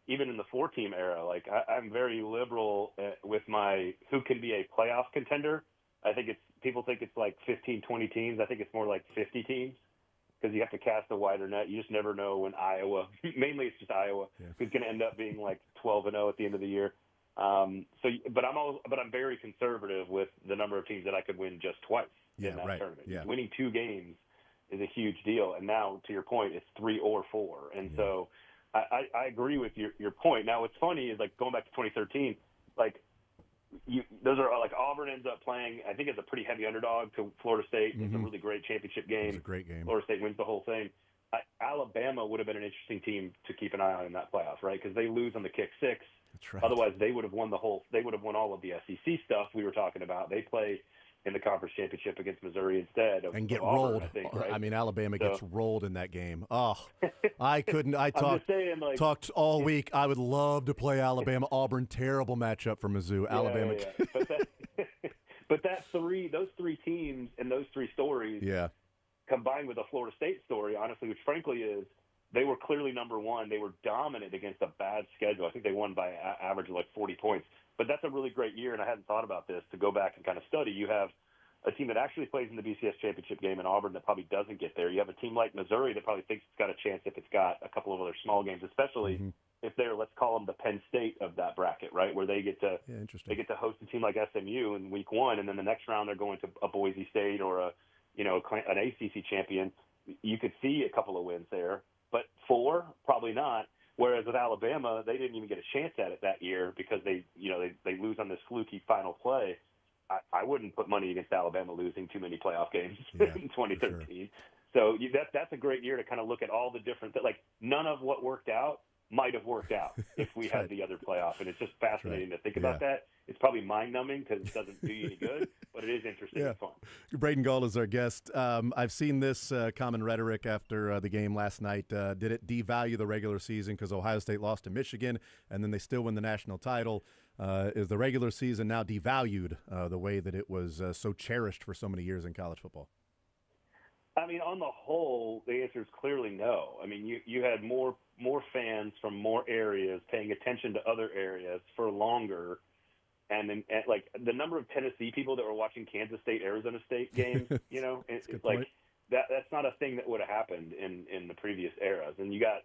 even in the 4-team era, like I'm very liberal with my who can be a playoff contender. I think people think it's like 15, 20 teams. I think it's more like 50 teams because you have to cast a wider net. You just never know when Iowa, mainly it's just Iowa, who's going to end up being like 12-0 at the end of the year. But I'm very conservative with the number of teams that I could win just twice in that tournament. Yeah. Winning 2 games is a huge deal, and now to your point, it's 3 or 4, and so I agree with your point. Now, what's funny is like going back to 2013, like those are like Auburn ends up playing. I think it's a pretty heavy underdog to Florida State. It's a really great championship game. It's a great game. Florida State wins the whole thing. Alabama would have been an interesting team to keep an eye on in that playoff, right? Because they lose on the kick 6. That's right. Otherwise, they would have won They would have won all of the SEC stuff we were talking about. They play in the conference championship against Missouri instead of and get Auburn, rolled. I think, right? I mean, Alabama gets rolled in that game. Oh, I couldn't. I talked all week. I would love to play Alabama. Auburn, terrible matchup for Mizzou. Alabama. Yeah. But those 3 teams and those 3 stories, combined with the Florida State story, honestly, which frankly is they were clearly number 1. They were dominant against a bad schedule. I think they won by an average of like 40 points. But that's a really great year, and I hadn't thought about this to go back and kind of study. You have a team that actually plays in the BCS championship game in Auburn that probably doesn't get there. You have a team like Missouri that probably thinks it's got a chance if it's got a couple of other small games, especially if they're, let's call them the Penn State of that bracket, right, where they get to host a team like SMU in week 1, and then the next round they're going to a Boise State or an ACC champion. You could see a couple of wins there, but 4 probably not. Whereas with Alabama, they didn't even get a chance at it that year because they lose on this fluky final play. I wouldn't put money against Alabama losing too many playoff games in 2013. Sure. So that's a great year to kind of look at all the different – like none of what worked out might have worked out if we had the other playoff. And it's just fascinating to think about that. It's probably mind-numbing because it doesn't do you any good, but it is interesting and fun. Braden Gall is our guest. I've seen this common rhetoric after the game last night. Did it devalue the regular season because Ohio State lost to Michigan and then they still win the national title? Is the regular season now devalued the way that it was so cherished for so many years in college football? I mean, on the whole, the answer is clearly no. I mean, you had more fans from more areas paying attention to other areas for longer. And then, like the number of Tennessee people that were watching Kansas State, Arizona State games, it's like that's not a thing that would have happened in the previous eras. And you got,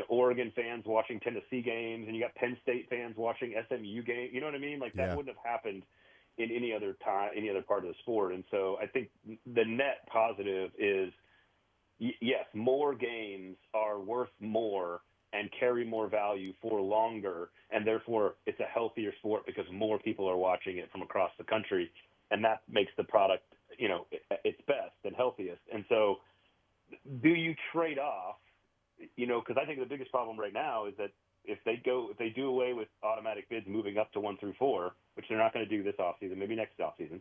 Oregon fans watching Tennessee games, and you got Penn State fans watching SMU games. You know what I mean? Like that wouldn't have happened in any other time, any other part of the sport. And so I think the net positive is, yes, more games are worth more and carry more value for longer, and therefore it's a healthier sport because more people are watching it from across the country, and that makes the product, its best and healthiest. And so do you trade off, because I think the biggest problem right now is that if they do away with automatic bids moving up to 1 through 4, which they're not going to do this offseason, maybe next offseason,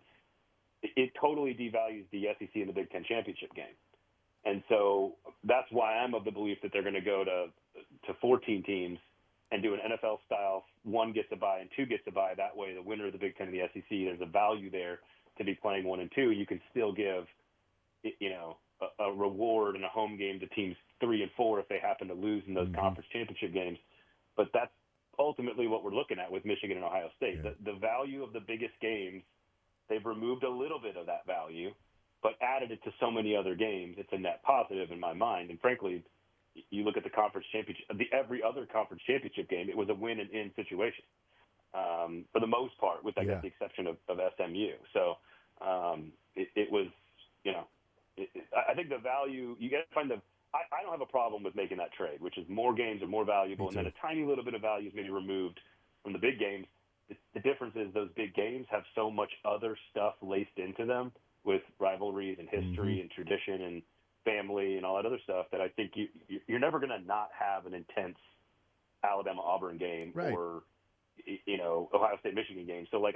it totally devalues the SEC and the Big Ten championship game. And so that's why I'm of the belief that they're going to go to 14 teams and do an NFL style 1 gets a bye and 2 gets a bye. That way, the winner of the Big Ten and the SEC, there's a value there to be playing 1 and 2. You can still give, a reward and a home game to teams 3 and 4 if they happen to lose in those conference championship games. But that's ultimately what we're looking at with Michigan and Ohio State. Yeah. The value of the biggest games, they've removed a little bit of that value, but added it to so many other games. It's a net positive in my mind. And frankly, you look at the conference championship, every other conference championship game, it was a win and in situation for the most part, with I guess the exception of SMU. So it was, I think the value you got to find I don't have a problem with making that trade, which is more games are more valuable, and then a tiny little bit of value is maybe removed from the big games. The difference is those big games have so much other stuff laced into them with rivalries and history and tradition and family and all that other stuff that I think you're never going to not have an intense Alabama-Auburn game or, Ohio State-Michigan game. So,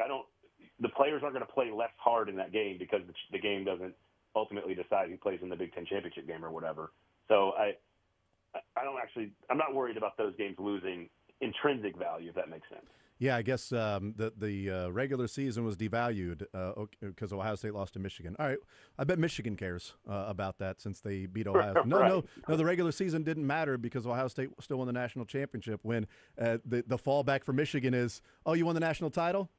the players aren't going to play less hard in that game because the game doesn't ultimately decide who plays in the Big Ten championship game or whatever. So I'm not worried about those games losing intrinsic value, if that makes sense. Yeah, I guess the regular season was devalued because Ohio State lost to Michigan. All right, I bet Michigan cares about that since they beat Ohio. No, the regular season didn't matter because Ohio State still won the national championship. When the fallback for Michigan is, oh, you won the national title?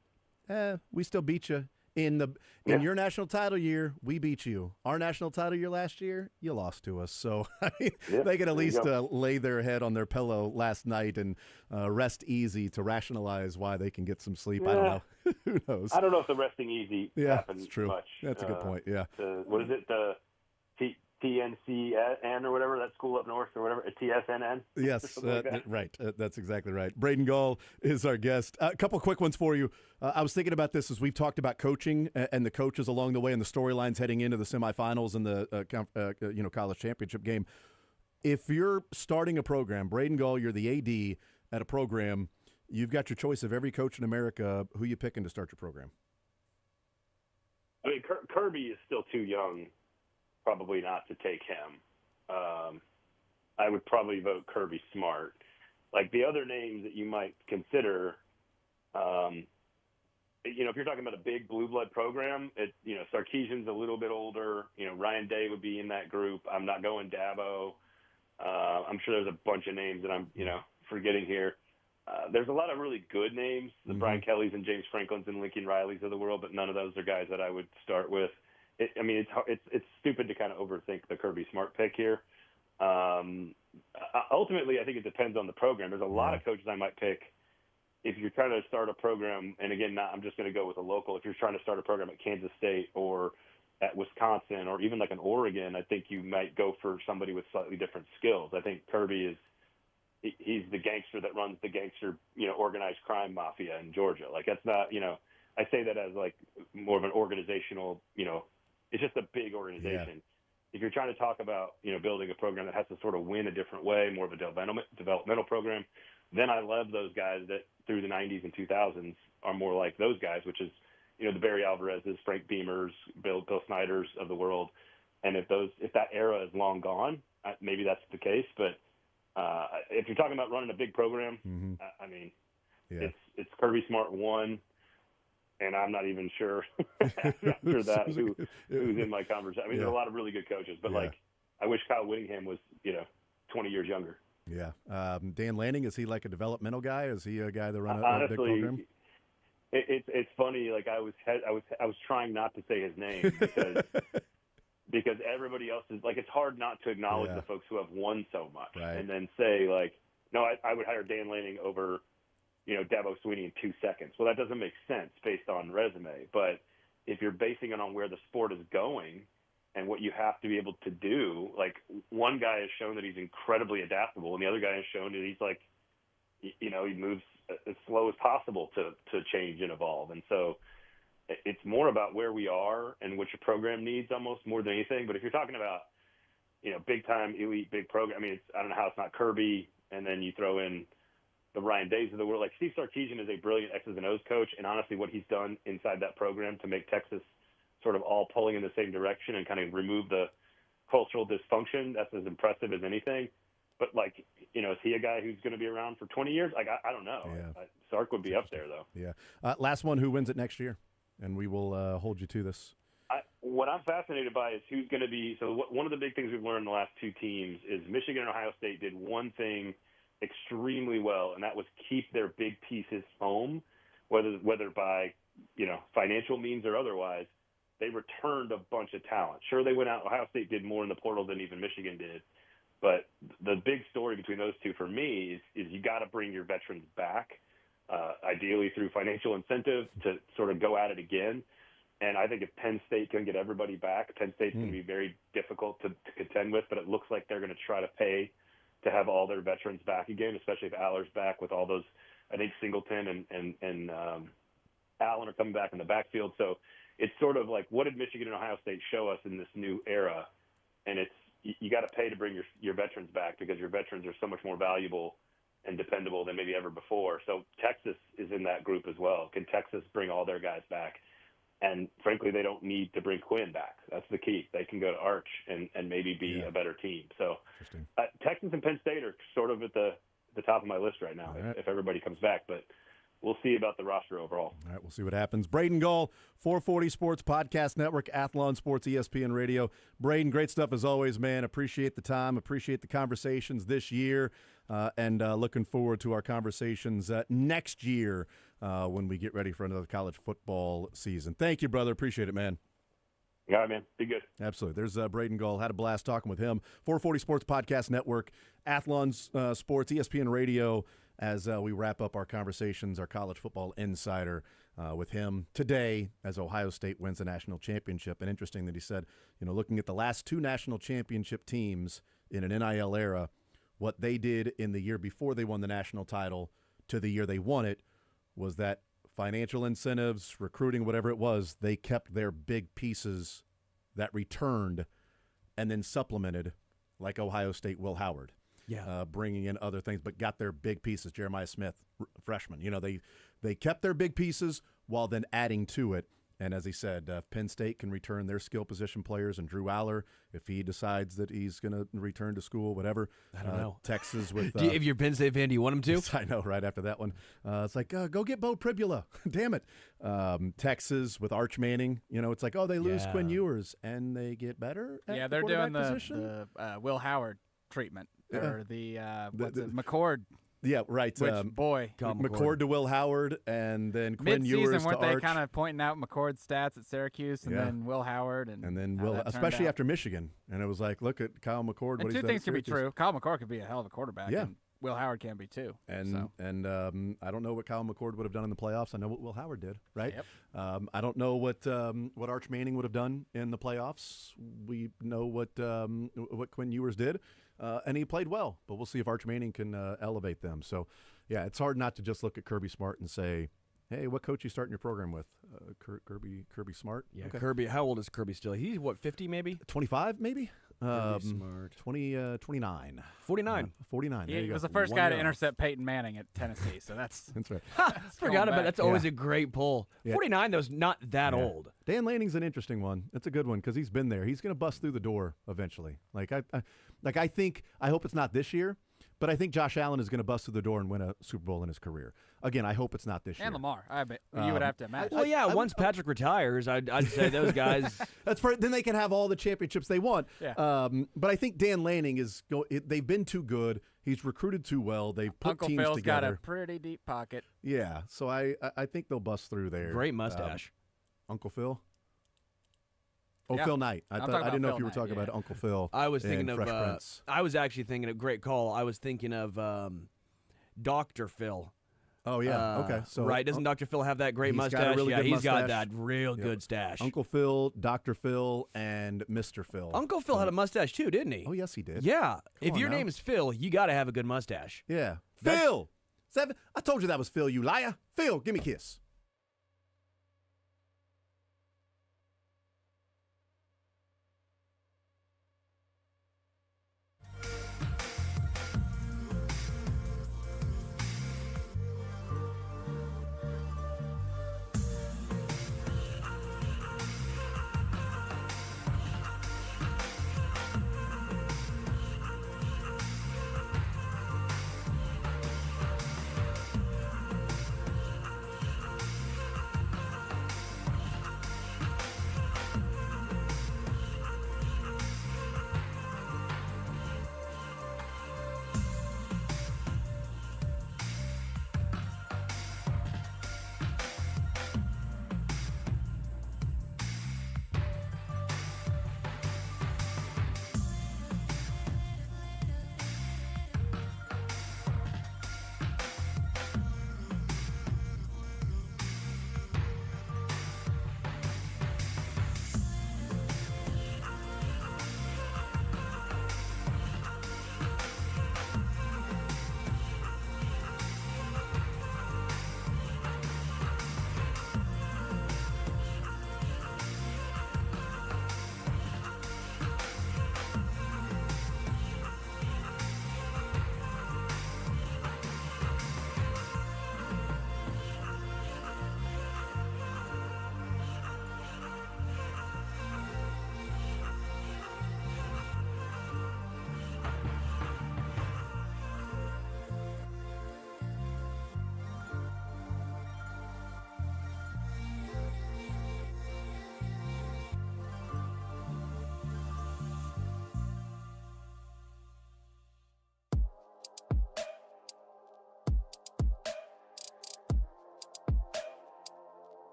We still beat you. In your national title year, we beat you. Our national title year last year, you lost to us. So I mean, they can at least lay their head on their pillow last night and rest easy to rationalize why they can get some sleep. Yeah. I don't know. Who knows? I don't know if the resting easy happens that's true. much. That's a good point. Yeah. What is it? The TNCN or whatever, that school up north or whatever, TSNN? Yes, right. That's exactly right. Braden Gall is our guest. A couple quick ones for you. I was thinking about this as we've talked about coaching and the coaches along the way and the storylines heading into the semifinals and the college championship game. If you're starting a program, Braden Gall, you're the AD at a program, you've got your choice of every coach in America. Who you picking to start your program? I mean, Kirby is still too young. Probably not to take him. I would probably vote Kirby Smart. Like the other names that you might consider, if you're talking about a big blue blood program, Sarkisian's a little bit older. Ryan Day would be in that group. I'm not going Dabo. I'm sure there's a bunch of names that I'm, forgetting here. There's a lot of really good names, the Brian Kellys and James Franklins and Lincoln Rileys of the world, but none of those are guys that I would start with. It's stupid to kind of overthink the Kirby Smart pick here. Ultimately, I think it depends on the program. There's a lot of coaches I might pick if you're trying to start a program. And again, I'm just going to go with a local. If you're trying to start a program at Kansas State or at Wisconsin or even like an Oregon, I think you might go for somebody with slightly different skills. I think Kirby he's the gangster that runs the gangster, organized crime mafia in Georgia. Like that's not, I say that as like more of an organizational, it's just a big organization. Yeah. If you're trying to talk about, building a program that has to sort of win a different way, more of a developmental program, then I love those guys that through the 90s and 2000s are more like those guys, which is, the Barry Alvarez's, Frank Beamers, Bill Snyder's of the world. And if that era is long gone, maybe that's the case. But if you're talking about running a big program, it's Kirby Smart 1. And I'm not even sure after that who's in my conversation. I mean, there's a lot of really good coaches, but I wish Kyle Whittingham was, 20 years younger. Yeah. Dan Lanning, is he like a developmental guy? Is he a guy that runs a big program? It's funny. Like I was trying not to say his name because everybody else is like, it's hard not to acknowledge the folks who have won so much and then say like, no, I would hire Dan Lanning over, Dabo Swinney in 2 seconds. Well, that doesn't make sense based on resume. But if you're basing it on where the sport is going and what you have to be able to do, like one guy has shown that he's incredibly adaptable, and the other guy has shown that he's like, he moves as slow as possible to change and evolve. And so it's more about where we are and what your program needs almost more than anything. But if you're talking about, big time elite, big program, I don't know how it's not Kirby, and then you throw in the Ryan Days of the world. Like Steve Sarkisian is a brilliant X's and O's coach, and honestly, what he's done inside that program to make Texas sort of all pulling in the same direction and kind of remove the cultural dysfunction, that's as impressive as anything. But is he a guy who's going to be around for 20 years? Like I don't know. Yeah. Sark would be up there though. Yeah. Last one, who wins it next year? And we will hold you to this. What I'm fascinated by is who's going to be. So one of the big things we've learned in the last two teams is Michigan and Ohio State did one thing extremely well, and that was keep their big pieces home, whether by financial means or otherwise. They returned a bunch of talent. Sure, they went out. Ohio State did more in the portal than even Michigan did, but the big story between those two for me is you got to bring your veterans back, ideally through financial incentive to sort of go at it again. And I think if Penn State can get everybody back, Penn State's going to be very difficult to contend with, but it looks like they're going to try to pay to have all their veterans back again, especially if Aller's back with all those. I think Singleton and Allen are coming back in the backfield. So it's sort of like, what did Michigan and Ohio State show us in this new era? And you got to pay to bring your veterans back because your veterans are so much more valuable and dependable than maybe ever before. So Texas is in that group as well. Can Texas bring all their guys back? And frankly, they don't need to bring Quinn back. That's the key. They can go to Arch and maybe be a better team. So Texas and Penn State are sort of at the top of my list right now if everybody comes back. But we'll see about the roster overall. All right, we'll see what happens. Braden Gall, 440 Sports Podcast Network, Athlon Sports, ESPN Radio. Braden, great stuff as always, man. Appreciate the time, appreciate the conversations this year, and looking forward to our conversations next year when we get ready for another college football season. Thank you, brother. Appreciate it, man. Got it, man. Be good. Absolutely. There's Braden Gall. Had a blast talking with him. 440 Sports Podcast Network, Athlon Sports, ESPN Radio, as we wrap up our conversations, our college football insider with him today as Ohio State wins the national championship. And interesting that he said, looking at the last 2 national championship teams in an NIL era, what they did in the year before they won the national title to the year they won it was that financial incentives, recruiting, whatever it was, they kept their big pieces that returned and then supplemented, like Ohio State, Will Howard. Yeah, bringing in other things, but got their big pieces. Jeremiah Smith, freshman. They kept their big pieces while then adding to it. And as he said, Penn State can return their skill position players, and Drew Aller, if he decides that he's going to return to school, whatever. I don't know. Texas with if you're Penn State fan, do you want him to? I know. Right after that one, it's like go get Bo Pribula. Damn it. Texas with Arch Manning. It's like they lose Quinn Ewers and they get better. At they're doing the Will Howard treatment. Or the McCord. Yeah, right. Which, boy. McCord to Will Howard, and then Quinn Ewers to Arch. Weren't they kind of pointing out McCord's stats at Syracuse, and then Will Howard? And then Will, especially after Michigan. And it was like, look at Kyle McCord. And 2 things can be true. Kyle McCord could be a hell of a quarterback. Yeah. And Will Howard can be too. And I don't know what Kyle McCord would have done in the playoffs. I know what Will Howard did, right? Yep. I don't know what Arch Manning would have done in the playoffs. We know what Quinn Ewers did. And he played well, but we'll see if Arch Manning can elevate them. So, yeah, it's hard not to just look at Kirby Smart and say, hey, what coach you starting your program with? Kirby Smart? Yeah, okay. Kirby. How old is Kirby still? He's, 50 maybe? 25 maybe? Smart. 29. 49. 49. He was the first guy to intercept Peyton Manning at Tennessee, so that's right. Forgot about it. That's always a great pull. Yeah. 49, though, is not that old. Dan Lanning's an interesting one. It's a good one because he's been there. He's going to bust through the door eventually. I hope it's not this year, but I think Josh Allen is going to bust through the door and win a Super Bowl in his career. Again, I hope it's not this year. And Lamar, I bet you would have to imagine. Well, yeah, once Patrick retires, I'd say those guys. Then they can have all the championships they want. Yeah. But I think Dan Lanning they've been too good. He's recruited too well. They've put Uncle teams Phil's together. Got a pretty deep pocket. Yeah, so I think they'll bust through there. Great mustache. Uncle Phil. Oh, yeah. Phil Knight. I didn't know if you were talking about Uncle Phil. I was thinking of Fresh Prince. I was actually thinking of great call. I was thinking of Dr. Phil. Oh yeah. Okay. So right, doesn't Dr. Phil have that great mustache? Got a really good he's mustache. got that real good stash. Uncle Phil, Dr. Phil, and Mr. Phil. Uncle Phil had a mustache too, didn't he? Oh yes, he did. Yeah. If your name is Phil, you got to have a good mustache. Yeah. Phil. 7. I told you that was Phil. You liar. Phil, give me a kiss.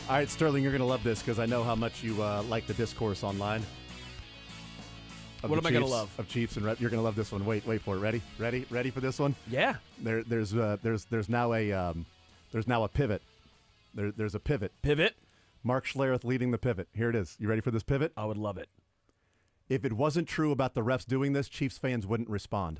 All right, Sterling, you're going to love this because I know how much you like the discourse online. What am I going to love? Of Chiefs and You're going to love this one. Wait for it. Ready for this one? Yeah. There's now a pivot. There's a pivot. Pivot? Mark Schlereth leading the pivot. Here it is. You ready for this pivot? I would love it. If it wasn't true about the refs doing this, Chiefs fans wouldn't respond.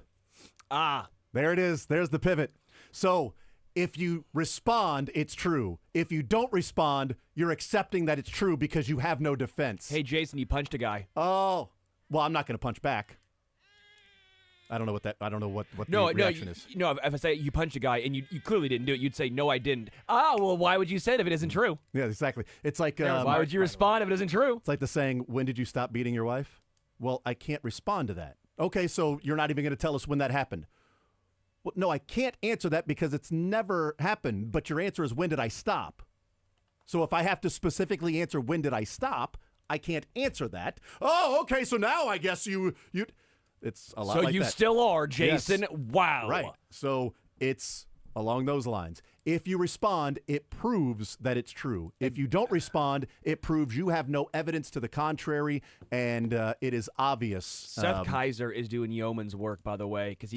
There it is. There's the pivot. So if you respond, it's true. If you don't respond, you're accepting that it's true because you have no defense. Hey, Jason, you punched a guy. Oh, well, I'm not going to punch back. I don't know what the reaction is. No, if I say you punched a guy and you clearly didn't do it, you'd say, no, I didn't. Well, why would you say it if it isn't true? Yeah, exactly. It's like why would you respond if it isn't true? It's like the saying, when did you stop beating your wife? Well, I can't respond to that. Okay, so you're not even going to tell us when that happened. Well, no, I can't answer that because it's never happened, but your answer is, when did I stop? So if I have to specifically answer, when did I stop, I can't answer that. Oh, okay, so now I guess you it's a lot like that. So you still are, Jason. Yes. Wow. Right. So it's along those lines. If you respond, it proves that it's true. If you don't respond, it proves you have no evidence to the contrary, and it is obvious. Seth Kaiser is doing yeoman's work, by the way, because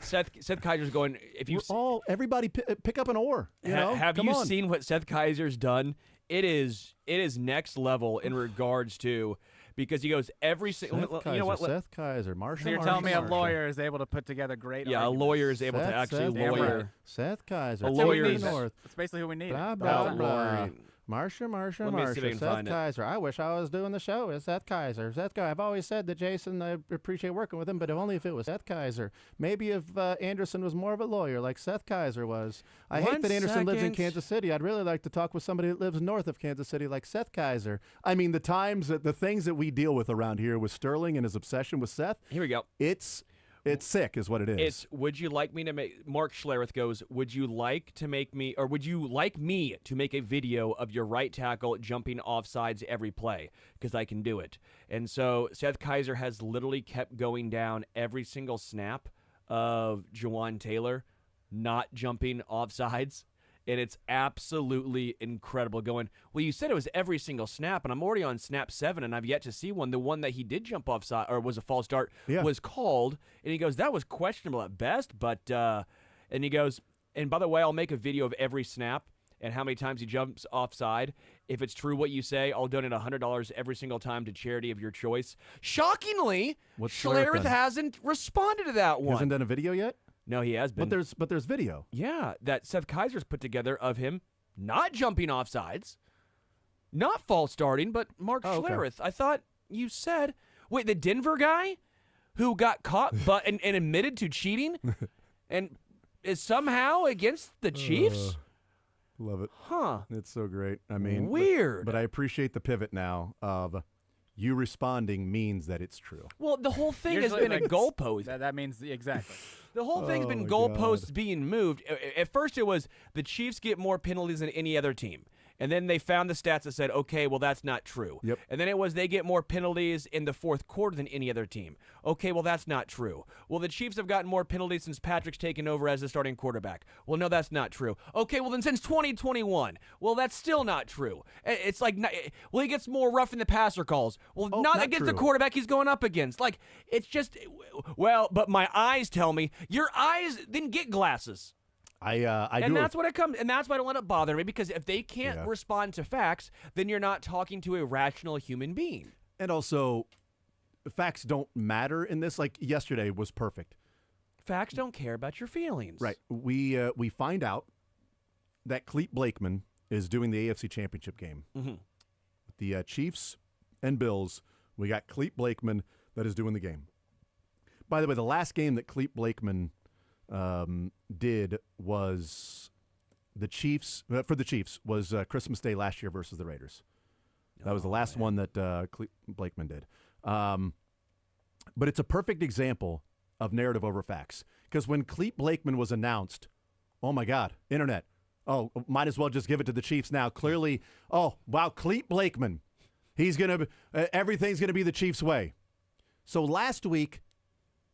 Seth Kaiser's going. If you everybody pick up an oar. Have you seen what Seth Kaiser's done? It is next level in regards to. Because he goes every single. Seth Kaiser, Marsha. So you're telling me a lawyer is able to put together great. Yeah, arguments. A lawyer is able to actually lawyer. Seth Kaiser. A lawyer is. That's basically who we need. Blah blah blah. Marsha. Seth Kaiser. I wish I was doing the show as Seth Kaiser. Seth Kaiser. I've always said that Jason, I appreciate working with him, but only if it was Seth Kaiser. Maybe if Anderson was more of a lawyer like Seth Kaiser was. I hate that Anderson lives in Kansas City. I'd really like to talk with somebody that lives north of Kansas City like Seth Kaiser. I mean, the things that we deal with around here with Sterling and his obsession with Seth. Here we go. It's sick is what it is. Would you like me to make, Mark Schlereth goes, would you like me to make a video of your right tackle jumping offsides every play? Because I can do it. And so Seth Kaiser has literally kept going down every single snap of Jawan Taylor not jumping offsides. And it's absolutely incredible going, well, you said it was every single snap, and I'm already on snap 7, and I've yet to see one. The one that he did jump offside, or was a false start, was called. And he goes, that was questionable at best, but, and he goes, and by the way, I'll make a video of every snap and how many times he jumps offside. If it's true what you say, I'll donate $100 every single time to charity of your choice. Shockingly, Schlereth hasn't responded to that one. He hasn't done a video yet? No, he has been. But there's video. Yeah, that Seth Kaiser's put together of him not jumping offsides, not false starting, but Mark Schlereth. Okay. I thought you said, wait, the Denver guy who got caught and admitted to cheating and is somehow against the Chiefs? Love it. Huh. It's so great. I mean, weird. But I appreciate the pivot now of you responding means that it's true. Well, the whole thing has been a goalpost. That means exactly. The whole thing's been goalposts being moved. At first it was the Chiefs get more penalties than any other team. And then they found the stats that said, okay, well, that's not true. Yep. And then it was they get more penalties in the fourth quarter than any other team. Okay, well, that's not true. Well, the Chiefs have gotten more penalties since Patrick's taken over as the starting quarterback. Well, no, that's not true. Okay, well, then since 2021. Well, that's still not true. It's like, well, he gets more rough in the passer calls. Well, not against the quarterback he's going up against. Like, it's just, well, but my eyes tell me, your eyes didn't get glasses. That's what it comes, and that's why I don't let it bother me, because if they can't respond to facts, then you're not talking to a rational human being. And also, facts don't matter in this. Like yesterday was perfect. Facts don't care about your feelings. Right. We find out that Clete Blakeman is doing the AFC Championship game. Mm-hmm. The Chiefs and Bills. We got Clete Blakeman that is doing the game. By the way, the last game that Clete Blakeman did was the Chiefs for the Chiefs was Christmas Day last year versus the Raiders. That was the last one that Blakeman did. But it's a perfect example of narrative over facts, because when Clete Blakeman was announced, oh my God, internet, might as well just give it to the Chiefs now. Clearly, wow, Clete Blakeman, everything's gonna be the Chiefs' way. So last week,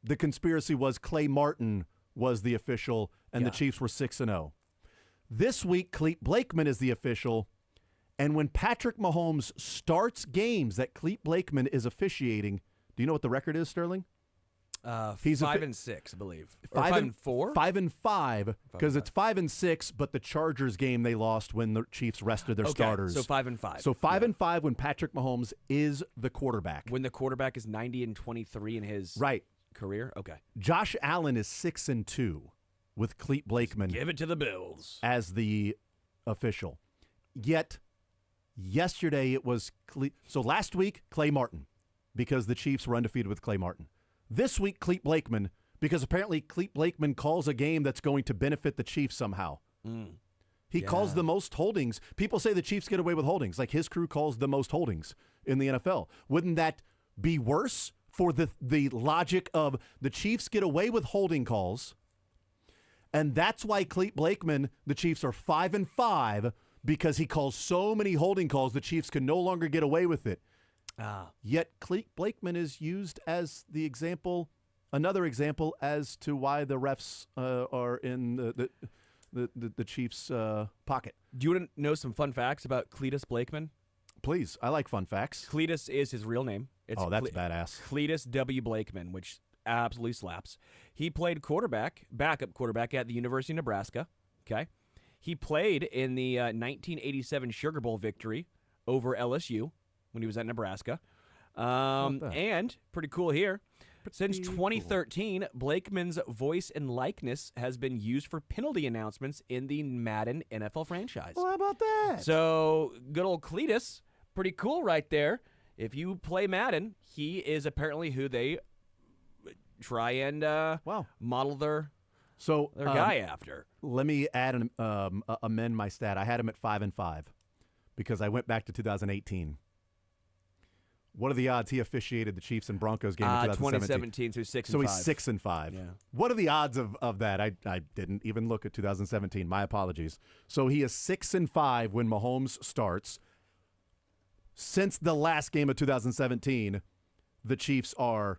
the conspiracy was Clay Martin was the official, and the Chiefs were 6-0. This week, Clete Blakeman is the official. And when Patrick Mahomes starts games that Clete Blakeman is officiating, do you know what the record is, Sterling? He's 5-6, I believe. Or 5-4? 5-5, because it's 5-6, but the Chargers game they lost when the Chiefs rested their starters. So 5-5. So 5-5 when Patrick Mahomes is the quarterback. When the quarterback is 90-23 in his career? Okay. Josh Allen is 6-2 with Clete Blakeman. Give it to the Bills. As the official. Yet, yesterday it was so last week, Clay Martin, because the Chiefs were undefeated with Clay Martin. This week, Clete Blakeman, because apparently Clete Blakeman calls a game that's going to benefit the Chiefs somehow. He calls the most holdings. People say the Chiefs get away with holdings, like his crew calls the most holdings in the NFL. Wouldn't that be worse for the logic of the Chiefs get away with holding calls? And that's why Clete Blakeman, the Chiefs are 5-5, because he calls so many holding calls the Chiefs can no longer get away with it. Yet Clete Blakeman is used as the example, another example as to why the refs are in the Chiefs' pocket. Do you want to know some fun facts about Cletus Blakeman? Please, I like fun facts. Cletus is his real name. It's that's badass. Cletus W. Blakeman, which absolutely slaps. He played backup quarterback at the University of Nebraska. Okay, he played in the 1987 Sugar Bowl victory over LSU. When he was at Nebraska. And pretty cool here. Since 2013, Blakeman's voice and likeness has been used for penalty announcements in the Madden NFL franchise. Well, how about that? So, good old Cletus, pretty cool right there. If you play Madden, he is apparently who they try and model their guy after. Let me add amend my stat. I had him at 5-5 because I went back to 2018. What are the odds he officiated the Chiefs and Broncos game in 2017? 2017, so 6-5. So he's 6-5. Yeah. What are the odds of that? I didn't even look at 2017. My apologies. So he is 6-5 when Mahomes starts. Since the last game of 2017, the Chiefs are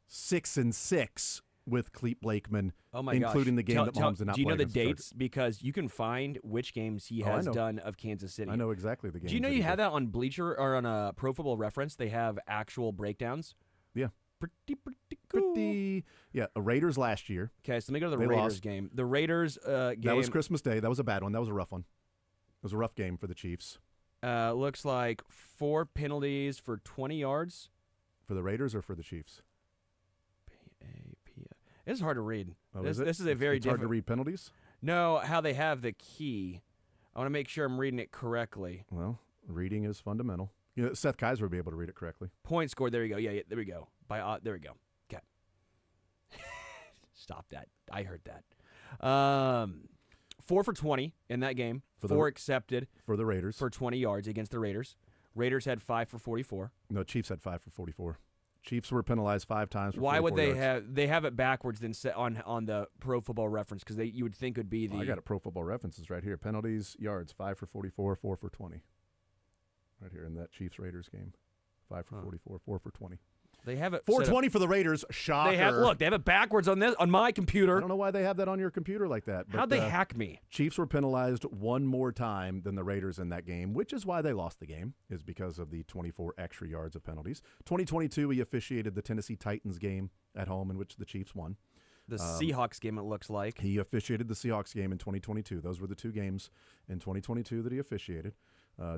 6-6 with Clete Blakeman, including the game that Mahomes did not play. Do you know the dates? Because you can find which games he has done of Kansas City. I know exactly the games. Do you know you have that on Bleacher or on a Pro Football Reference? They have actual breakdowns. Yeah. Pretty cool. Yeah, Raiders last year. Okay, so let me go to the Raiders game. The Raiders game. That was Christmas Day. That was a bad one. That was a rough one. It was a rough game for the Chiefs. Looks like 4 penalties for 20 yards. For the Raiders or for the Chiefs? It's hard to read. Oh, this is a very hard to read penalties? No, how they have the key. I want to make sure I'm reading it correctly. Well, reading is fundamental. You know, Seth Kaiser would be able to read it correctly. Point scored. There you go. Yeah, there we go. There we go. Okay. Stop that. I heard that. 4 for 20 in that game. 4 accepted. For the Raiders. For 20 yards against the Raiders. Raiders had 5 for 44. No, Chiefs had 5 for 44. Chiefs were penalized 5 times for Why would they yards. they have it backwards then set on the Pro Football Reference? Because you would think it would be the. I got it. Pro Football References right here. Penalties, yards, 5 for 44, 4 for 20. Right here in that Chiefs Raiders game, 5 for 44, 4 for 20. They have it 420 for the Raiders. Shocker. They have it backwards on my computer. I don't know why they have that on your computer like that. But, how'd they hack me? Chiefs were penalized 1 more time than the Raiders in that game, which is why they lost the game, is because of the 24 extra yards of penalties. 2022, he officiated the Tennessee Titans game at home in which the Chiefs won. The Seahawks game, it looks like. He officiated the Seahawks game in 2022. Those were the 2 games in 2022 that he officiated.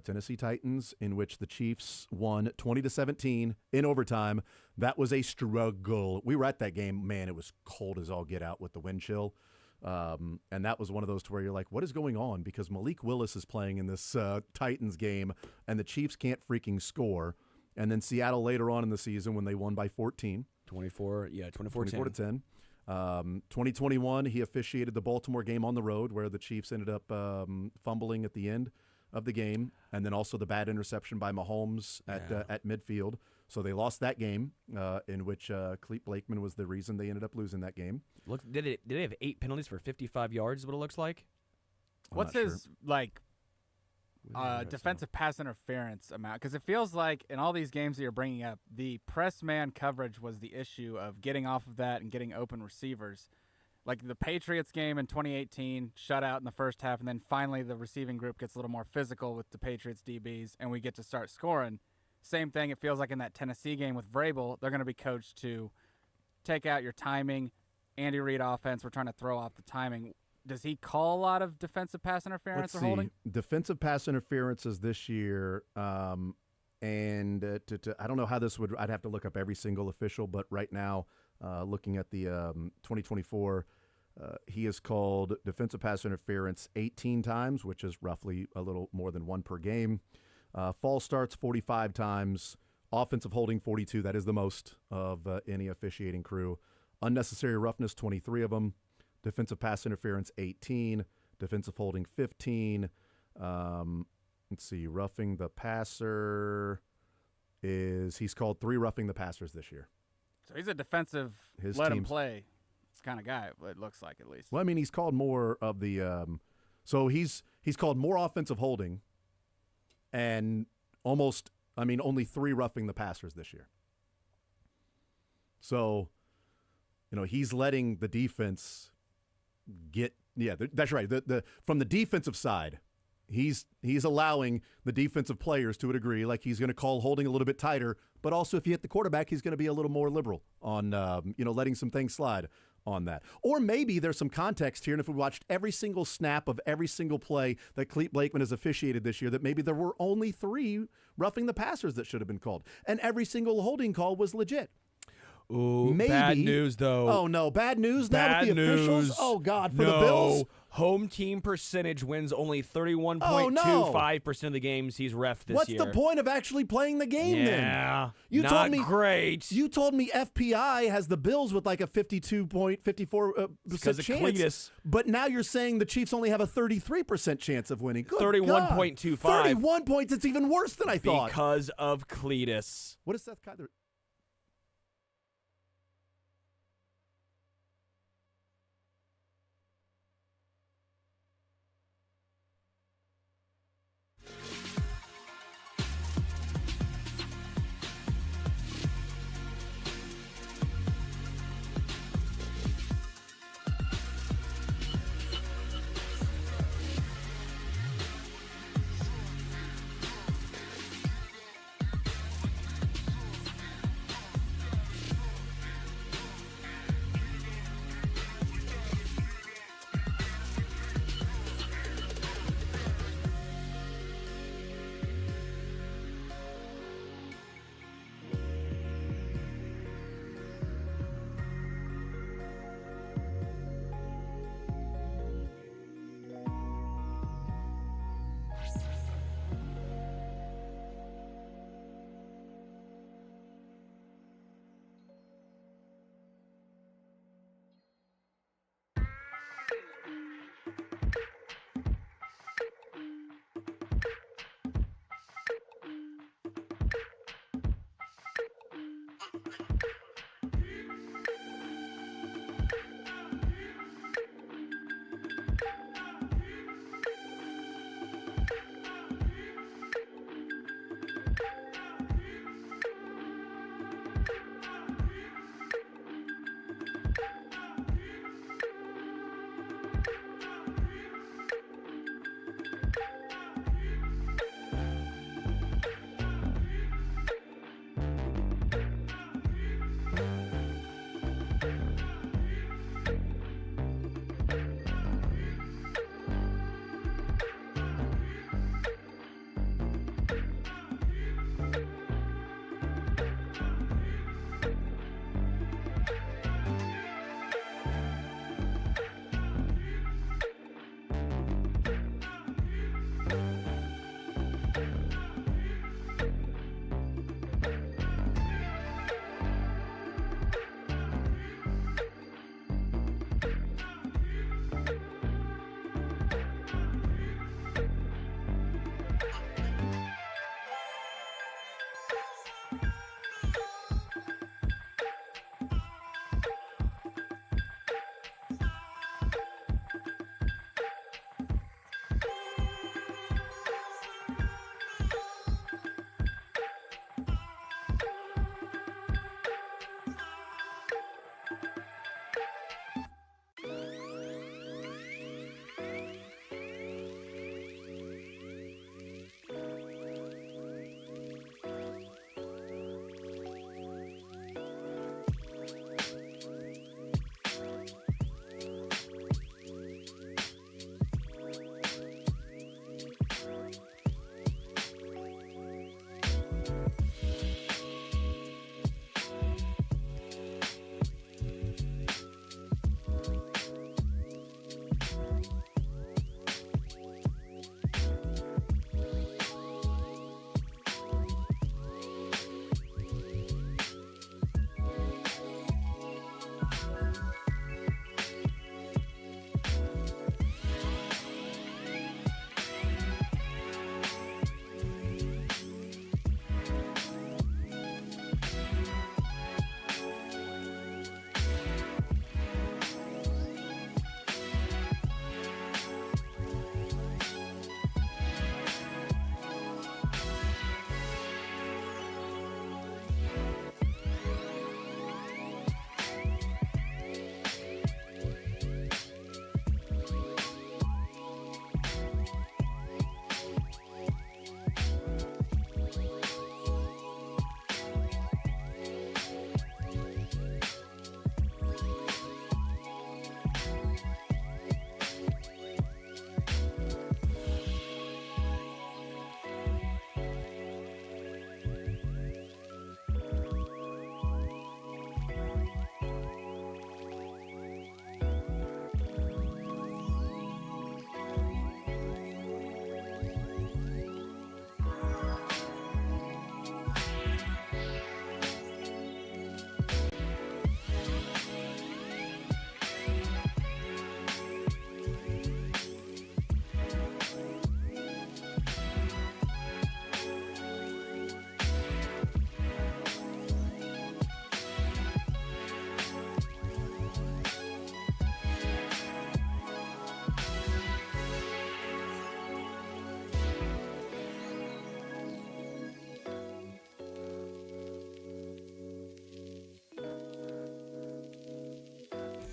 Tennessee Titans, in which the Chiefs won 20-17 in overtime. That was a struggle. We were at that game. Man, it was cold as all get out with the wind chill. And that was one of those to where you're like, what is going on? Because Malik Willis is playing in this Titans game, and the Chiefs can't freaking score. And then Seattle later on in the season when they won by 14. 24-10. 2021, he officiated the Baltimore game on the road where the Chiefs ended up fumbling at the end of the game, and then also the bad interception by Mahomes at midfield. So they lost that game, in which Clete Blakeman was the reason they ended up losing that game. Look, did they have 8 penalties for 55 yards? Is what it looks like. What's his defensive pass interference amount? Because it feels like in all these games that you're bringing up, the press man coverage was the issue of getting off of that and getting open receivers. like the Patriots game in 2018, shutout in the first half, and then finally the receiving group gets a little more physical with the Patriots DBs, and we get to start scoring. Same thing, it feels like in that Tennessee game with Vrabel, they're going to be coached to take out your timing. Andy Reid offense, we're trying to throw off the timing. Does he call a lot of defensive pass interference or holding? Defensive pass interferences this year, and I don't know how this would – I'd have to look up every single official, but right now, looking at the 2024, he has called defensive pass interference 18 times, which is roughly a little more than one per game. False starts 45 times. Offensive holding 42. That is the most of any officiating crew. Unnecessary roughness 23 of them. Defensive pass interference 18. Defensive holding 15. Let's see. Roughing the passer he's called 3 roughing the passers this year. So he's a defensive let him play kind of guy, it looks like, at least. Well, I mean, he's called more of the so he's called more offensive holding and only 3 roughing the passers this year. So, he's letting the defense get that's right. From the defensive side, he's allowing the defensive players to a degree, like he's going to call holding a little bit tighter, but also if you hit the quarterback, he's going to be a little more liberal on letting some things slide on that. Or maybe there's some context here, and if we watched every single snap of every single play that Clete Blakeman has officiated this year, that maybe there were only 3 roughing the passers that should have been called, and every single holding call was legit. Ooh, maybe. Bad news, though. Oh, no. Bad news now with the officials? Oh, God. For the Bills? Home team percentage wins only 31.25% of the games he's reffed this year. What's the point of actually playing the game then? Yeah, not great. You told me FPI has the Bills with like a 52.54% chance. Cletus. But now you're saying the Chiefs only have a 33% chance of winning. 31.25. 31 points. It's even worse than I thought. Because of Cletus. What is Seth Kaiser?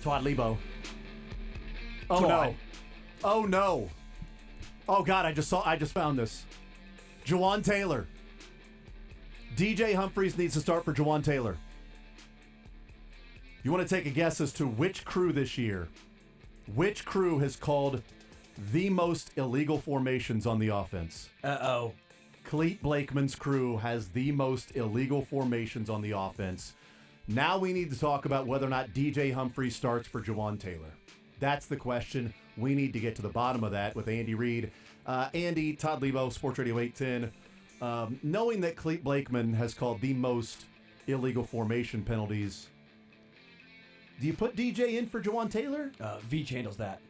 Todd Lebo. Oh Todd. no. Oh no. Oh God, I just found this. Jawan Taylor. DJ Humphries needs to start for Jawan Taylor. You want to take a guess as to which crew this year? Which crew has called the most illegal formations on the offense? Uh-oh. Cleet Blakeman's crew has the most illegal formations on the offense. Now we need to talk about whether or not DJ Humphries starts for Jawan Taylor. That's the question. We need to get to the bottom of that with Andy Reid. Andy, Todd Lebo, Sports Radio 810. Knowing that Cleet Blakeman has called the most illegal formation penalties, do you put DJ in for Jawan Taylor? Veach handles that.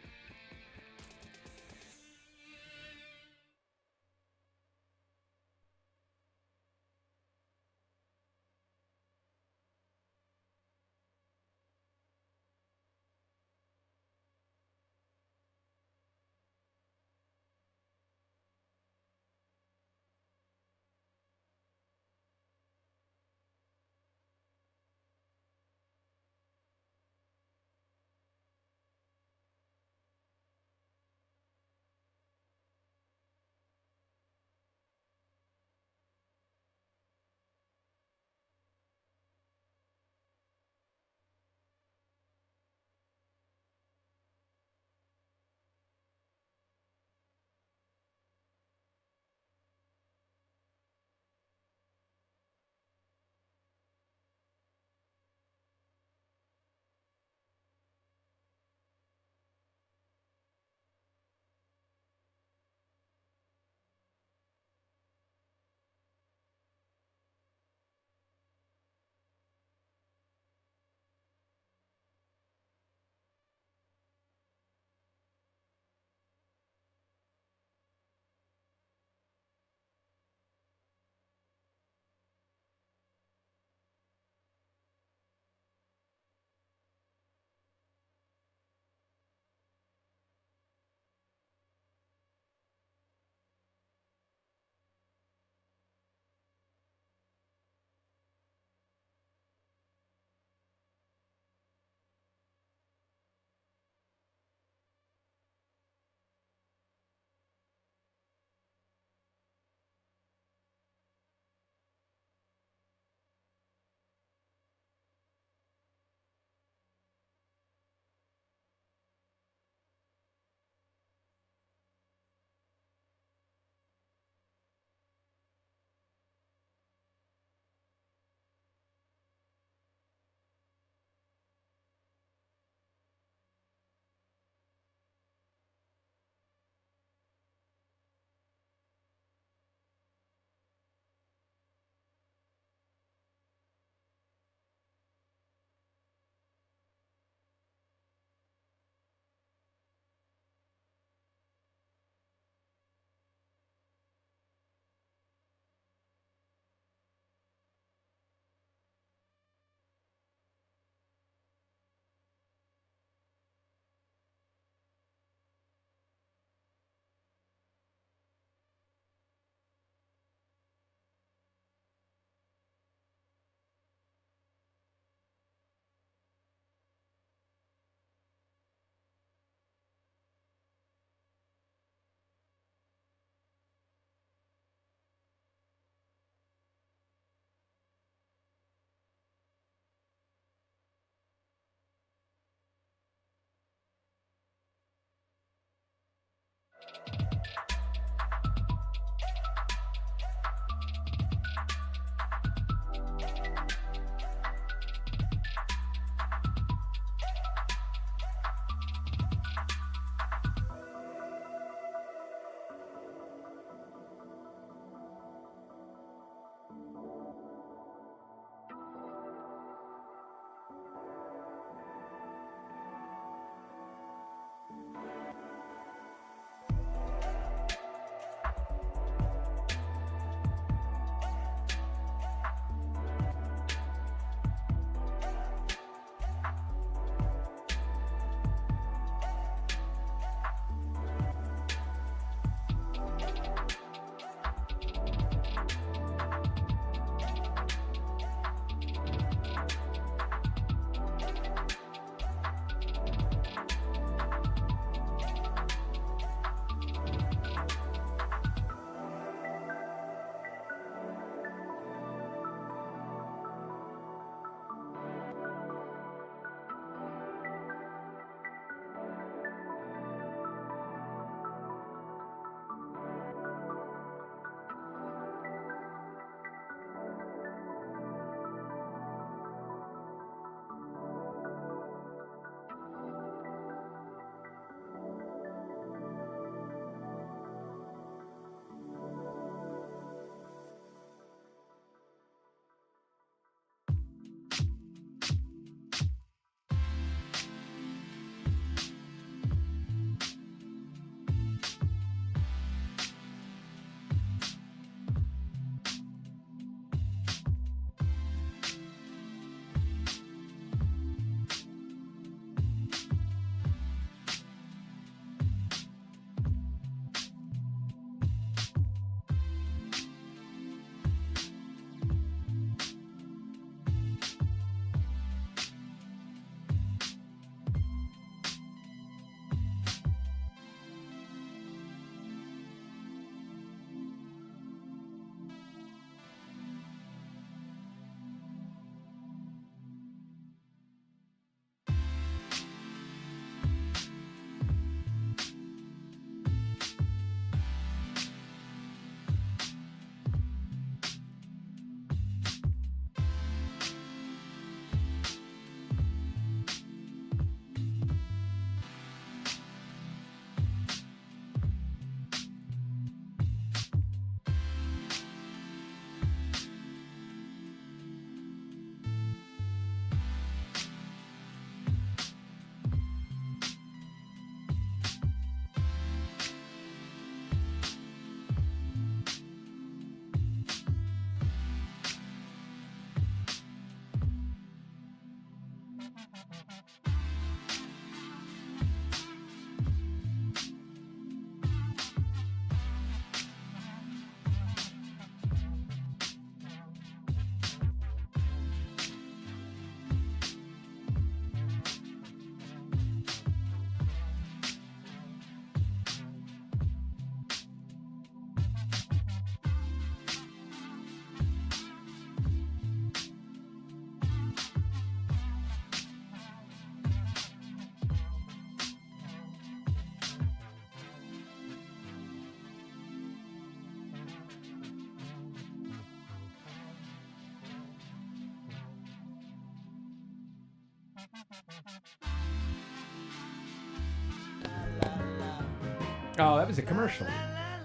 Oh, that was a commercial.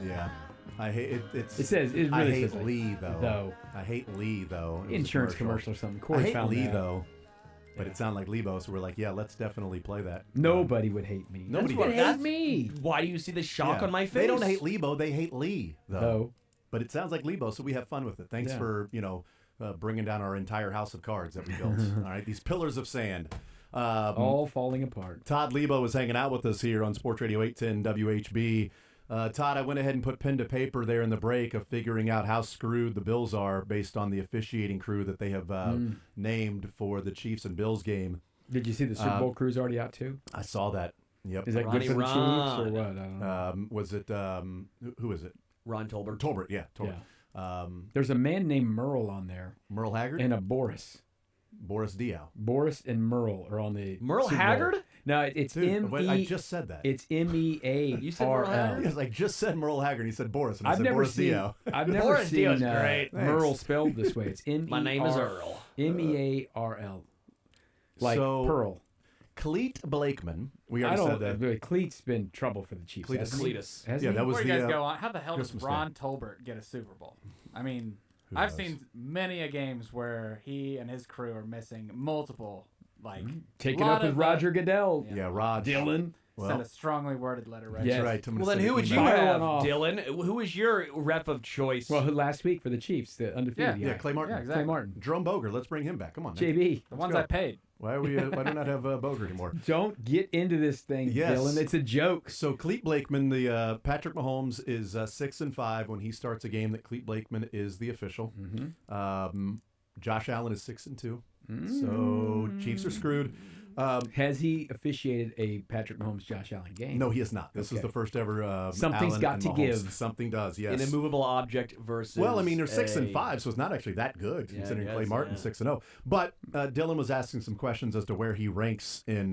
Yeah. I hate it. It says it really I hate says like, Lee though. I hate Lee though. It was a Insurance commercial or something. I Corey hate found Lee that. though, but it sounded like Lebo, so we're like, yeah, let's definitely play that. Nobody would hate me. Nobody would would. hate me. Why do you see the shock on my face? They don't hate Lebo, they hate Lee though. No. But it sounds like Lebo, so we have fun with it. Thanks Yeah. for bringing down our entire house of cards that we built. All right, these pillars of sand. All falling apart. Todd Lebo was hanging out with us here on Sports Radio 810 WHB. Todd, I went ahead and put pen to paper there in the break of figuring out how screwed the Bills are based on the officiating crew that they have named for the Chiefs and Bills game. Did you see the Super Bowl crew's already out too? I saw that. Yep. Is that Ronnie good for the Chiefs or Ron. what? I don't know. Was it who is it? Ron Tolbert. Tolbert, yeah, Tolbert. Yeah. There's a man named Merle on there. Merle Haggard And a Boris. Boris Diaw. Boris and Merle are on the Merle Super Bowl. Haggard? No, it's Dude, I just said that. It's MEARL. You said Merle Haggard? Yes, I just said Merle Haggard. And he said Boris, and I I've said never Boris seen. Diaw. I've never Boris seen Diaw's great. Merle spelled this way. It's MEARL. My name is Earl. MEARL. Like So, Pearl. Cleet Blakeman. We I already don't. said that. Cleet's been trouble for the Chiefs. Cletus. hasn't he? Cletus. Hasn't Yeah, he? that was Before you the guys go on, how the hell does Christmas Ron Tolbert get a Super Bowl? I mean, Who I've knows? seen many a games where he and his crew are missing multiple, like Take it lot up with of, Roger Goodell. Yeah, Rod. Dylan. Well, send a strongly worded letter right Yes. that's right. I'm gonna Well, then send who an would you email. Fire have, one off. Dylan? Who is your rep of choice? Well, last week for the Chiefs, the undefeated. Yeah, Yeah, Clay Martin. Yeah, exactly. Clay Martin. Jerome Boger. Let's bring him back. Come on, man. JB. The ones go. I paid. Why are we? Why do we not have Boger anymore? Don't get into this thing, Yes. Dylan. It's a joke. So Cleet Blakeman, the Patrick Mahomes is 6-5 when he starts a game that Cleet Blakeman is the official. Josh Allen is 6-2. So Chiefs are screwed. Has he officiated a Patrick Mahomes Josh Allen game? No, he has not. This is Okay. the first ever. Something's Allen got and to Mahomes. give. Something does. Yes. An immovable object versus. Well, I mean, they're 6-5, a- so it's not actually that good Yeah, considering I Clay guess, Martin yeah. 6-0. But Dylan was asking some questions as to where he ranks in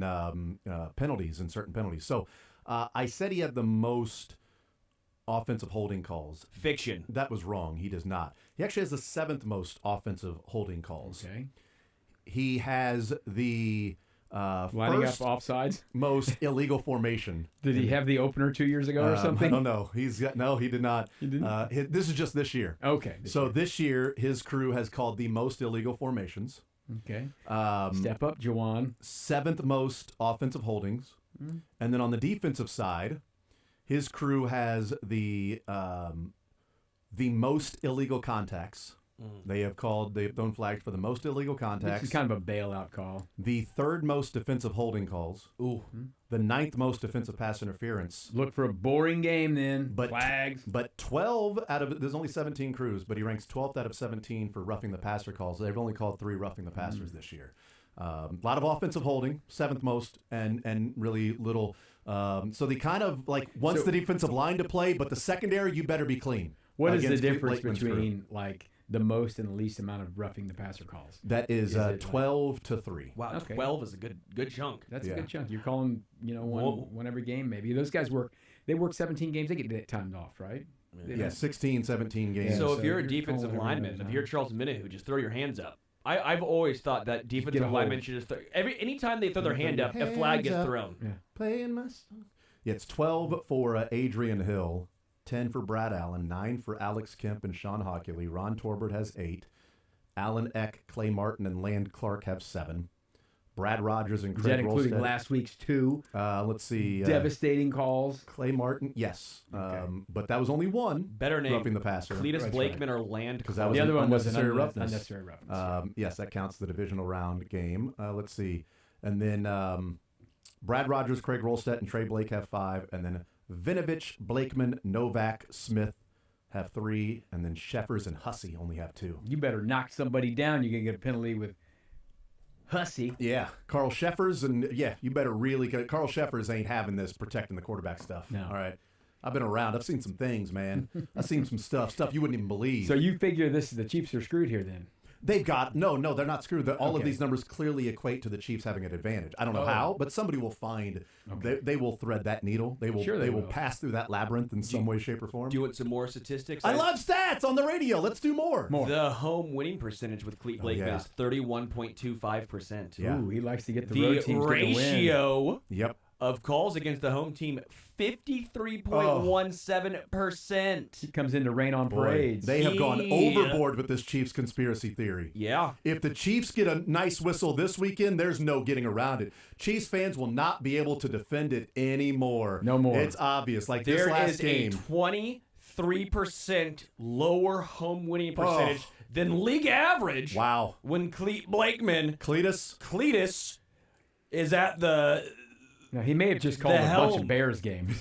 penalties and certain penalties. So I said he had the most offensive holding calls. Fiction. That was wrong. He does not. He actually has the 7th most offensive holding calls. Okay. He has the Lining first up offsides. most illegal formation. Did he have the opener 2 years ago or something? I don't know. He did not. He didn't? This is just this year. Okay. This year, his crew has called the most illegal formations. Okay. Step up, Jawan. 7th most offensive holdings. And then on the defensive side, his crew has the most illegal contacts. They've thrown flags for the most illegal contacts. This is kind of a bailout call. The 3rd most defensive holding calls. Ooh. The 9th most defensive pass interference. Look for a boring game then. But Flags. But 12 out of there's only 17 crews, but he ranks 12th out of 17 for roughing the passer calls. They've only called 3 roughing the passers this year. A lot of offensive holding, 7th most, and really little. So they kind of like wants the defensive line to play, but the secondary you better be clean. What is the against Cleet difference Blakeman's crew. between like the most and the least amount of roughing the passer calls? That is it like- 12 to 3. Wow, Okay. 12 is a good chunk. That's Yeah. a good chunk. You're calling, one every game maybe. Those guys work 17 games. They get timed off, right? Yeah, 16, 17 games. So so if you're a you're defensive calling lineman, everyone if you're Charles Minute, just throw your hands up. I've always thought that defensive hold. linemen should just anytime they throw their hand up, a flag Hands gets up. thrown. Yeah. Playing my song. Yeah, it's 12 for Adrian Hill, 10 for Brad Allen, 9 for Alex Kemp and Sean Hockley. Ron Torbert has 8. Alan Eck, Clay Martin, and Land Clark have 7. Brad Rogers and Is Craig that including Rolstead. last week's 2 Let's see. devastating calls? Clay Martin, yes. But that was only one. Better name. Roughing the passer. Cletus That's Blakeman or Land Because that Clark. was The other an one was an unnecessary roughness. unnecessary roughness. Yes, that counts the divisional round game. Let's see. And then Brad Rogers, Craig Rolstead, and Trey Blake have 5. And then Vinovich, Blakeman, Novak, Smith have 3. And then Sheffers and Hussey only have 2. You better knock somebody down. You're going to get a penalty with Hussey. Yeah, Carl Sheffers, and you better really get Carl Sheffers ain't having this protecting the quarterback stuff. No. All right. I've been around. I've seen some things, man. I've seen some stuff you wouldn't even believe. So you figure the Chiefs are screwed here then? They've got no, they're not screwed. All of Okay. these numbers clearly equate to the Chiefs having an advantage. I don't know how, but somebody will find. They will thread that needle. They will. Sure they they will will. pass through that labyrinth in some way, shape, or form. Do you want some more statistics? I love stats on the radio. Let's do more. The home winning percentage with Cleet Blakeman yeah. is 31.25%. Yeah. Ooh, he likes to get the road teams get the win. ratio Yep. of calls against the home team, 53.17%. He comes in to rain on parades. They have gone overboard with this Chiefs conspiracy theory. Yeah. If the Chiefs get a nice whistle this weekend, there's no getting around it. Chiefs fans will not be able to defend it anymore. No more. It's obvious. Like this last game. There is a 23% lower home winning percentage than league average. Wow. When Cletus is at the... No, he may have just called a bunch of Bears games.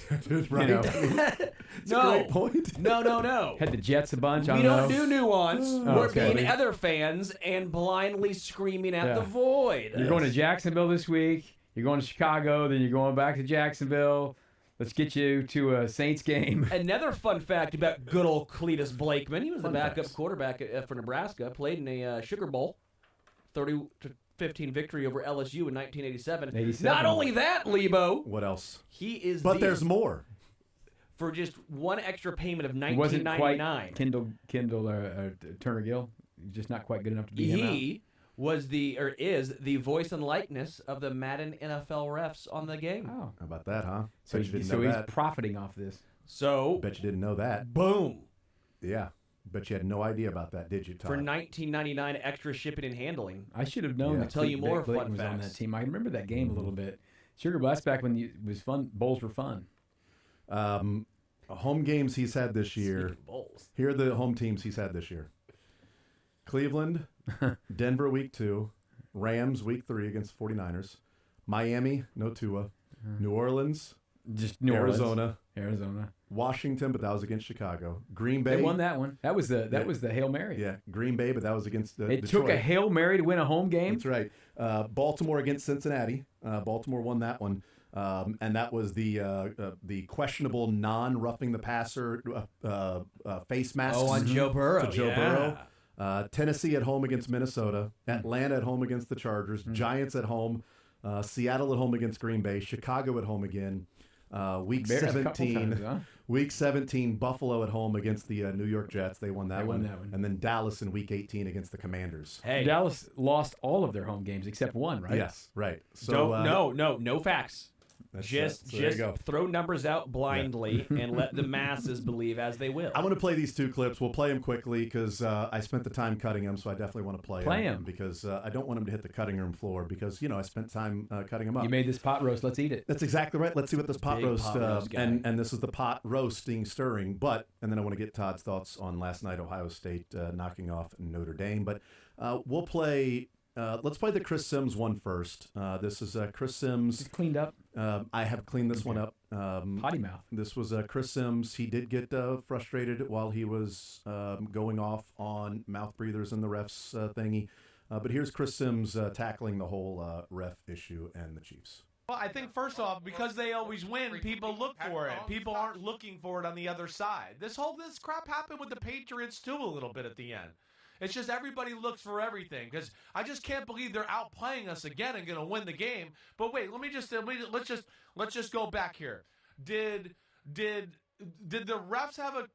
Right. You know? That's a great point. No. Had the Jets a bunch. We don't do nuance. We're okay. being other fans and blindly screaming at the void. You're going to Jacksonville this week. You're going to Chicago. Then you're going back to Jacksonville. Let's get you to a Saints game. Another fun fact about good old Cletus Blakeman. He was the backup quarterback for Nebraska. Played in a Sugar Bowl. 30-15 victory over LSU in 1987. Not only that, Lebo. What else? He is. But there's more. For just one extra payment of $19.99. Wasn't quite Kendall Turner Gill. Just not quite good enough to beat him out. He was is the voice and likeness of the Madden NFL refs on the game. Oh, how about that, huh? So he's profiting off this. So bet you didn't know that. Boom. Yeah. Bet you had no idea about that, did you, Todd? For $19.99 extra shipping and handling. I should have known. I'll tell you more fun was facts. on that team. I remember that game a little bit. Sugar Bowl, that's back when it was fun. Bowls were fun. Home games he's had this year. Bowls. Here are the home teams he's had this year. Cleveland, Denver week 2, Rams week 3 against 49ers, Miami, no Tua, New Orleans, just Arizona, Washington, but that was against Chicago. Green Bay. They won that one. That was the Hail Mary. Yeah, Green Bay, but that was against It Detroit. took a Hail Mary to win a home game. That's right. Baltimore against Cincinnati. Baltimore won that one. And that was the questionable non-roughing the passer face masks. On Joe Burrow. To Joe Burrow. Tennessee at home against Minnesota. Atlanta at home against the Chargers. Giants at home. Seattle at home against Green Bay. Chicago at home again. Week Bears 17. times, huh? Week 17, Buffalo at home against the New York Jets. They won that one. that one. And then Dallas in Week 18 against the Commanders. Hey. Dallas lost all of their home games except one, right? Yes, right. So no facts. Just throw numbers out blindly and let the masses believe as they will. I want to play these two clips. We'll play them quickly because I spent the time cutting them, so I definitely want to play them because I don't want them to hit the cutting room floor because, I spent time cutting them up. You made this pot roast. Let's eat it. That's exactly right. Let's see what this pot roast guy. and this is the pot roasting stirring. And then I want to get Todd's thoughts on last night, Ohio State knocking off Notre Dame. But we'll play... let's play the Chris Sims one first. This is Chris Sims. It's cleaned up. I have cleaned this one up. Potty mouth. This was Chris Sims. He did get frustrated while he was going off on mouth breathers and the refs thingy. But here's Chris Sims tackling the whole ref issue and the Chiefs. Well, I think first off, because they always win, people look for it. People aren't looking for it on the other side. This crap happened with the Patriots too a little bit at the end. It's just everybody looks for everything because I just can't believe they're outplaying us again and going to win the game. But wait, let's just go back here. Did the refs have a?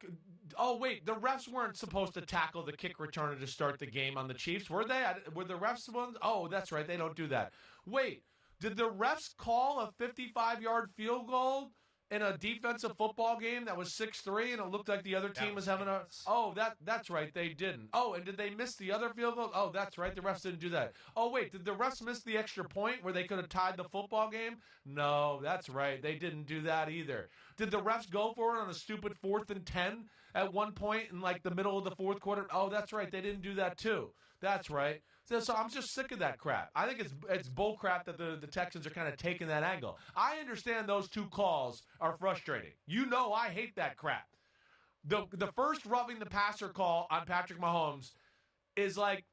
Oh wait, the refs weren't supposed to tackle the kick returner to start the game on the Chiefs, were they? Were the refs ones? Oh, that's right, they don't do that. Wait, did the refs call a 55-yard field goal in a defensive football game that was 6-3 and it looked like the other team was having a... Oh, that's right, they didn't. Oh, and did they miss the other field goal? Oh, that's right, the refs didn't do that. Oh, wait, did the refs miss the extra point where they could have tied the football game? No, that's right, they didn't do that either. Did the refs go for it on a stupid 4th and 10 at one point in like the middle of the fourth quarter? Oh, that's right, they didn't do that too. That's right. So I'm just sick of that crap. I think it's bull crap that the Texans are kind of taking that angle. I understand those two calls are frustrating. I hate that crap. The first roughing the passer call on Patrick Mahomes is like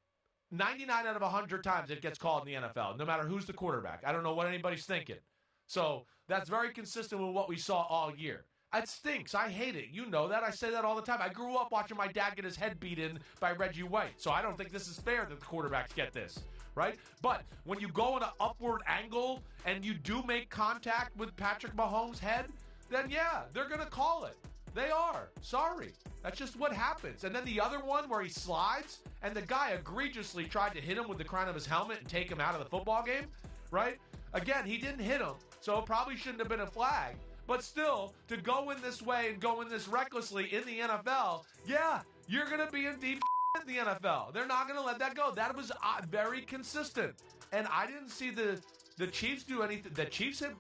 99 out of 100 times it gets called in the NFL, no matter who's the quarterback. I don't know what anybody's thinking. So that's very consistent with what we saw all year. It stinks. I hate it. You know that. I say that all the time. I grew up watching my dad get his head beat in by Reggie White. So I don't think this is fair that the quarterbacks get this, right? But when you go in an upward angle and you do make contact with Patrick Mahomes' head, then yeah, they're going to call it. They are. Sorry. That's just what happens. And then the other one where he slides and the guy egregiously tried to hit him with the crown of his helmet and take him out of the football game, right? Again, he didn't hit him, so it probably shouldn't have been a flag. But still, to go in this way and go in this recklessly in the NFL, yeah, you're going to be in deep in the NFL. They're not going to let that go. That was very consistent. And I didn't see the Chiefs do anything. The Chiefs hit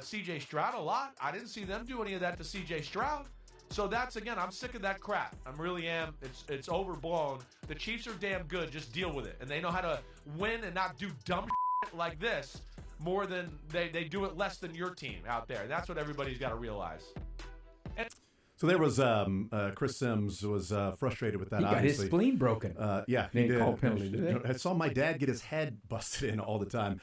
C.J. Stroud a lot. I didn't see them do any of that to C.J. Stroud. So that's, again, I'm sick of that crap. I really am. It's overblown. The Chiefs are damn good. Just deal with it. And they know how to win and not do dumb shit like this more than they do it less than your team out there. That's what everybody's got to realize. So there was Chris Sims was frustrated with that. He got his spleen broken. Yeah, they he did. call penalty, did they? I saw my dad get his head busted in all the time.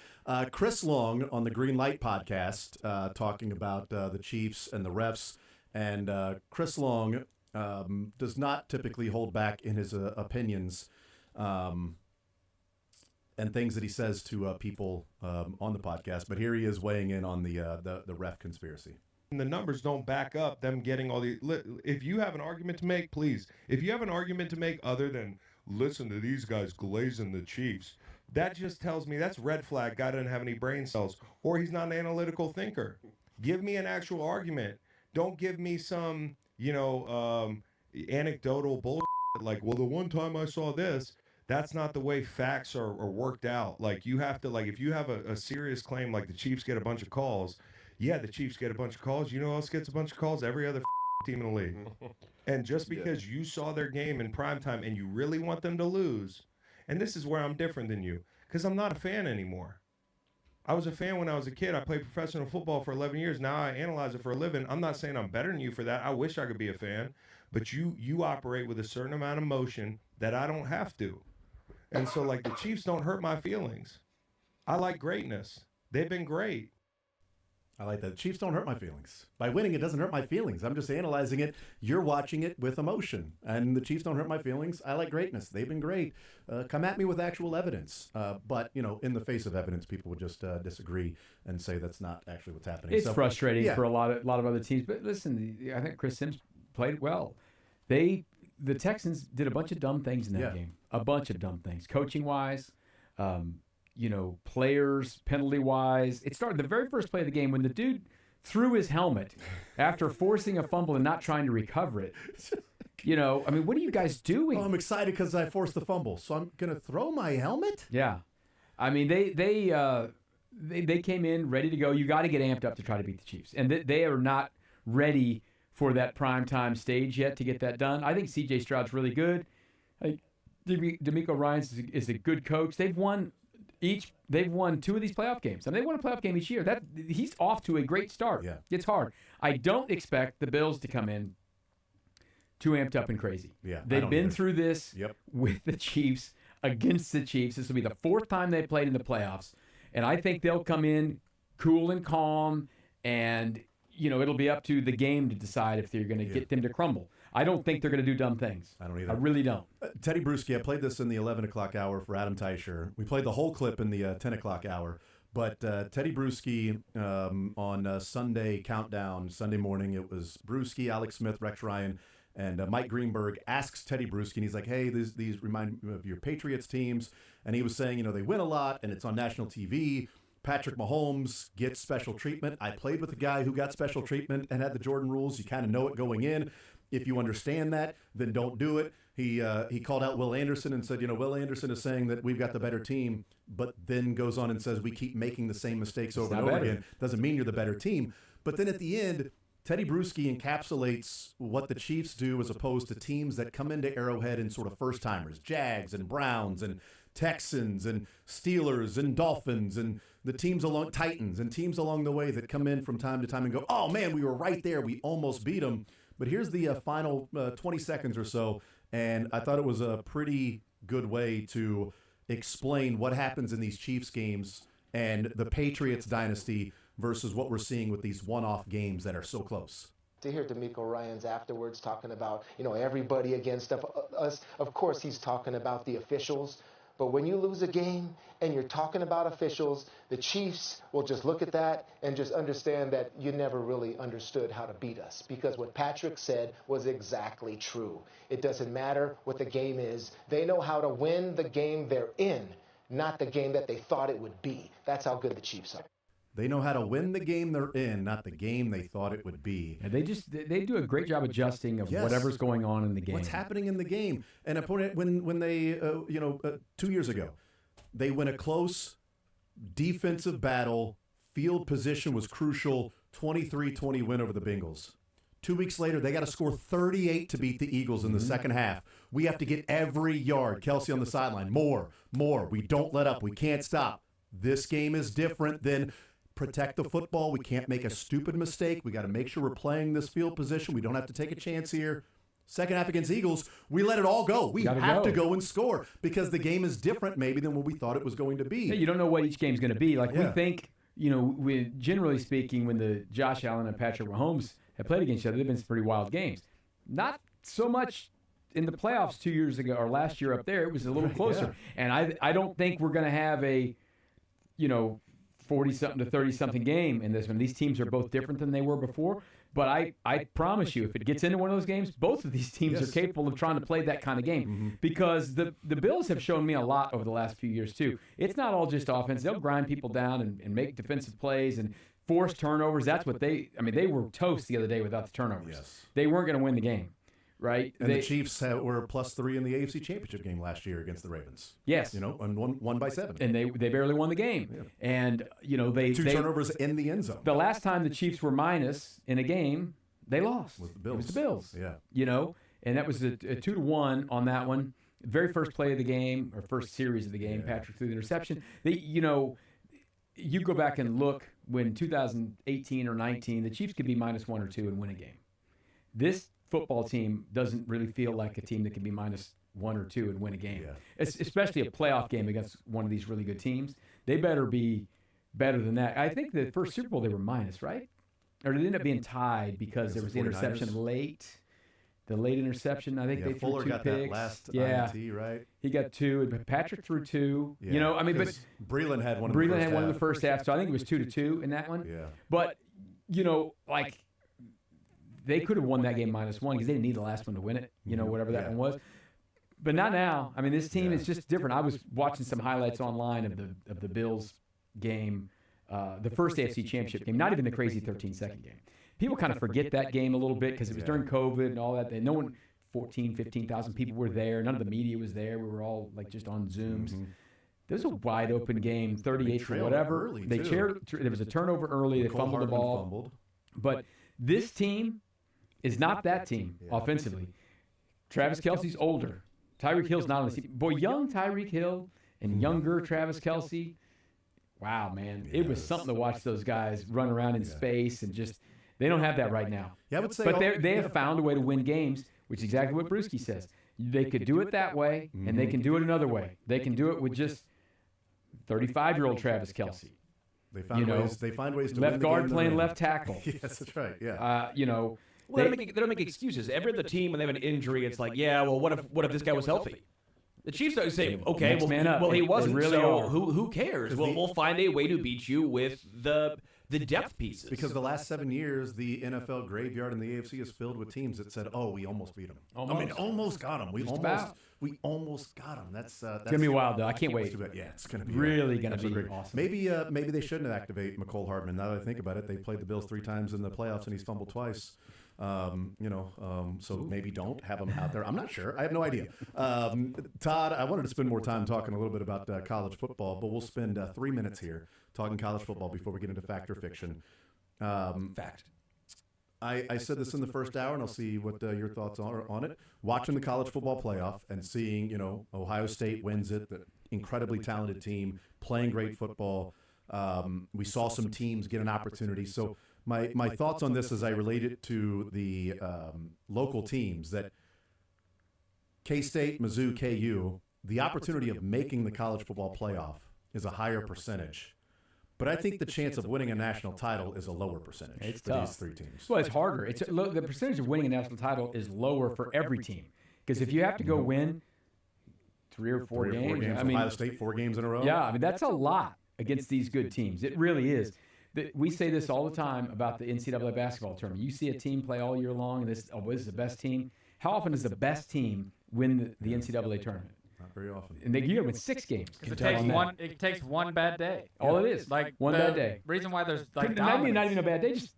Chris Long on the Green Light podcast talking about the Chiefs and the refs. And Chris Long does not typically hold back in his opinions and things that he says to people on the podcast. But here he is weighing in on the ref conspiracy. And the numbers don't back up them getting all the. If you have an argument to make, please. If you have an argument to make other than listen to these guys glazing the Chiefs, that just tells me that's red flag. Guy doesn't have any brain cells, or he's not an analytical thinker. Give me an actual argument. Don't give me some, anecdotal bullshit like, well, the one time I saw this. That's not the way facts are worked out. Like, you have to, if you have a serious claim, like the Chiefs get a bunch of calls. Yeah, the Chiefs get a bunch of calls. You know who else gets a bunch of calls? Every other team in the league. And just because you saw their game in primetime and you really want them to lose, and this is where I'm different than you, because I'm not a fan anymore. I was a fan when I was a kid. I played professional football for 11 years. Now I analyze it for a living. I'm not saying I'm better than you for that. I wish I could be a fan. But you operate with a certain amount of emotion that I don't have to. And so, the Chiefs don't hurt my feelings. I like greatness. They've been great. I like that. The Chiefs don't hurt my feelings. By winning, it doesn't hurt my feelings. I'm just analyzing it. You're watching it with emotion. And the Chiefs don't hurt my feelings. I like greatness. They've been great. Come at me with actual evidence. But, in the face of evidence, people would just disagree and say that's not actually what's happening. It's frustrating for a lot of other teams. But listen, I think Chris Sims played well. The Texans did a bunch of dumb things in that game. A bunch of dumb things. Coaching-wise, players, penalty-wise. It started the very first play of the game when the dude threw his helmet after forcing a fumble and not trying to recover it. What are you guys doing? Well, I'm excited because I forced the fumble, so I'm going to throw my helmet? Yeah. They came in ready to go. You got to get amped up to try to beat the Chiefs. And they are not ready for that primetime stage yet to get that done. I think C.J. Stroud's really good. D'Amico Ryans is a good coach. They've won 2 of these playoff games. They won a playoff game each year. He's off to a great start. Yeah. It's hard. I don't expect the Bills to come in too amped up and crazy. Yeah, they've been through this with the Chiefs, against the Chiefs. This will be the 4th time they played in the playoffs. And I think they'll come in cool and calm, and it'll be up to the game to decide if they're going to get them to crumble. I don't think they're going to do dumb things. I don't either. I really don't. Teddy Bruschi, I played this in the 11 o'clock hour for Adam Teicher. We played the whole clip in the 10 o'clock hour. But Teddy Bruschi on Sunday Countdown, Sunday morning, it was Bruschi, Alex Smith, Rex Ryan, and Mike Greenberg asks Teddy Bruschi, and he's like, hey, these remind me of your Patriots teams. And he was saying, they win a lot, and it's on national TV. Patrick Mahomes gets special treatment. I played with a guy who got special treatment and had the Jordan rules. You kind of know it going in. If you understand that, then don't do it. He called out Will Anderson and said, Will Anderson is saying that we've got the better team, but then goes on and says we keep making the same mistakes over and over again. Doesn't mean you're the better team. But then at the end, Teddy Bruschi encapsulates what the Chiefs do as opposed to teams that come into Arrowhead in sort of first-timers, Jags and Browns and Texans and Steelers and Dolphins and the teams along Titans and teams along the way that come in from time to time and go, oh, man, we were right there. We almost beat them. But here's the final 20 seconds or so, and I thought it was a pretty good way to explain what happens in these Chiefs games and the Patriots dynasty versus what we're seeing with these one-off games that are so close. To hear D'Amico Ryans afterwards talking about, everybody against us, of course he's talking about the officials. But when you lose a game and you're talking about officials, the Chiefs will just look at that and just understand that you never really understood how to beat us. Because what Patrick said was exactly true. It doesn't matter what the game is. They know how to win the game they're in, not the game that they thought it would be. That's how good the Chiefs are. They know how to win the game they're in, not the game they thought it would be. And they do a great job adjusting of whatever's going on in the game. What's happening in the game? And opponent when they 2 years ago, they win a close defensive battle. Field position was crucial. 23-20 win over the Bengals. 2 weeks later, they got to score 38 to beat the Eagles in the second half. We have to get every yard. Kelsey on the sideline. More. We don't let up. We can't stop. This game is different than protect the football. We can't make a stupid mistake. We got to make sure we're playing this field position. We don't have to take a chance here. Second half against Eagles, we let it all go. We have to go and score because the game is different maybe than what we thought it was going to be. Yeah, you don't know what each game's going to be. Like we think, generally speaking, when the Josh Allen and Patrick Mahomes have played against each other, they've been some pretty wild games. Not so much in the playoffs 2 years ago or last year up there. It was a little closer. And I don't think we're going to have a, 40-something to 30-something game in this one. These teams are both different than they were before. But I promise you, if it gets into one of those games, both of these teams are capable of trying to play that kind of game. Because the Bills have shown me a lot over the last few years, too. It's not all just offense. They'll grind people down and make defensive plays and force turnovers. That's what they were toast the other day without the turnovers. Yes. They weren't going to win the game, right? And the Chiefs were +3 in the AFC Championship game last year against the Ravens. Yes. And won by 7. And they barely won the game. Yeah. And, they... Two turnovers in the end zone. The last time the Chiefs were minus in a game, they lost. With the Bills. It was the Bills. Yeah. And that was a 2-1 on that one. Very first play of the game, or first series of the game, Patrick threw the interception. You go back and look when 2018 or 19, the Chiefs could be -1 or 2 and win a game. This football team doesn't really feel like a team that can be -1 or 2 and win a game, especially a playoff game against one of these really good teams. They better be better than that. I think the first Super Bowl they were minus, right? Or did it end up being tied because there was the interception late? The late interception, I think they threw Fuller 2 got picks. that last INT, right? He got 2, but Patrick threw 2. But Breland had one. Breland had one in the first half, so I think it was 2-2 in that one. Yeah. But they could have won that game -1 because they didn't need the last one to win it. Whatever that one was. But not now. I mean, this team is just different. I was watching some highlights online of the Bills game, the first AFC Championship game, not even the crazy 13-second game. People kind of forget that game a little bit because it was during COVID and all that. No one, 14, 15,000 people were there. None of the media was there. We were all just on Zooms. There was a wide open game, 38 to whatever. There was a turnover early. They fumbled the ball. But this team is not that team offensively. Travis Kelce's older. Tyreek Hill's not on the team. Boy, young Tyreek Hill and younger Travis Kelce. Wow, man. It was something to watch those guys run around in space and just... They don't have that right now. Yeah, I would say but they have found a way to win games, which is exactly what Brewski says. They could do it that way, and they can do it another way. They can do it with just 35-year-old Travis Kelce. They find ways to left win guard the game playing left tackle. Yes, that's right. Yeah. Well, they don't make excuses. Every other team, when they have an injury, it's like, what if this guy was healthy? The Chiefs don't say, okay, well, he wasn't, really so who cares? We'll find a way to beat you with the depth pieces. Because the last 7 years, the NFL graveyard in the AFC is filled with teams that said, "Oh, we almost beat them. Almost got them. We almost got them." That's gonna be wild, though. I can't wait. Yeah, it's gonna be really gonna be awesome. Maybe they shouldn't activate McCole Hardman. Now that I think about it, they played the Bills 3 times in the playoffs, and he's fumbled twice. So maybe don't have him out there. I'm not sure. I have no idea. Todd, I wanted to spend more time talking a little bit about college football, but we'll spend 3 minutes here talking college football before we get into fact or fiction. Fact. I said this in the first hour, and I'll see what your thoughts are on it. Watching the college football playoff and seeing, Ohio State wins it, the incredibly talented team, playing great football. We saw some teams get an opportunity. So my thoughts on this as I relate it to the local teams, that K-State, Mizzou, KU, the opportunity of making the college football playoff is a higher percentage. But I think the chance of winning a national title is a lower percentage for these 3 teams. Well, it's harder. The percentage of winning a national title is lower for every team. Because if you have to go win 3 or 4 games. Ohio State 4 games in a row. Yeah, that's a lot against these good teams. It really is. We say this all the time about the NCAA basketball tournament. You see a team play all year long, and this is the best team. How often does the best team win the NCAA tournament? very often. And you got to win 6 games. It takes one bad day. All it is, like one bad day. Reason why there's not even a bad day. Just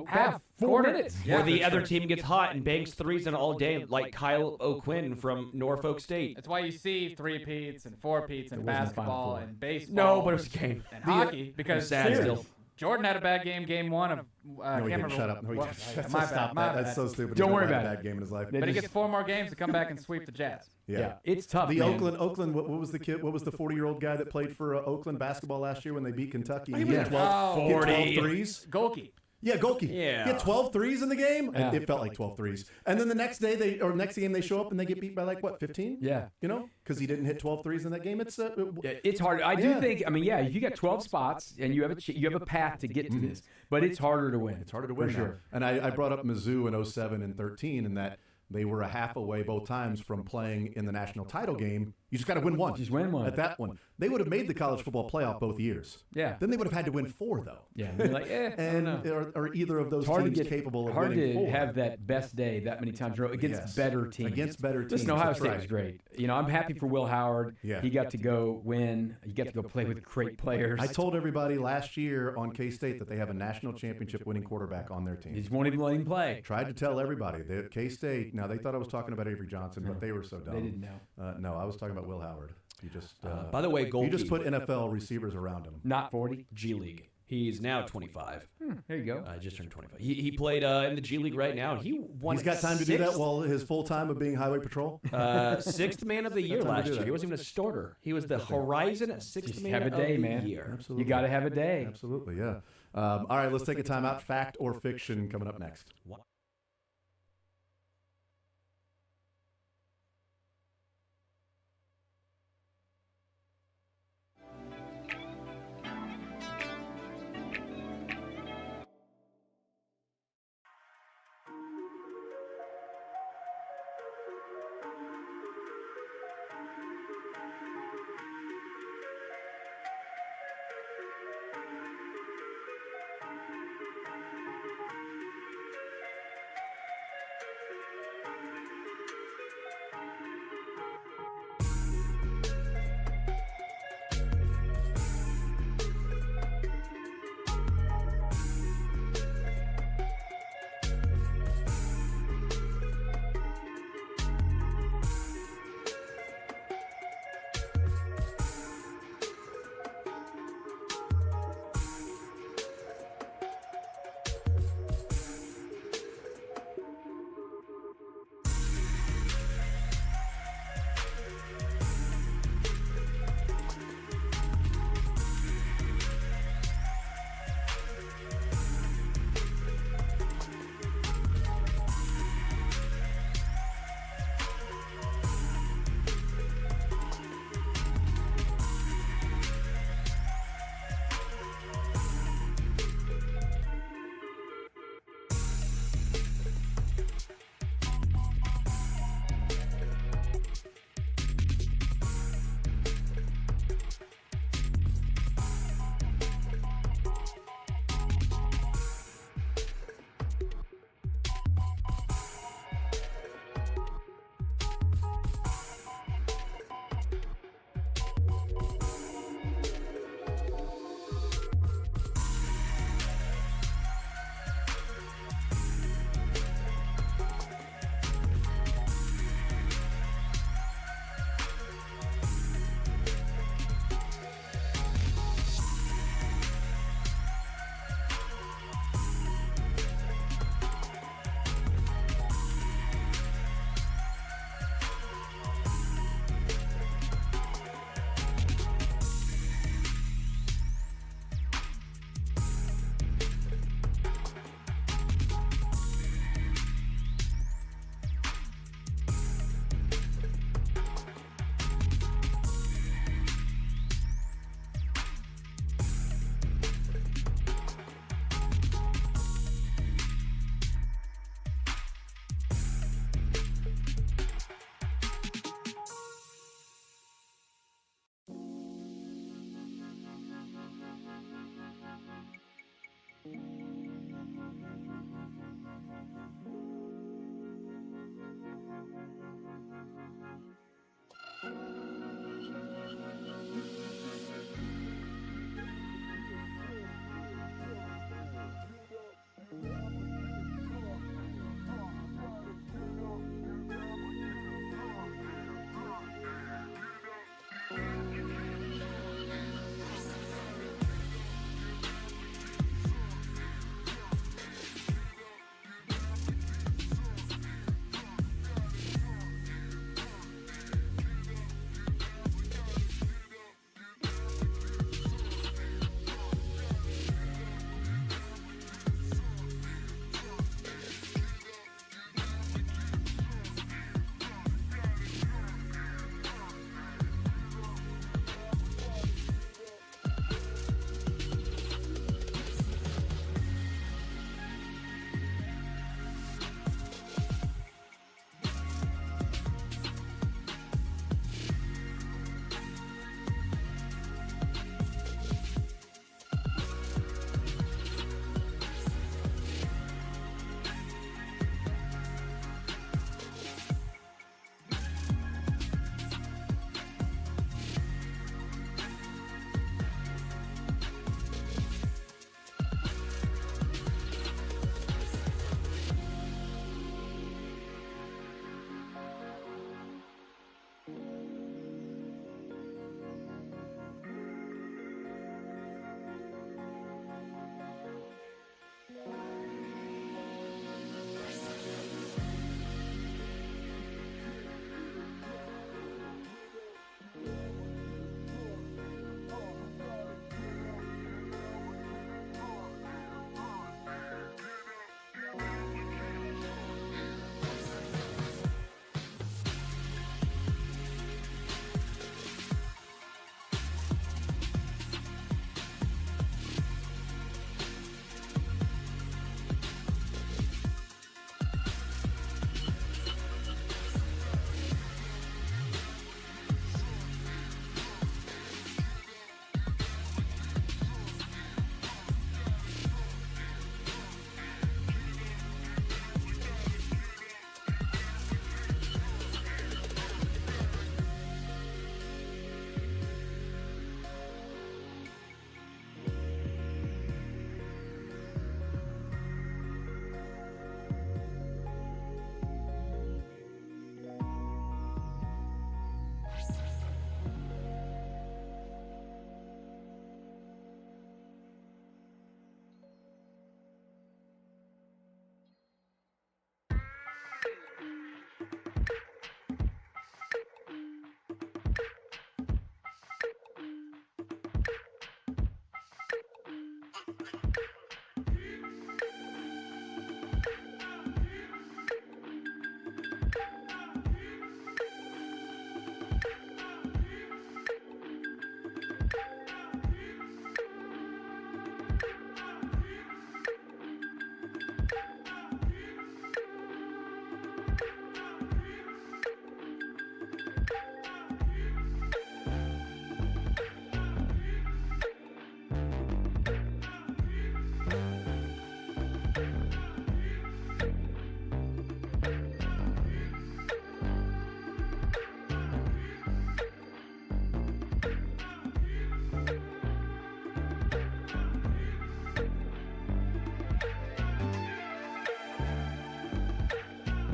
have 4 minutes. Or the other team gets hot and banks threes in all day, like Kyle O'Quinn from Norfolk State. That's why you see 3-peats and 4-peats in basketball and baseball. No, but it was a game. And hockey because sad still. Jordan had a bad game, game 1 of. No, he didn't. Shut up. No, he didn't. My Stop bad. that. That's so stupid. Don't worry about a bad game in his life. But he gets 4 more games to come back and sweep the Jazz. Yeah, it's tough. The Oakland. What was the kid? What was the 40-year-old guy that played for Oakland basketball last year when they beat Kentucky? He had 12 threes. Golke. Yeah, Golke. Yeah. He had 12 threes in the game. Yeah. It felt like 12 threes. And then the next day, next game, they show up and they get beat by 15? Yeah. Because he didn't hit 12 threes in that game. It's hard. I do think. I mean, if you got 12 spots and you have a path to get to this, but it's harder to win. It's harder to win for sure. And I brought up Mizzou in 07 and 13, and that they were a half away both times from playing in the national title game. You just got to win one. Just win one. At that one. They would have made the college football playoff both years. Yeah. Then they would have had to win 4, though. Yeah. Like, or either of those teams capable of winning 4. Hard to have that best day that many times in a row against better teams. Against better teams. Listen, Ohio State was great. I'm happy for Will Howard. Yeah. He got to go win. He got to go play with great players. I told everybody last year on K-State that they have a national championship winning quarterback on their team. They just won't even let him play. Tried to tell everybody. K-State, now they thought I was talking about Avery Johnson, but they were so dumb. They didn't know. No, I was talking about Will Howard. You just by the way, you just put NFL receivers around him. Not 40. G League. He's now 25. There you go. Just turned 25. He played in the G League right now. He won. He's got time to do that while his full time of being highway patrol. 6th man of the year last year. He wasn't even a starter. He was the Horizon 6th man of the year. Absolutely. You got to have a day. Absolutely, yeah. All right, let's take a time out. Fact or fiction coming up next.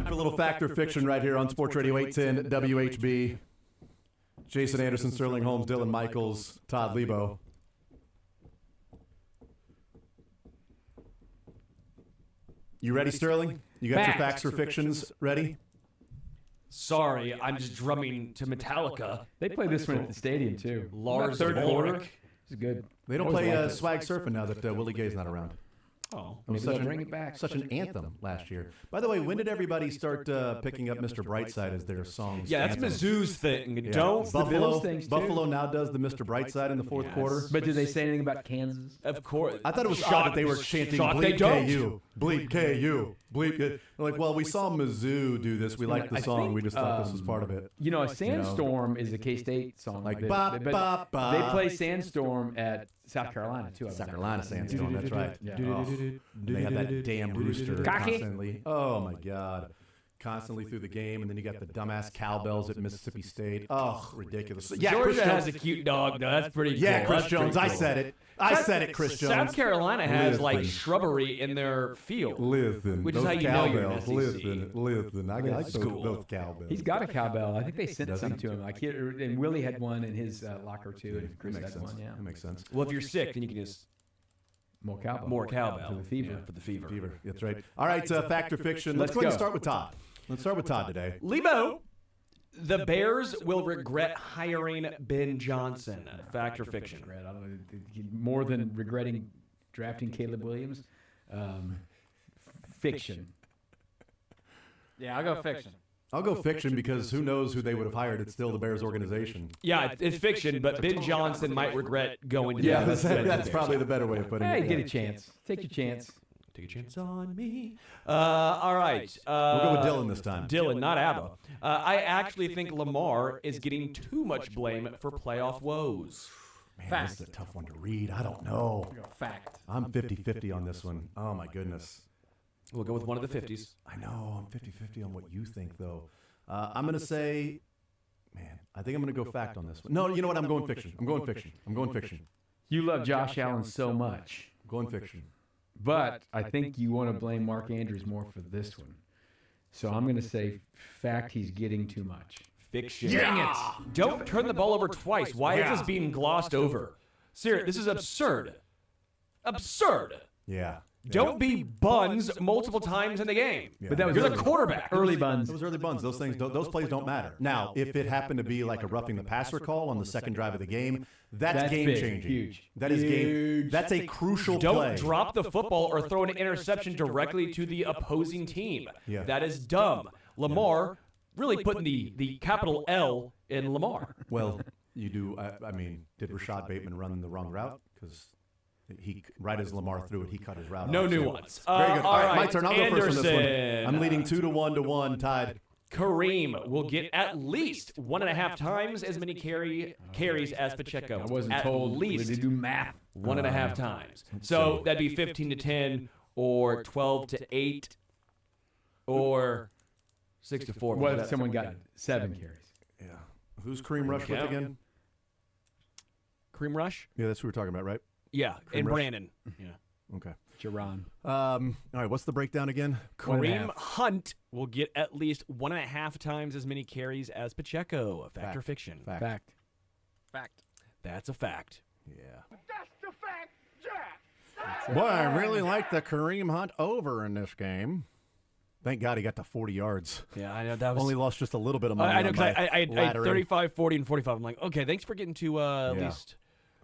A little fact or fiction right here on Sports Radio 810 WHB. Jason Anderson, Sterling Holmes, Dylan Michaels, Todd Lebo. You ready, Sterling? You got your facts or fictions ready? Sorry, I'm just drumming to Metallica. They play this one at the stadium, too. Lars third quarter. Ulrich. It's good. They don't Always play liked it. Swag Surfing now that Willie Gay's not around. Oh, It was maybe they'll bring it back. Such an anthem last year. By the way, when did everybody start picking up Mr. Brightside as their song? Yeah, that's Mizzou's thing. Yeah. Don't Buffalo now does the Mr. Brightside in the fourth quarter. But did they say anything about Kansas? Of course. I thought it was odd that they were chanting "Bleep KU, Bleep KU, Bleep." They're like, well, we saw Mizzou do this. We liked the song. We just thought this was part of it. You know, a Sandstorm is a K-State song. Like, that, ba, but ba, ba. they play Sandstorm at South Carolina, too. South Carolina Sandstorm, that's right. Yeah. Oh, they had that damn rooster Cocky. constantly. Oh, my God. Constantly through the game, and then you got the dumbass cowbells at Mississippi State. Oh, ridiculous. Yeah, Georgia Chris has Jones. a cute dog, though. That's pretty cool. Yeah, Chris That's Jones. pretty I cool. said it. I said it, Chris Jones. South Carolina has like Listen. shrubbery in their field. Listen, which is those how you know you're an cowbells. SEC. Listen. I like cool. those cowbells. He's got a cowbell. I think they sent Does some he? to him. Like and Willie had one in his locker too, and Chris had one. Yeah, That makes sense. Well, if you're sick, then you can just more cowbell. more cowbell for the fever. Yeah, for the fever. That's right. All right, fact or fiction. Let's go ahead and start with Todd. Let's start with Todd today. Lebo, the Bears will regret hiring Ben Johnson. Fact or fiction? I don't know, more than regretting drafting Caleb Williams. Fiction. Yeah, I'll go fiction. I'll go fiction because who knows who they would have hired. It's still the Bears organization. Yeah, it's fiction, but Ben Johnson might regret going to Yeah, the that's probably the better way of putting Hey, it. get a chance. Take your chance. Take a chance on me. All right. We'll go with Dylan this time. Dylan, not ABBA. I actually think Lamar is getting too much blame for playoff woes. Man, this is a tough one to read. I don't know. Fact. I'm 50-50 on this one. Oh, my goodness. We'll go with one of the 50s. I know. I'm 50-50 on what you think, though. I'm going to say, man, I think I'm going to go fact on this one. No, you know what? I'm going fiction. I'm going fiction. You love Josh Allen so much, I'm going fiction. but I think you want to blame Mark Andrews more for this one. So I'm going to say fact. He's getting too much. Fiction. Dang it. Don't turn the ball over twice. Why is this being glossed over? Seriously, this is absurd. Absurd. Yeah. Don't be buns multiple times in the game. Yeah. But that was You're early. the quarterback. Early buns. Those early buns, those plays don't matter. Now, if it happened to be like a roughing the passer call on the second drive of the game, that's game big, changing. huge. That is game. That's a crucial Don't play. drop the football or throw an interception directly to the opposing team. Yeah. That is dumb. Lamar really putting the capital L in Lamar. Well, you do. I mean, did Rashad Bateman run the wrong route? Because he, right as Lamar threw it, he cut his route. No off, so- nuance. Very good. All My right, turn. I'll go first on this one. Anderson. I'm leading 2-1 tied. Kareem will get at least 1.5 times as many carries as Pacheco. I wasn't at told least to do math. 1.5 times. So that'd be 15-10 or 12-8 or 6-4. What if someone got 7 carries? Yeah. Who's Kareem Rush with again? Kareem Rush? Yeah, that's who we're talking about, right? Yeah, Kareem and Rush? Brandon. Yeah. Okay. Jerron. All right, what's the breakdown again? Kareem Hunt will get at least 1.5 times as many carries as Pacheco. A fact or fiction? Fact. Fact. That's a fact. Yeah. That's the fact, Jack. Boy, I really like the Kareem Hunt over in this game. Thank God he got to 40 yards. Yeah, I know that was Only lost just a little bit of money. I know on because my I had ladder in. 35, 40, and 45. I'm like, okay, thanks for getting to at Yeah. least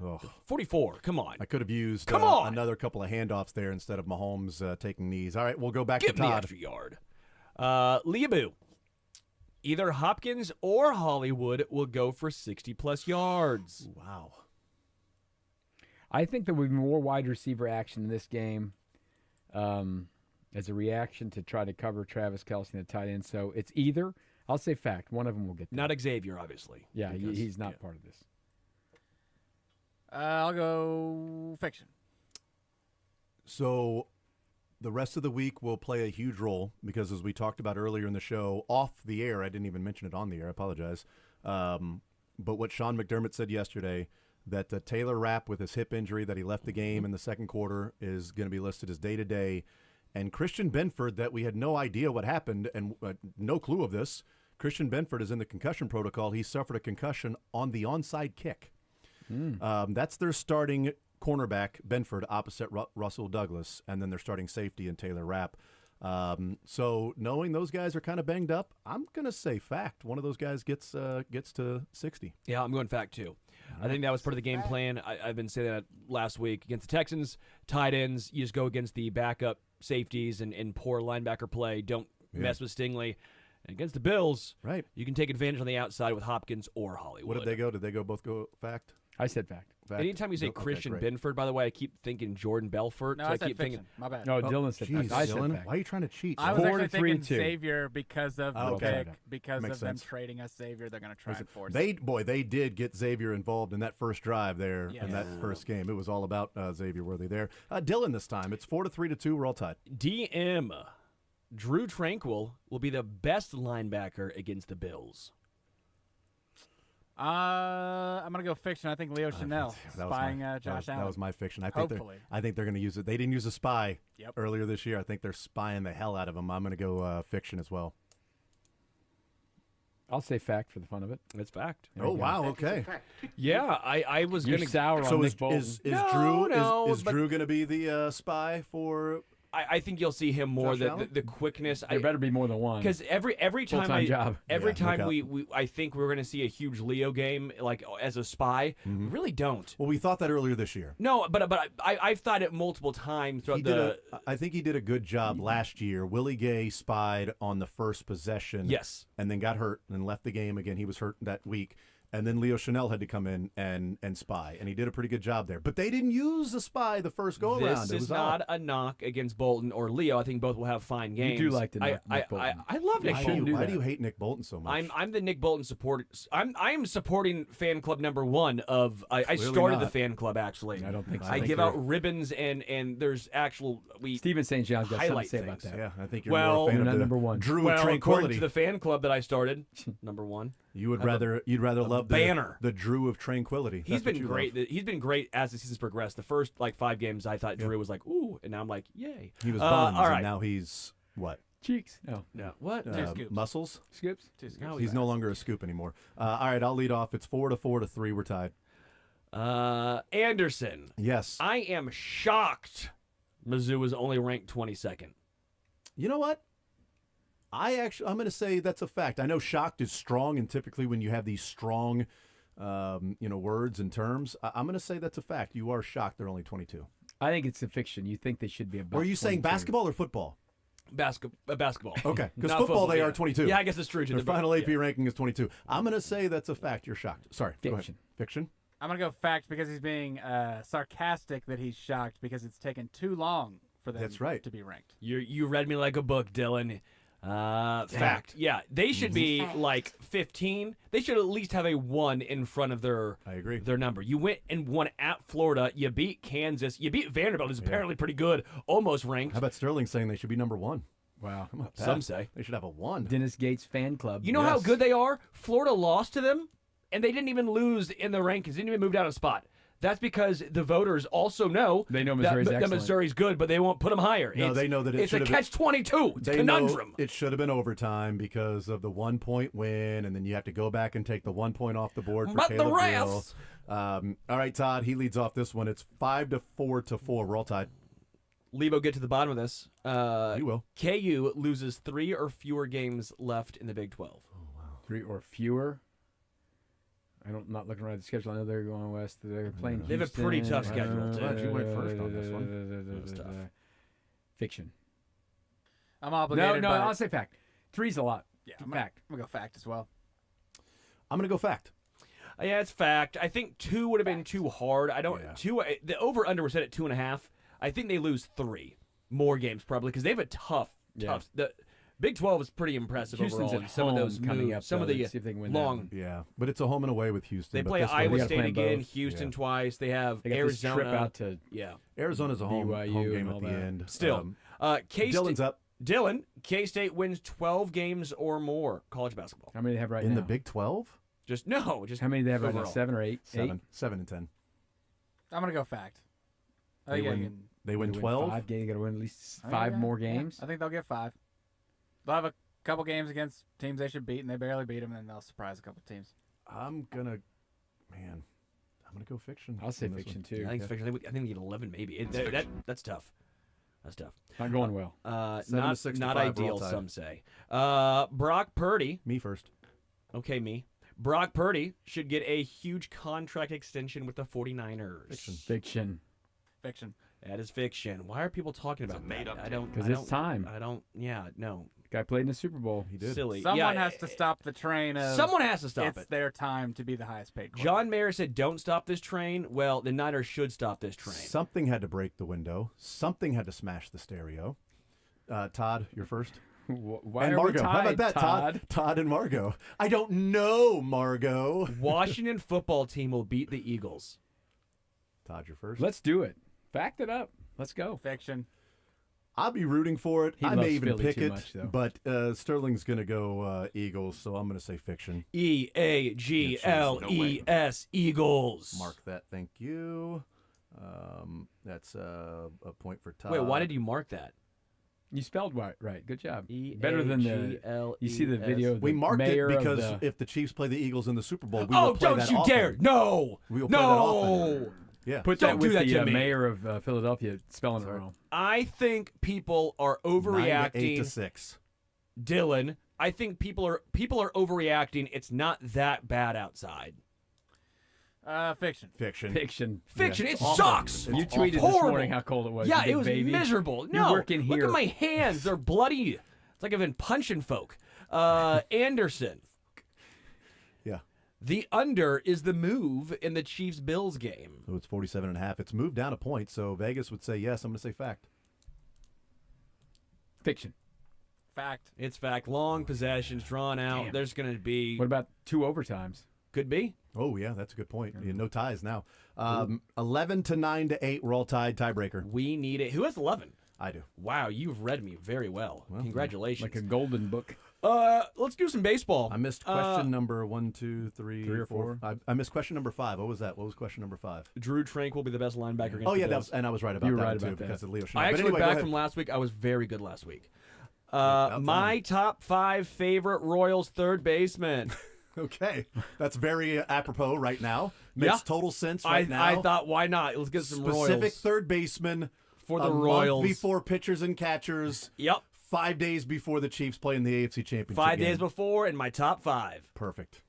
Oh. 44. Come on. I could have used Come on. another couple of handoffs there instead of Mahomes taking knees. All right, we'll go back Give to me the Todd. extra yard. Leaboo. Either Hopkins or Hollywood will go for 60-plus yards. Wow. I think there will be more wide receiver action in this game as a reaction to try to cover Travis Kelce and the tight end. So it's either, I'll say fact, one of them will get there. Not Xavier, obviously. Yeah, because, he's not part of this. I'll go fiction. So the rest of the week will play a huge role because, as we talked about earlier in the show, off the air, I didn't even mention it on the air, I apologize. But what Sean McDermott said yesterday, that Taylor Rapp with his hip injury that he left the game in the second quarter is going to be listed as day-to-day. And Christian Benford, that we had no idea what happened and no clue of this, Christian Benford is in the concussion protocol. He suffered a concussion on the onside kick. That's their starting cornerback, Benford, opposite Russell Douglas, and then their starting safety in Taylor Rapp. So knowing those guys are kind of banged up, I'm going to say fact. One of those guys gets to 60. Yeah, I'm going fact, too. I think that was part of the game plan. I've been saying that last week. Against the Texans, tight ends, you just go against the backup safeties and poor linebacker play. Don't mess with Stingley. And against the Bills, right, you can take advantage on the outside with Hopkins or Hollywood. What did they go? Did they both go fact? I said fact. Anytime you say Christian Benford, by the way, I keep thinking Jordan Belfort. No, so I said keep fiction. thinking. My bad. No, Dylan said fact. I said Dylan, fact. why are you trying to cheat? I was 4 actually to 3 thinking to 2. Xavier because of the pick, because Makes of them sense. trading us Xavier. They're going to try and force it. They did get Xavier involved in that first drive there in that first game. It was all about Xavier Worthy there. Dylan this time. It's 4 to 3 to 2. We're all tied. DM. Drew Tranquil will be the best linebacker against the Bills. I'm going to go fiction. I think Leo Chanel spying Josh Allen. That was my fiction. I think they're going to use it. They didn't use a spy earlier this year. I think they're spying the hell out of him. I'm going to go fiction as well. I'll say fact for the fun of it. It's fact. Oh, wow. Okay. Yeah, I was going to sour on Nick Bolton. Is Drew going to be the spy for? I think you'll see him more the quickness. There better be more than one. Because every time I think we're going to see a huge Leo game like as a spy. We really don't. Well, we thought that earlier this year. No, but I've thought it multiple times throughout I think he did a good job last year. Willie Gay spied on the first possession. Yes. And then got hurt and left the game again. He was hurt that week. And then Leo Chanel had to come in and spy, and he did a pretty good job there. But they didn't use the spy the first go-around. This is not a knock against Bolton or Leo. I think both will have fine games. You do like to knock Nick Bolton. I love Nick Bolton. Why do you hate Nick Bolton so much? I'm the Nick Bolton supporter. I'm supporting fan club number one of. I started the fan club actually. I don't think so. I give out ribbons and there's actual. Steven St. John's got something to say about that. Yeah, I think you're more a fan of number one. Drew of Tranquility. According to the fan club that I started, number one. You'd rather love the banner. The Drew of Tranquility. He's been great. He's been great as the season's progressed. The first 5 games, I thought Drew was like, ooh, and now I'm like, yay. He was Bonds, all right. and now he's what? Cheeks. No. What? Muscles. Scoops. He's no longer a scoop anymore. All right, I'll lead off. It's 4 to 3. We're tied. Anderson. Yes. I am shocked. Mizzou is only ranked 22nd. You know what? I'm going to say that's a fact. I know shocked is strong, and typically when you have these strong, words and terms, I'm going to say that's a fact. You are shocked they're only 22. I think it's a fiction. You think they should be about. Or are you 22. saying basketball or football? Basketball. Okay, because football they are 22. Yeah, I guess it's true. Their final AP ranking is 22. I'm going to say that's a fact. You're shocked. Sorry. Fiction. Go ahead. Fiction. I'm going to go fact because he's being sarcastic that he's shocked because it's taken too long for them to be ranked. You read me like a book, Dylan. Fact. Yeah, they should be like 15. They should at least have a 1 in front of their number. You went and won at Florida. You beat Kansas. You beat Vanderbilt, who's apparently pretty good, almost ranked. How about Sterling saying they should be number 1? Wow. Some say. They should have a 1. Dennis Gates fan club. You know how good they are? Florida lost to them, and they didn't even lose in the rankings. They didn't even move down a spot. That's because the voters also know they know Missouri's that Missouri's good, but they won't put them higher. No, they know that it's a catch-22. It's a conundrum. It should have been overtime because of the 1-point win, and then you have to go back and take the 1 point off the board for Caleb the refs. All right, Todd, he leads off this one. It's 5 to 4 to 4. We're all tied. Lebo, get to the bottom of this. You will. KU loses 3 or fewer games left in the Big 12. Oh, wow. 3 or fewer? I'm not looking right at the schedule. I know they're going west. They're playing They have a pretty tough schedule, too. Glad you went first on this one. That was tough. Fiction. I'm obligated. No, but I'll say fact. 3's a lot. Yeah, Fact. I'm gonna go fact as well. I'm going to go fact. Yeah, it's fact. I think 2 would have been too hard. I don't. Yeah. 2. The over/under was set at 2.5. I think they lose 3 more games probably because they have a tough. The Big 12 is pretty impressive Houston's overall. at in some of home those coming moves, up, some of though. the Let's see if they can win that long. one. Yeah, but it's a home and away with Houston. They but play this one- Iowa gotta State play 'em again, both. Houston Yeah. twice. They have They got Arizona. this trip out to Yeah. Arizona's a home BYU game and at all the that. end. Still, K-State. Dylan's up Dylan, K-State wins 12 games or more college basketball. How many do they have right in now? the Big 12. Just How many do they have right now? overall. 7 or 8? 7 and 10. I'm gonna go fact. I They think I win. can- They win 12. 5 games. Got to win at least Oh, 5 yeah, more yeah. games. I think they'll get 5. They'll have a couple games against teams they should beat, and they barely beat them, and then they'll surprise a couple teams. I'm gonna go fiction. I'll say on this fiction one. too. I think it's fiction. I think they get 11 maybe. That's tough. That's tough. Not going well. 7 to 6 to not 5, we're ideal. all tied. Some say. Brock Purdy. Me first. Okay, me. Brock Purdy should get a huge contract extension with the 49ers. Fiction. Fiction. That is fiction. Why are people talking about that? I don't. Because I it's don't- time. I don't. Yeah, no. Guy played in the Super Bowl. He did. Silly. Someone Yeah, has to stop the train of Someone has to stop it's it. their time to be the highest paid quarterback. John Mayer said, "Don't stop this train." Well, the Niners should stop this train. Something had to break the window. Something had to smash the stereo. Todd, you're first. Why and are we Margo. How tied, about that, Todd? Todd and Margo. I don't know, Margo. Washington football team will beat the Eagles. Todd, you're first. Let's do it. Fact it up. Let's go. Fiction. I'll be rooting for it. He I loves may even Philly pick too it, much, though. but Sterling's going to go Eagles, so I'm going to say fiction. EAGLES Eagles. Mark that. Thank you. That's a point for Todd. Wait, why did you mark that? You spelled right. Good job. E Better than the. E-A-G-L-E-S. You see the video. Of the We marked it mayor of because the- if the Chiefs play the Eagles in the Super Bowl, we Oh, will play don't that you often. dare! No, We will play that often. no. Yeah. Put Don't that do with that the to me. mayor of Philadelphia spelling it wrong. I think people are 9 to 8 overreacting. to 6. Dylan, I think people are overreacting. It's not that bad outside. Fiction. Fiction. Fiction. Fiction. Yeah. It Awful. sucks. You It's tweeted horrible. this morning how cold it was. Yeah, you big it was baby. miserable. You're No, working here. look at my hands. They're bloody. It's like I've been punching folk. Anderson. Yeah. The under is the move in the Chiefs-Bills game. So it's 47.5. It's moved down a point, so Vegas would say yes. I'm going to say fact. Fiction. Fact. It's fact. Long possessions drawn out. Damn. There's going to be. What about 2 overtimes? Could be. Oh, yeah, that's a good point. Yeah, no ties now. 11 to 9 to 8. We're all tied. Tiebreaker. We need it. Who has 11? I do. Wow, you've read me very well. Congratulations. Like a golden book. Let's do some baseball. I missed question number 1, 2, 3, 3 or 4. I missed question number 5. What was that? What was question number 5? Drew Trank will be the best linebacker against Oh, the yeah, Bills. and I was right about You were that right one, too about that. because of Leo Schneider. I But actually anyway, went go back ahead. from last week. I was very good last week. about My top 5 favorite Royals third baseman. Okay, that's very apropos right now. Makes total sense right now. I thought, why not? Let's get some Specific Royals. third baseman For the a Royals. month before pitchers and catchers. Yep. 5 days before the Chiefs play in the AFC Championship 5 game. days before in my top 5. Perfect.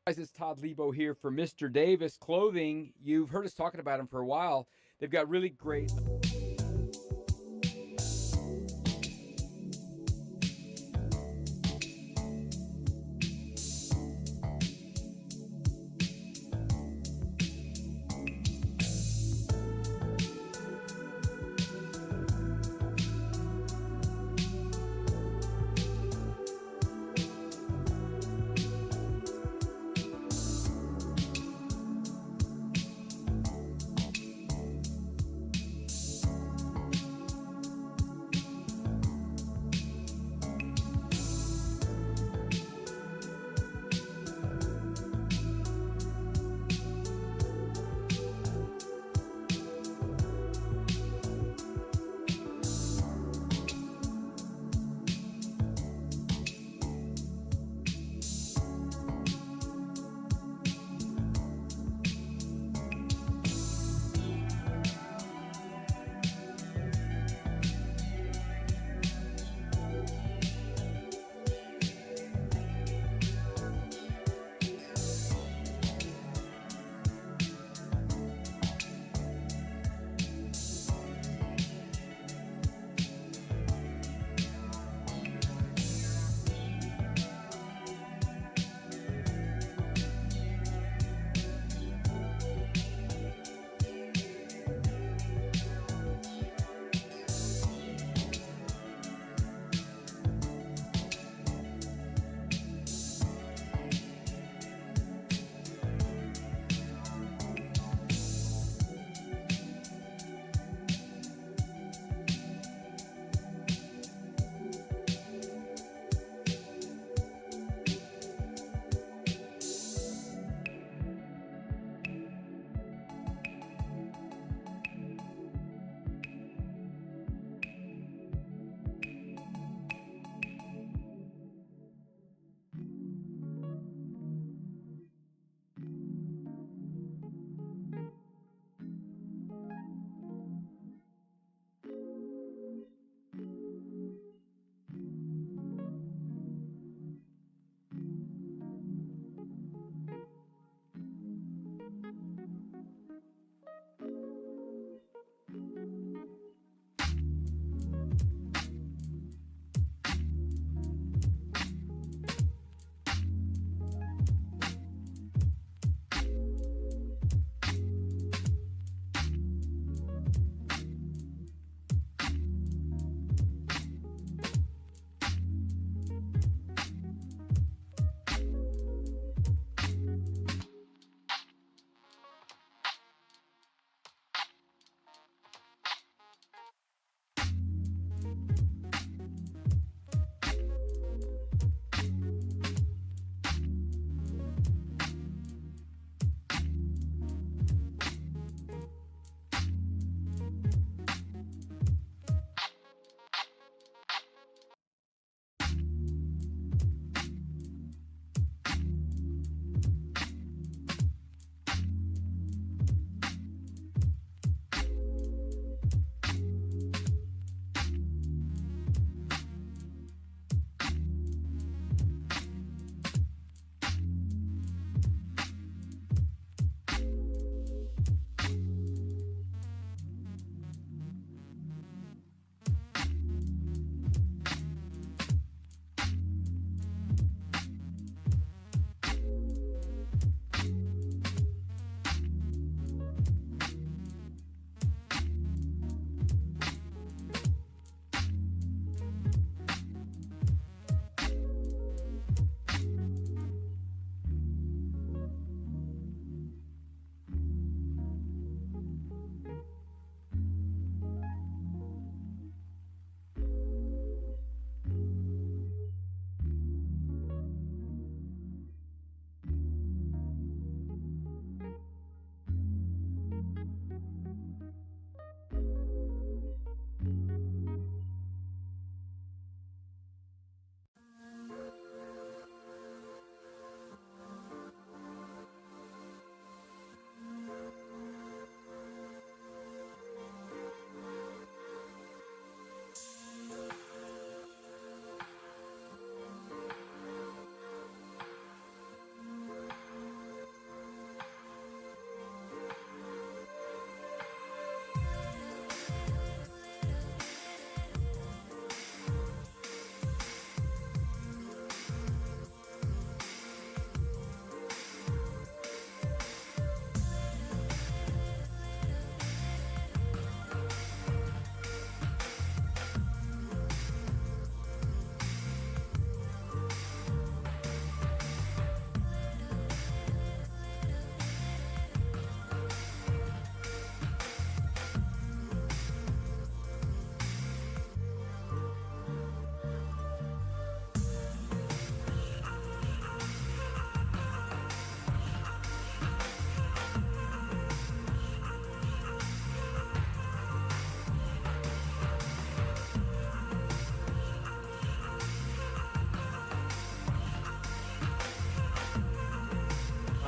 Guys, it's Todd Lebo here for Mr. Davis Clothing. You've heard us talking about them for a while. They've got really great...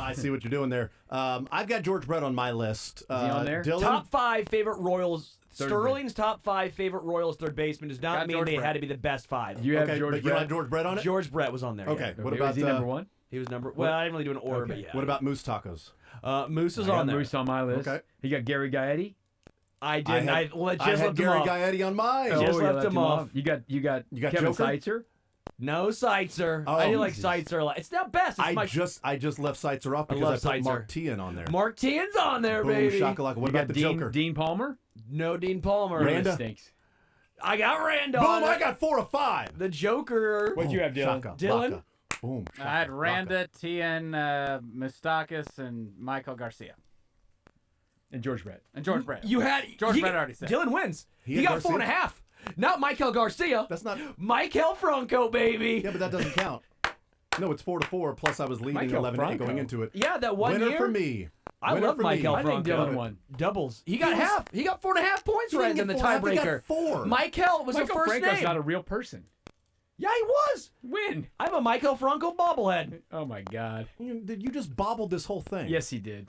I see what you're doing there. I've got George Brett on my list. Is he on there? Dylan? Top 5 favorite Royals. Third Sterling's top 5 favorite Royals third baseman does not Got mean George they Brett. had to be the best 5. You have Okay, George but you Brett. had George Brett on it? George Brett was on there. Okay. Yeah. What Okay, about is he number 1? He was number. Well, I didn't really do an order, but yeah. What about Moose Tacos? Moose is I got on there. Moose on my list. Okay. You got Gary Gaetti. I didn't. I, just I left had him Gary off. Gaetti on mine. Just you left him off. You got got Kevin Joker? Seitzer. No Seitzer. Oh, I do like Jesus. Seitzer a lot. It's not best. It's I just left Seitzer off I because love I put Seitzer. Mark Tian on there. Mark Tian's on there, Boom, baby. shakalaka. What You about got the Dean, Joker? Dean Palmer. No Dean Palmer. Randa? Stinks. I got Randa Boom! on I it. got 4 of 5. The Joker. What'd you have, Dylan? Shaka, Dylan? Laka. Boom. I had shaka, Randa, laka. Tien, Moustakis, and Michael Garcia. And George Brett. And George Brett. You had George Brett already said. Dylan wins. He He had got Garcia? 4.5. Not Michael Garcia. That's not. Michael Franco, baby. Yeah, but that doesn't count. No, it's 4-4. Plus, I was leading Michael 11-8 Franco. going into it. Yeah, that one Winner year. for me. I Winner love for me. Michael I think Franco. Dylan won. Doubles. He got He was- half. He got 4.5 points He right didn't in the get 4.5, he got tiebreaker. 4. Michael was Michael the first Franco's name. not a real person. Yeah, he was. Win. I have a Michael Franco bobblehead. Oh my God. You just bobbled this whole thing. Yes, he did.